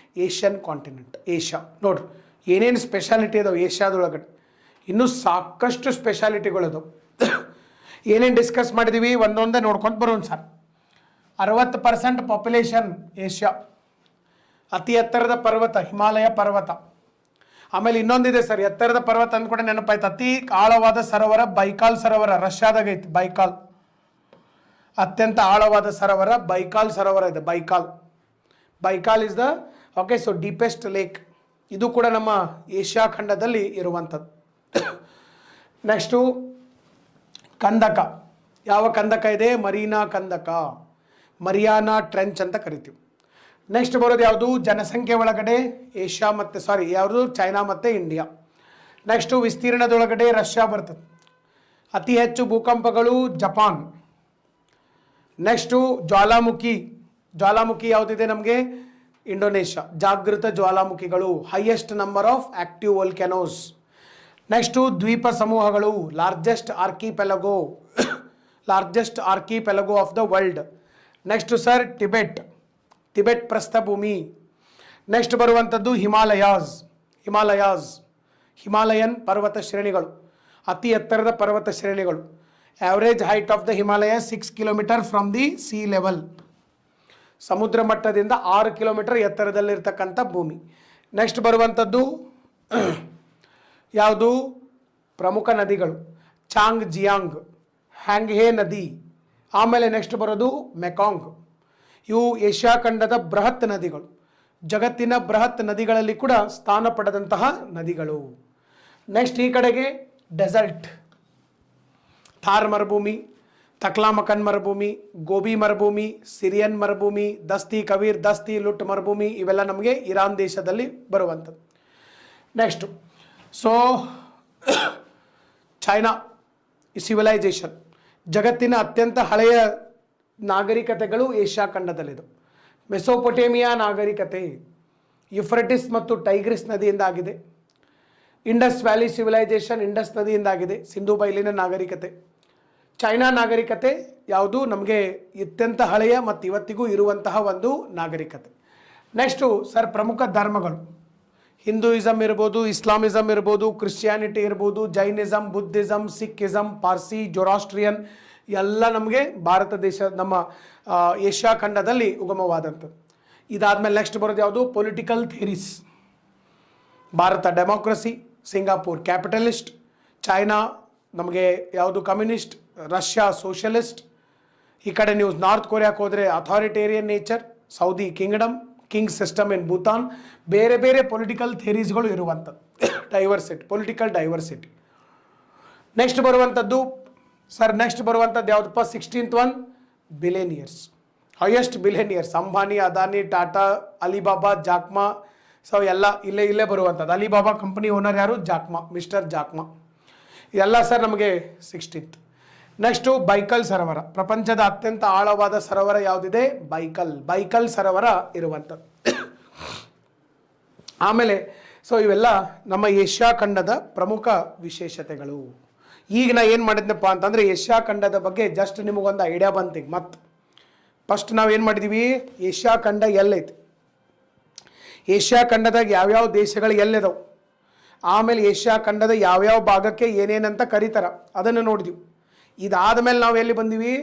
Asian continent, Asia. ನೋಡ್ರಿ ಏನೇನು ಸ್ಪೆಷಾಲಿಟಿ ಅದಾವೆ ಏಷ್ಯಾದೊಳಗಡೆ, ಇನ್ನೂ ಸಾಕಷ್ಟು ಸ್ಪೆಷಾಲಿಟಿಗಳದು. ಏನೇನು ಡಿಸ್ಕಸ್ ಮಾಡಿದ್ದೀವಿ ಒಂದೊಂದೇ ನೋಡ್ಕೊಂಡು ಬರೋಣ ಸರ್. 60% population Asia. ಅತಿ ಎತ್ತರದ ಪರ್ವತ ಹಿಮಾಲಯ ಪರ್ವತ. ಆಮೇಲೆ ಇನ್ನೊಂದಿದೆ ಸರ್, ಎತ್ತರದ ಪರ್ವತ ಅಂದ್ಕೊಂಡೆ ನೆನಪಾಯ್ತು, ಅತಿ ಆಳವಾದ ಸರೋವರ ಬೈಕಾಲ್ ಸರೋವರ, ರಷ್ಯಾದಾಗ ಐತಿ ಬೈಕಾಲ್. ಅತ್ಯಂತ ಆಳವಾದ ಸರೋವರ ಬೈಕಾಲ್ ಸರೋವರ ಇದೆ, Baikal is the okay. So deepest lake, ಇದು ಕೂಡ ನಮ್ಮ ಏಷ್ಯಾ ಖಂಡದಲ್ಲಿ ಇರುವಂಥದ್ದು. ನೆಕ್ಸ್ಟು ಕಂದಕ. ಯಾವ ಕಂದಕ ಇದೆ? ಮರೀನಾ ಕಂದಕ, ಮರಿಯಾನಾ ಟ್ರೆಂಚ್ ಅಂತ ಕರಿತೀವಿ. ನೆಕ್ಸ್ಟ್ ಬರೋದು ಯಾವುದು? ಜನಸಂಖ್ಯೆ ಒಳಗಡೆ ಏಷ್ಯಾ ಮತ್ತು ಯಾವುದು? ಚೈನಾ ಮತ್ತು ಇಂಡಿಯಾ. ನೆಕ್ಸ್ಟು ವಿಸ್ತೀರ್ಣದೊಳಗಡೆ ರಷ್ಯಾ ಬರ್ತದೆ. ಅತಿ ಹೆಚ್ಚು ಭೂಕಂಪಗಳು ಜಪಾನ್. ನೆಕ್ಸ್ಟು ಜ್ವಾಲಾಮುಖಿ ಯಾವುದಿದೆ ನಮಗೆ? ಇಂಡೋನೇಷ್ಯಾ. ಜಾಗೃತ ಜ್ವಾಲಾಮುಖಿಗಳು, highest number of active volcanoes. Next ದ್ವೀಪ ಸಮೂಹಗಳು, largest archipelago of the world. Next sir Tibet ಪ್ರಸ್ಥಭೂಮಿ. ನೆಕ್ಸ್ಟ್ ಬರುವಂಥದ್ದು ಹಿಮಾಲಯನ್ ಪರ್ವತ ಶ್ರೇಣಿಗಳು, ಅತಿ ಎತ್ತರದ ಪರ್ವತ ಶ್ರೇಣಿಗಳು. Average height of the Himalaya 6 kilometre from the sea level. ಸಮುದ್ರ ಮಟ್ಟದಿಂದ 6 ಕಿಲೋಮೀಟರ್ ಎತ್ತರದಲ್ಲಿರ್ತಕ್ಕಂಥ ಭೂಮಿ. ನೆಕ್ಸ್ಟ್ ಬರುವಂಥದ್ದು ಯಾವುದು? ಪ್ರಮುಖ ನದಿಗಳು, ಚಾಂಗ್ ಜಿಯಾಂಗ್, ಹ್ಯಾಂಗ್ಹೇ ನದಿ. ಆಮೇಲೆ ನೆಕ್ಸ್ಟ್ ಬರೋದು ಮೆಕಾಂಗ್. ಇವು ಏಷ್ಯಾ ಖಂಡದ ಬೃಹತ್ ನದಿಗಳು, ಜಗತ್ತಿನ ಬೃಹತ್ ನದಿಗಳಲ್ಲಿ ಕೂಡ ಸ್ಥಾನ ಪಡೆದಂತಹ ನದಿಗಳು. ನೆಕ್ಸ್ಟ್ ಈ ಕಡೆಗೆ ಡೆಸರ್ಟ್, ಥಾರ್ ಮರುಭೂಮಿ, ತಕ್ಲಾಮಕನ್ ಮರುಭೂಮಿ, ಗೋಬಿ ಮರುಭೂಮಿ, ಸಿರಿಯನ್ ಮರುಭೂಮಿ, ದಸ್ತಿ ಲುಟ್ ಮರುಭೂಮಿ. ಇವೆಲ್ಲ ನಮಗೆ ಇರಾನ್ ದೇಶದಲ್ಲಿ ಬರುವಂಥದ್ದು. ನೆಕ್ಸ್ಟು ಚೈನಾ ಸಿವಿಲೈಸೇಷನ್, ಜಗತ್ತಿನ ಅತ್ಯಂತ ಹಳೆಯ ನಾಗರಿಕತೆಗಳು ಏಷ್ಯಾ ಖಂಡದಲ್ಲಿದೆ. ಮೆಸೊಪೊಟೇಮಿಯಾ ನಾಗರಿಕತೆ ಯುಫ್ರೆಟಿಸ್ ಮತ್ತು ಟೈಗ್ರಿಸ್ ನದಿಯಿಂದ ಆಗಿದೆ. ಇಂಡಸ್ ವ್ಯಾಲಿ ಸಿವಿಲೈಸೇಷನ್ ಇಂಡಸ್ ನದಿಯಿಂದಾಗಿದೆ. ಸಿಂಧು ಬಯಲಿನ ನಾಗರಿಕತೆ. ಚೈನಾ ನಾಗರಿಕತೆ ಯಾವುದು? ನಮಗೆ ಅತ್ಯಂತ ಹಳೆಯ ಮತ್ತು ಇವತ್ತಿಗೂ ಇರುವಂತಹ ಒಂದು ನಾಗರಿಕತೆ. ನೆಕ್ಸ್ಟು ಸರ್ ಪ್ರಮುಖ ಧರ್ಮಗಳು, ಹಿಂದೂಯಿಸಮ್ ಇರ್ಬೋದು, ಇಸ್ಲಾಮಿಸಮ್ ಇರ್ಬೋದು, ಕ್ರಿಶ್ಚಿಯಾನಿಟಿ ಇರ್ಬೋದು, ಜೈನಿಸಮ್, ಬುದ್ಧಿಸಮ್, ಸಿಕ್ಕಿಸಮ್, ಪಾರ್ಸಿ, ಜೊರಾಸ್ಟ್ರಿಯನ್ ಎಲ್ಲ ನಮಗೆ ಭಾರತ ದೇಶ ನಮ್ಮ ಏಷ್ಯಾ ಖಂಡದಲ್ಲಿ ಉಗಮವಾದಂಥದ್ದು. ಇದಾದಮೇಲೆ ನೆಕ್ಸ್ಟ್ ಬರೋದು ಯಾವುದು? Political theories. Bharat democracy, Singapore capitalist, China ನಮಗೆ ಯಾವುದು? Communist, Russia socialist. ಈ ಕಡೆ ನೀವು ನಾರ್ತ್ ಕೊರಿಯಾಕ್ಕೆ ಹೋದರೆ authoritarian nature, Saudi Kingdom, king system in Bhutan. ಬೇರೆ ಬೇರೆ ಪೊಲಿಟಿಕಲ್ ಥಿಯರೀಸ್ಗಳು ಇರುವಂಥದ್ದು, ಪೊಲಿಟಿಕಲ್ ಡೈವರ್ಸಿಟಿ. ನೆಕ್ಸ್ಟ್ ಬರುವಂಥದ್ದು ಯಾವುದಪ್ಪ? 16th one billionaires, highest billionaires. Ambani, Adani, Tata, Alibaba, Jack Ma. So ಎಲ್ಲ ಇಲ್ಲೇ ಬರುವಂಥದ್ದು. ಅಲಿಬಾಬಾ ಕಂಪನಿ ಓನರ್ ಯಾರು? Mister Jack Ma. ಇದೆಲ್ಲ ಸರ್ ನಮಗೆ 16th. ನೆಕ್ಸ್ಟು ಬೈಕಲ್ ಸರೋವರ. ಪ್ರಪಂಚದ ಅತ್ಯಂತ ಆಳವಾದ ಸರೋವರ ಯಾವುದಿದೆ? ಬೈಕಲ್ ಸರೋವರ ಇರುವಂಥದ್ದು. ಆಮೇಲೆ ಸೊ ಇವೆಲ್ಲ ನಮ್ಮ ಏಷ್ಯಾ ಖಂಡದ ಪ್ರಮುಖ ವಿಶೇಷತೆಗಳು. ಈಗ ನಾ ಏನು ಮಾಡಿದ್ನಪ್ಪ ಅಂತಂದರೆ ಏಷ್ಯಾ ಖಂಡದ ಬಗ್ಗೆ ಜಸ್ಟ್ ನಿಮಗೊಂದು ಐಡಿಯಾ ಬಂತೀಗ. ಮತ್ತು ಫಸ್ಟ್ ನಾವು ಏನು ಮಾಡಿದ್ದೀವಿ, ಏಷ್ಯಾ ಖಂಡ ಎಲ್ಲೈತಿ, ಏಷ್ಯಾ ಖಂಡದಾಗ ಯಾವ್ಯಾವ ದೇಶಗಳು ಎಲ್ಲಿದಾವೆ, ಆಮೇಲೆ ಏಷ್ಯಾ ಖಂಡದ ಯಾವ್ಯಾವ ಭಾಗಕ್ಕೆ ಏನೇನಂತ ಕರೀತಾರ ಅದನ್ನು ನೋಡಿದ್ವಿ. ಇದಾದಮೇಲೆ ನಾವು ಎಲ್ಲಿ ಬಂದೀವಿ,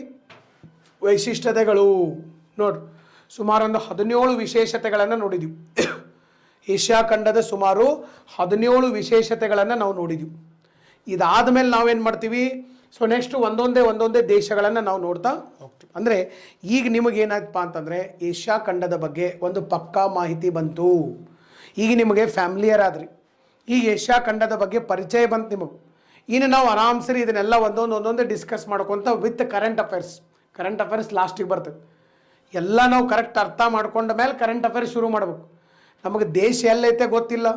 ವೈಶಿಷ್ಟ್ಯತೆಗಳು. ನೋಡ್ರಿ, ಸುಮಾರು ಒಂದು 17 ವಿಶೇಷತೆಗಳನ್ನು ನೋಡಿದ್ವಿ. ಏಷ್ಯಾ ಖಂಡದ ಸುಮಾರು 17 ವಿಶೇಷತೆಗಳನ್ನು ನಾವು ನೋಡಿದ್ವಿ. ಇದಾದಮೇಲೆ ನಾವೇನು ಮಾಡ್ತೀವಿ, ಸೊ ನೆಕ್ಸ್ಟ್ ಒಂದೊಂದೇ ದೇಶಗಳನ್ನು ನಾವು ನೋಡ್ತಾ ಹೋಗ್ತೀವಿ. ಅಂದರೆ ಈಗ ನಿಮಗೇನಾಯ್ತಪ್ಪ ಅಂತಂದರೆ ಏಷ್ಯಾ ಖಂಡದ ಬಗ್ಗೆ ಒಂದು ಪಕ್ಕಾ ಮಾಹಿತಿ ಬಂತು. ಈಗ ನಿಮಗೆ ಫ್ಯಾಮಿಲಿಯರ್ ಆದ್ರಿ, ಈಗ ಏಷ್ಯಾ ಖಂಡದ ಬಗ್ಗೆ ಪರಿಚಯ ಬಂತು ನಿಮಗೆ. ಇನ್ನು ನಾವು ಆರಾಮ್ಸರಿ ಇದನ್ನೆಲ್ಲ ಒಂದೊಂದೇ ಡಿಸ್ಕಸ್ ಮಾಡ್ಕೊತ ವಿತ್ ಕರೆಂಟ್ ಅಫೇರ್ಸ್ ಲಾಸ್ಟಿಗೆ ಬರ್ತದೆ. ಎಲ್ಲ ನಾವು ಕರೆಕ್ಟ್ ಅರ್ಥ ಮಾಡ್ಕೊಂಡ ಮೇಲೆ ಕರೆಂಟ್ ಅಫೇರ್ಸ್ ಶುರು ಮಾಡ್ಬೇಕು. ನಮಗೆ ದೇಶ ಎಲ್ಲೈತೆ ಗೊತ್ತಿಲ್ಲ,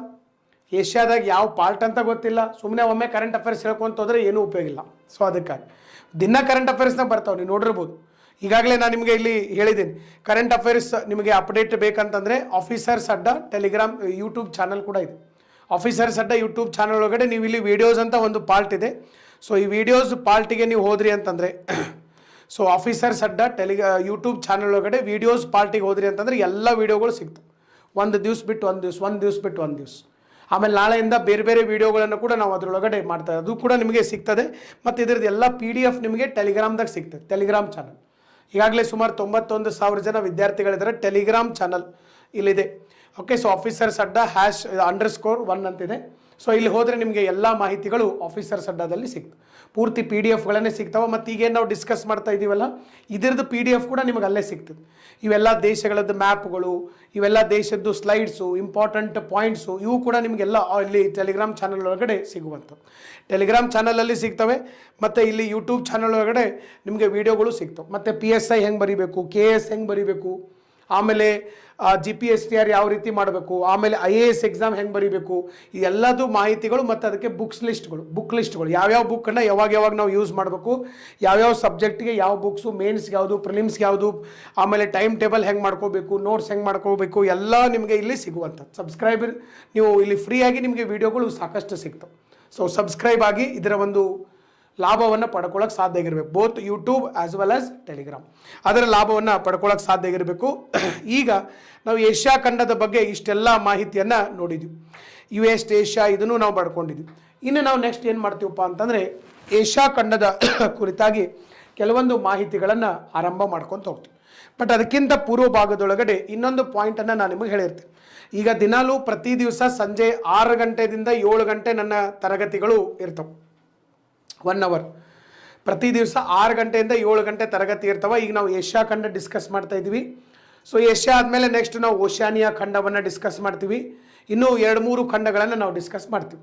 ಏಷ್ಯಾದಾಗ ಯಾವ ಪಾರ್ಟ್ ಅಂತ ಗೊತ್ತಿಲ್ಲ, ಸುಮ್ಮನೆ ಒಮ್ಮೆ ಕರೆಂಟ್ ಅಫೇರ್ಸ್ ಹೇಳ್ಕೊಂತ ಹೋದರೆ ಏನೂ ಉಪಯೋಗ ಇಲ್ಲ. ಸೊ ಅದಕ್ಕಾಗಿ ದಿನ ಕರೆಂಟ್ ಅಫೇರ್ಸ್ನಾಗ ಬರ್ತಾವೆ, ನೀವು ನೋಡಿರ್ಬೋದು. ಈಗಾಗಲೇ ನಾನು ನಿಮಗೆ ಇಲ್ಲಿ ಹೇಳಿದ್ದೀನಿ, ಕರೆಂಟ್ ಅಫೇರ್ಸ್ ನಿಮಗೆ ಅಪ್ಡೇಟ್ ಬೇಕಂತಂದರೆ ಆಫೀಸರ್ಸ್ ಅಡ್ಡ ಟೆಲಿಗ್ರಾಮ್ ಯೂಟ್ಯೂಬ್ ಚಾನಲ್ ಕೂಡ ಇದೆ. ಆಫೀಸರ್ಸ್ ಅಡ್ಡ ಯೂಟ್ಯೂಬ್ ಚಾನಲ್ ಒಳಗಡೆ ನೀವು ಇಲ್ಲಿ ವೀಡಿಯೋಸ್ ಅಂತ ಒಂದು ಪಾರ್ಟ್ ಇದೆ. ಸೊ ಈ ವಿಡಿಯೋಸ್ ಪಾರ್ಟಿಗೆ ನೀವು ಹೋದ್ರಿ ಅಂತಂದರೆ, ಸೊ ಆಫೀಸರ್ಸ್ ಅಡ್ಡ ಯೂಟ್ಯೂಬ್ ಚಾನಲ್ ಒಳಗಡೆ ವೀಡಿಯೋಸ್ ಪಾರ್ಟಿಗೆ ಹೋದ್ರಿ ಅಂತಂದರೆ ಎಲ್ಲ ವೀಡಿಯೋಗಳು ಸಿಗ್ತವೆ. ಒಂದು ದಿವ್ಸ ಬಿಟ್ಟು ಒಂದು ದಿವ್ಸ. ಆಮೇಲೆ ನಾಳೆಯಿಂದ ಬೇರೆ ವೀಡಿಯೋಗಳನ್ನು ಕೂಡ ನಾವು ಅದರೊಳಗಡೆ ಮಾಡ್ತಾ ಅದು ಕೂಡ ನಿಮಗೆ ಸಿಗ್ತದೆ. ಮತ್ತು ಇದರದ್ದು ಎಲ್ಲ PDF ನಿಮಗೆ ಟೆಲಿಗ್ರಾಮ್ದಾಗ ಸಿಗ್ತದೆ, ಟೆಲಿಗ್ರಾಮ್ ಚಾನಲ್. ಈಗಾಗಲೇ ಸುಮಾರು 91,000 ಜನ ವಿದ್ಯಾರ್ಥಿಗಳಿದ್ದಾರೆ. ಟೆಲಿಗ್ರಾಮ್ ಚಾನಲ್ ಇಲ್ಲಿದೆ. ಓಕೆ, ಸೊ ಆಫೀಸರ್ಸ್ ಅಡ್ಡ #1 ಅಂತಿದೆ. ಸೊ ಇಲ್ಲಿ ಹೋದರೆ ನಿಮಗೆ ಎಲ್ಲ ಮಾಹಿತಿಗಳು ಆಫೀಸರ್ಸ್ ಅಡ್ಡದಲ್ಲಿ ಸಿಗ್ತವೆ, ಪೂರ್ತಿ PDFಗಳನ್ನೇ ಸಿಗ್ತಾವೆ. ಮತ್ತು ಈಗೇನು ನಾವು ಡಿಸ್ಕಸ್ ಮಾಡ್ತಾ ಇದ್ದೀವಲ್ಲ, ಇದರದ್ದು PDF ಕೂಡ ನಿಮಗೆ ಅಲ್ಲೇ ಸಿಗ್ತದೆ. ಇವೆಲ್ಲ ದೇಶಗಳದ್ದು ಮ್ಯಾಪ್ಗಳು, ಇವೆಲ್ಲ ದೇಶದ್ದು ಸ್ಲೈಡ್ಸು, ಇಂಪಾರ್ಟೆಂಟ್ ಪಾಯಿಂಟ್ಸು, ಇವು ಕೂಡ ನಿಮಗೆಲ್ಲ ಇಲ್ಲಿ ಟೆಲಿಗ್ರಾಮ್ ಚಾನಲ್ ಒಳಗಡೆ ಸಿಗುವಂಥದ್ದು. ಟೆಲಿಗ್ರಾಮ್ ಚಾನಲಲ್ಲಿ ಸಿಗ್ತವೆ. ಮತ್ತು ಇಲ್ಲಿ ಯೂಟ್ಯೂಬ್ ಚಾನಲ್ ಒಳಗಡೆ ನಿಮಗೆ ವೀಡಿಯೋಗಳು ಸಿಗ್ತವೆ. ಮತ್ತು PSI ಹೆಂಗೆ ಬರೀಬೇಕು, KS ಹೆಂಗೆ ಬರೀಬೇಕು, ಆಮೇಲೆ GPSTR ಯಾವ ರೀತಿ ಮಾಡಬೇಕು, ಆಮೇಲೆ IAS ಎಕ್ಸಾಮ್ ಹೆಂಗೆ ಬರೀಬೇಕು, ಇದೆಲ್ಲದು ಮಾಹಿತಿಗಳು. ಮತ್ತು ಅದಕ್ಕೆ ಬುಕ್ ಲಿಸ್ಟ್ಗಳು ಯಾವ್ಯಾವ ಬುಕ್ಕನ್ನು ಯಾವಾಗ ನಾವು ಯೂಸ್ ಮಾಡಬೇಕು, ಯಾವ್ಯಾವ ಸಬ್ಜೆಕ್ಟ್ಗೆ ಯಾವ ಬುಕ್ಸು, ಮೇನ್ಸ್ಗೆ ಯಾವುದು, ಪ್ರಿಲಿಮ್ಸ್ಗೆ ಯಾವುದು, ಆಮೇಲೆ ಟೈಮ್ ಟೇಬಲ್ ಹೆಂಗೆ ಮಾಡ್ಕೋಬೇಕು, ನೋಟ್ಸ್ ಹೆಂಗೆ ಮಾಡ್ಕೋಬೇಕು, ಎಲ್ಲ ನಿಮಗೆ ಇಲ್ಲಿ ಸಿಗುವಂಥದ್ದು. ಸಬ್ಸ್ಕ್ರೈಬರ್ ನೀವು ಇಲ್ಲಿ ಫ್ರೀಯಾಗಿ ನಿಮಗೆ ವೀಡಿಯೋಗಳು ಸಾಕಷ್ಟು ಸಿಗ್ತವೆ. ಸೊ ಸಬ್ಸ್ಕ್ರೈಬ್ ಆಗಿ ಇದರ ಒಂದು ಲಾಭವನ್ನು ಪಡ್ಕೊಳ್ಳೋಕೆ ಸಾಧ್ಯ ಆಗಿರಬೇಕು. Both YouTube as well as Telegram, ಅದರ ಲಾಭವನ್ನು ಪಡ್ಕೊಳ್ಳೋಕೆ ಸಾಧ್ಯ ಆಗಿರಬೇಕು. ಈಗ ನಾವು ಏಷ್ಯಾ ಖಂಡದ ಬಗ್ಗೆ ಇಷ್ಟೆಲ್ಲ ಮಾಹಿತಿಯನ್ನು ನೋಡಿದ್ವಿ. US ಏಷ್ಯಾ ಇದನ್ನು ನಾವು ಪಡ್ಕೊಂಡಿದ್ವಿ. ಇನ್ನು ನಾವು ನೆಕ್ಸ್ಟ್ ಏನು ಮಾಡ್ತೀವಪ್ಪ ಅಂತಂದರೆ ಏಷ್ಯಾ ಖಂಡದ ಕುರಿತಾಗಿ ಕೆಲವೊಂದು ಮಾಹಿತಿಗಳನ್ನು ಆರಂಭ ಮಾಡ್ಕೊತ ಹೋಗ್ತೀವಿ. ಬಟ್ ಅದಕ್ಕಿಂತ ಪೂರ್ವ ಭಾಗದೊಳಗಡೆ ಇನ್ನೊಂದು ಪಾಯಿಂಟನ್ನು ನಾನು ನಿಮಗೆ ಹೇಳಿರ್ತೀನಿ. ಈಗ ದಿನಾಲೂ ಪ್ರತಿ ದಿವಸ ಸಂಜೆ 6 ಗಂಟೆಯಿಂದ 7 ಗಂಟೆ ನನ್ನ ತರಗತಿಗಳು ಇರ್ತವೆ. 1 ಅವರ್ ಪ್ರತಿ ದಿವಸ 6 ಗಂಟೆಯಿಂದ 7 ಗಂಟೆ ತರಗತಿ ಇರ್ತವೆ. ಈಗ ನಾವು ಏಷ್ಯಾ ಖಂಡ ಡಿಸ್ಕಸ್ ಮಾಡ್ತಾ ಇದ್ದೀವಿ. ಸೊ ಏಷ್ಯಾ ಆದಮೇಲೆ ನೆಕ್ಸ್ಟ್ ನಾವು ಓಷಾನಿಯಾ ಖಂಡವನ್ನು ಡಿಸ್ಕಸ್ ಮಾಡ್ತೀವಿ. ಇನ್ನೂ 2-3 ಖಂಡಗಳನ್ನು ನಾವು ಡಿಸ್ಕಸ್ ಮಾಡ್ತೀವಿ.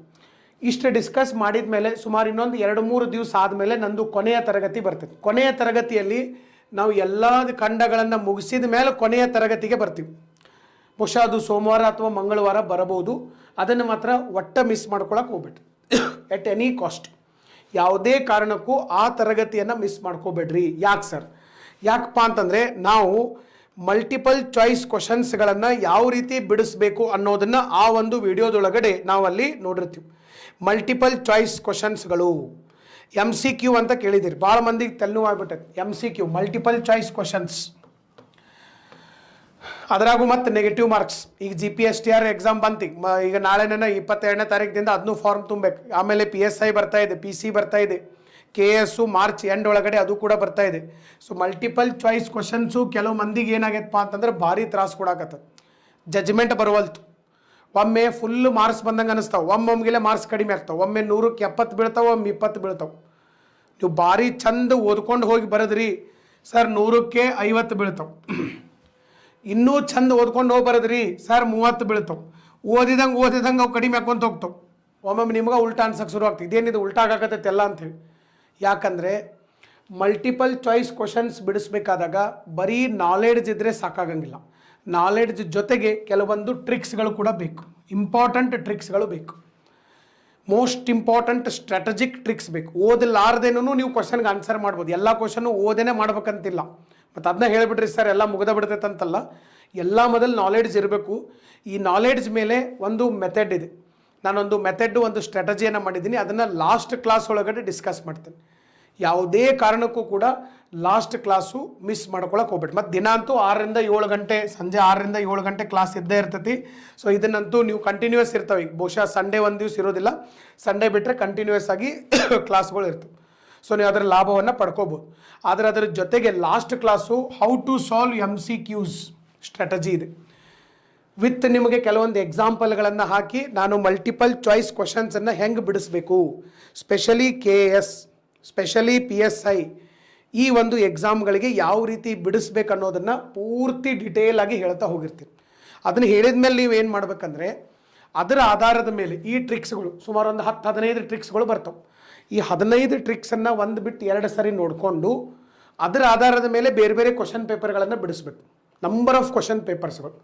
ಇಷ್ಟು ಡಿಸ್ಕಸ್ ಮಾಡಿದ ಮೇಲೆ ಸುಮಾರು ಇನ್ನೊಂದು 2-3 ದಿವಸ ಆದಮೇಲೆ ನಂದು ಕೊನೆಯ ತರಗತಿ ಬರ್ತದೆ. ಕೊನೆಯ ತರಗತಿಯಲ್ಲಿ ನಾವು ಎಲ್ಲ ಖಂಡಗಳನ್ನು ಮುಗಿಸಿದ ಮೇಲೆ ಕೊನೆಯ ತರಗತಿಗೆ ಬರ್ತೀವಿ. ಬಹುಶಃ ಅದು ಸೋಮವಾರ ಅಥವಾ ಮಂಗಳವಾರ ಬರಬಹುದು. ಅದನ್ನು ಮಾತ್ರ ಮಿಸ್ ಮಾಡ್ಕೊಳಕ್ಕೆ ಹೋಗ್ಬಿಟ್ರಿ ಎಟ್ ಎನಿ ಕಾಸ್ಟ್. ಯಾವುದೇ ಕಾರಣಕ್ಕೂ ಆ ತರಗತಿಯನ್ನು ಮಿಸ್ ಮಾಡ್ಕೋಬೇಡ್ರಿ. ಯಾಕೆ ಸರ್? ಯಾಕಪ್ಪ ಅಂತಂದರೆ ನಾವು ಮಲ್ಟಿಪಲ್ ಚಾಯ್ಸ್ ಕ್ವಶನ್ಸ್ಗಳನ್ನು ಯಾವ ರೀತಿ ಬಿಡಿಸ್ಬೇಕು ಅನ್ನೋದನ್ನು ಆ ಒಂದು ವಿಡಿಯೋದೊಳಗಡೆ ನಾವಲ್ಲಿ ನೋಡಿರ್ತೀವಿ. ಮಲ್ಟಿಪಲ್ ಚಾಯ್ಸ್ ಕ್ವಶನ್ಸ್ಗಳು MCQ ಅಂತ ಕೇಳಿದಿರಿ, ಭಾಳ ಮಂದಿಗೆ ತಲೆನೋವು ಆಗ್ಬಿಟ್ಟೈತೆ. MCQ ಮಲ್ಟಿಪಲ್ ಚಾಯ್ಸ್ ಕ್ವಶನ್ಸ್, ಅದರಾಗೂ ಮತ್ತು ನೆಗೆಟಿವ್ ಮಾರ್ಕ್ಸ್. ಈಗ GPSTR ಎಕ್ಸಾಮ್ ಬಂತು. ಈಗ ನಾಳೆನ 22ನೇ ತಾರೀಕಿನಿಂದ ಅದನ್ನು ಫಾರ್ಮ್ ತುಂಬಬೇಕು. ಆಮೇಲೆ PSI ಬರ್ತಾ ಇದೆ, PC ಬರ್ತಾ ಇದೆ, KS ಮಾರ್ಚ್ ಎಂಡ್ ಒಳಗಡೆ ಅದು ಕೂಡ ಬರ್ತಾ ಇದೆ. ಸೊ ಮಲ್ಟಿಪಲ್ ಚಾಯ್ಸ್ ಕ್ವಶನ್ಸು ಕೆಲವು ಮಂದಿಗೆ ಏನಾಗೈತಪ್ಪ ಅಂತಂದ್ರೆ ಭಾರಿ ತ್ರಾಸು ಕೊಡಾಕತ್ತದ. ಜಜ್ಮೆಂಟ್ ಬರವಲ್ತು. ಒಮ್ಮೆ ಫುಲ್ ಮಾರ್ಕ್ಸ್ ಬಂದಂಗೆ ಅನಿಸ್ತಾವೆ, ಒಮ್ಮೆಲೆ ಮಾರ್ಕ್ಸ್ ಕಡಿಮೆ ಆಗ್ತಾವೆ, ಒಮ್ಮೆ 100ಕ್ಕೆ 70 ಬೀಳ್ತಾವೆ, ಒಮ್ಮೆ 20 ಬೀಳ್ತಾವೆ. ನೀವು ಭಾರಿ ಚಂದ ಓದ್ಕೊಂಡು ಹೋಗಿ ಬರೋದ್ರಿ ಸರ್ 100ಕ್ಕೆ 50 ಬೀಳ್ತಾವೆ. ಇನ್ನೂ ಚಂದ ಓದ್ಕೊಂಡು ಹೋಗಿ ಬರೋದ್ರಿ ಸರ್ 30 ಬೀಳ್ತಾವೆ. ಓದಿದಂಗೆ ಅವು ಕಡಿಮೆ ಹಾಕೊಂತ ಹೋಗ್ತಾವೆ. ಒಮ್ಮೊಮ್ಮೆ ನಿಮ್ಗೆ ಉಲ್ಟಾ ಅನ್ಸಕ್ಕೆ ಶುರು ಆಗ್ತದೆ, ಇದೇನಿದು ಉಲ್ಟಾ ಆಗಾಕತ್ತೈತೆ ಎಲ್ಲ ಅಂಥೇಳಿ. ಯಾಕಂದರೆ ಮಲ್ಟಿಪಲ್ ಚಾಯ್ಸ್ ಕ್ವಶನ್ಸ್ ಬಿಡಿಸ್ಬೇಕಾದಾಗ ಬರೀ ನಾಲೆಡ್ಜ್ ಇದ್ದರೆ ಸಾಕಾಗಂಗಿಲ್ಲ. ನಾಲೆಡ್ಜ್ ಜೊತೆಗೆ ಕೆಲವೊಂದು ಟ್ರಿಕ್ಸ್ಗಳು ಕೂಡ ಬೇಕು, ಇಂಪಾರ್ಟೆಂಟ್ ಟ್ರಿಕ್ಸ್ಗಳು ಬೇಕು. ಮೋಸ್ಟ್ ಇಂಪಾರ್ಟೆಂಟ್ ಸ್ಟ್ರಾಟಜಿಕ್ ಟ್ರಿಕ್ಸ್ ಬೇಕು. ಓದಲಾರ್ದೇನೂ ನೀವು ಕ್ವಶನ್ಗೆ ಆನ್ಸರ್ ಮಾಡ್ಬೋದು. ಎಲ್ಲ ಕ್ವಶನ್ನು ಓದೇನೆ ಮಾಡ್ಬೇಕಂತಿಲ್ಲ. ಮತ್ತು ಅದನ್ನ ಹೇಳಿಬಿಟ್ರಿ ಸರ್ ಎಲ್ಲ ಮುಗ್ದ ಬಿಡ್ತೈತೆ ಅಂತಲ್ಲ. ಎಲ್ಲ ಮೊದಲು ನಾಲೆಡ್ಜ್ ಇರಬೇಕು. ಈ ನಾಲೆಡ್ಜ್ ಮೇಲೆ ಒಂದು ಮೆಥಡ್ ಇದೆ. ನಾನೊಂದು ಮೆಥಡ್ ಒಂದು ಸ್ಟ್ರಾಟಜಿಯನ್ನು ಮಾಡಿದ್ದೀನಿ. ಅದನ್ನು ಲಾಸ್ಟ್ ಕ್ಲಾಸ್ ಒಳಗಡೆ ಡಿಸ್ಕಸ್ ಮಾಡ್ತೇನೆ. ಯಾವುದೇ ಕಾರಣಕ್ಕೂ ಕೂಡ ಲಾಸ್ಟ್ ಕ್ಲಾಸು ಮಿಸ್ ಮಾಡ್ಕೊಳಕ್ಕೆ ಹೋಗ್ಬೇಡಿ. ಮತ್ತು ದಿನ ಅಂತೂ 6ರಿಂದ 7 ಗಂಟೆ, ಸಂಜೆ 6ರಿಂದ 7 ಗಂಟೆ ಕ್ಲಾಸ್ ಇದ್ದೇ ಇರ್ತೈತಿ. ಸೊ ಇದನ್ನಂತೂ ನೀವು ಕಂಟಿನ್ಯೂಸ್ ಇರ್ತವೆ. ಈಗ ಬಹುಶಃ ಸಂಡೇ ಒಂದು ದಿವಸ ಇರೋದಿಲ್ಲ, ಸಂಡೇ ಬಿಟ್ಟರೆ ಕಂಟಿನ್ಯೂಸ್ ಆಗಿ ಕ್ಲಾಸ್ಗಳು ಇರ್ತವೆ. ಸೊ ನೀವು ಅದರ ಲಾಭವನ್ನು ಪಡ್ಕೋಬೋದು. ಆದರೆ ಅದರ ಜೊತೆಗೆ last class how to solve MCQs strategy ಇದೆ. ವಿತ್ ನಿಮಗೆ ಕೆಲವೊಂದು ಎಕ್ಸಾಂಪಲ್ಗಳನ್ನು ಹಾಕಿ ನಾನು ಮಲ್ಟಿಪಲ್ ಚಾಯ್ಸ್ ಕ್ವಶನ್ಸನ್ನು ಹೆಂಗೆ ಬಿಡಿಸ್ಬೇಕು, ಸ್ಪೆಷಲಿ KS, ಸ್ಪೆಷಲಿ PSI ಈ ಒಂದು ಎಕ್ಸಾಮ್ಗಳಿಗೆ ಯಾವ ರೀತಿ ಬಿಡಿಸ್ಬೇಕು ಅನ್ನೋದನ್ನು ಪೂರ್ತಿ ಡಿಟೇಲ್ ಆಗಿ ಹೇಳ್ತಾ ಹೋಗಿರ್ತೀನಿ. ಅದನ್ನು ಹೇಳಿದ ಮೇಲೆ ನೀವು ಏನು ಮಾಡ್ಬೇಕಂದ್ರೆ ಅದರ ಆಧಾರದ ಮೇಲೆ ಈ ಟ್ರಿಕ್ಸ್ಗಳು ಸುಮಾರು ಒಂದು 10-15 ಟ್ರಿಕ್ಸ್ಗಳು ಬರ್ತವೆ. ಈ 15 ಟ್ರಿಕ್ಸನ್ನು ಒಂದು ಬಿಟ್ಟು 2 ಸರಿ ನೋಡಿಕೊಂಡು ಅದರ ಆಧಾರದ ಮೇಲೆ ಬೇರೆ ಬೇರೆ ಕ್ವಶನ್ ಪೇಪರ್ಗಳನ್ನು ಬಿಡಿಸ್ಬೇಕು. ನಂಬರ್ ಆಫ್ ಕ್ವಶನ್ ಪೇಪರ್ಸ್ಗಳು.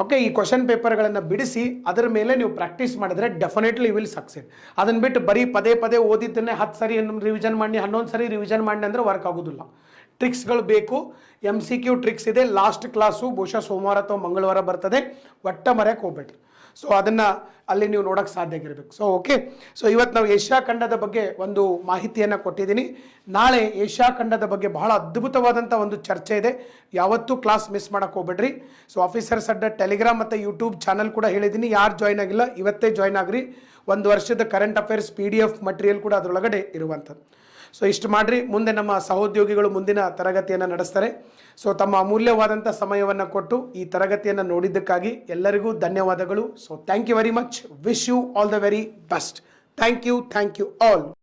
ಓಕೆ, ಈ ಕ್ವಶನ್ ಪೇಪರ್ಗಳನ್ನು ಬಿಡಿಸಿ ಅದರ ಮೇಲೆ ನೀವು ಪ್ರಾಕ್ಟೀಸ್ ಮಾಡಿದ್ರೆ ಡೆಫಿನೆಟ್ಲಿ ವಿಲ್ ಸಕ್ಸೆಡ್. ಅದನ್ನು ಬಿಟ್ಟು ಬರೀ ಪದೇ ಪದೇ ಓದಿದ್ದನ್ನೇ 10 ಸರಿ ರಿವಿಷನ್ ಮಾಡಿ 11 ಸರಿ ರಿವಿಷನ್ ಮಾಡಿ ಅಂದರೆ ವರ್ಕ್ ಆಗೋದಿಲ್ಲ. ಟ್ರಿಕ್ಸ್ಗಳು ಬೇಕು. MCQ ಟ್ರಿಕ್ಸ್ ಇದೆ. ಲಾಸ್ಟ್ ಕ್ಲಾಸು ಬಹುಶಃ ಸೋಮವಾರ ಅಥವಾ ಮಂಗಳವಾರ ಬರ್ತದೆ. ಒಟ್ಟ ಮರೆಯಕ್ಕೆ ಹೋಗ್ಬೇಡ್ರಿ. ಸೊ ಅದನ್ನು ಅಲ್ಲಿ ನೀವು ನೋಡೋಕ್ಕೆ ಸಾಧ್ಯ ಆಗಿರಬೇಕು. ಸೊ ಓಕೆ, ಸೊ ಇವತ್ತು ನಾವು ಏಷ್ಯಾ ಖಂಡದ ಬಗ್ಗೆ ಒಂದು ಮಾಹಿತಿಯನ್ನು ಕೊಟ್ಟಿದ್ದೀನಿ. ನಾಳೆ ಏಷ್ಯಾ ಖಂಡದ ಬಗ್ಗೆ ಬಹಳ ಅದ್ಭುತವಾದಂಥ ಒಂದು ಚರ್ಚೆ ಇದೆ. ಯಾವತ್ತೂ ಕ್ಲಾಸ್ ಮಿಸ್ ಮಾಡೋಕ್ಕೆ ಹೋಗ್ಬೇಡ್ರಿ. ಸೊ ಆಫೀಸರ್ಸ್ ಅಡ್ಡ ಟೆಲಿಗ್ರಾಮ್ ಮತ್ತು ಯೂಟ್ಯೂಬ್ ಚಾನಲ್ ಕೂಡ ಹೇಳಿದ್ದೀನಿ. ಯಾರು ಜಾಯ್ನ್ ಆಗಿಲ್ಲ ಇವತ್ತೇ ಜಾಯ್ನ್ ಆಗ್ರಿ. 1 ವರ್ಷದ ಕರೆಂಟ್ ಅಫೇರ್ಸ್ PDF ಮಟೀರಿಯಲ್ ಕೂಡ ಅದರೊಳಗಡೆ ಇರುವಂಥದ್ದು. ಸೊ ಇಷ್ಟು ಮಾಡಿರಿ. ಮುಂದೆ ನಮ್ಮ ಸಹೋದ್ಯೋಗಿಗಳು ಮುಂದಿನ ತರಗತಿಯನ್ನು ನಡೆಸ್ತಾರೆ. ಸೊ ತಮ್ಮ ಅಮೂಲ್ಯವಾದಂಥ ಸಮಯವನ್ನು ಕೊಟ್ಟು ಈ ತರಗತಿಯನ್ನು ನೋಡಿದ್ದಕ್ಕಾಗಿ ಎಲ್ಲರಿಗೂ ಧನ್ಯವಾದಗಳು. So thank you very much. Wish you all the very best. Thank you all.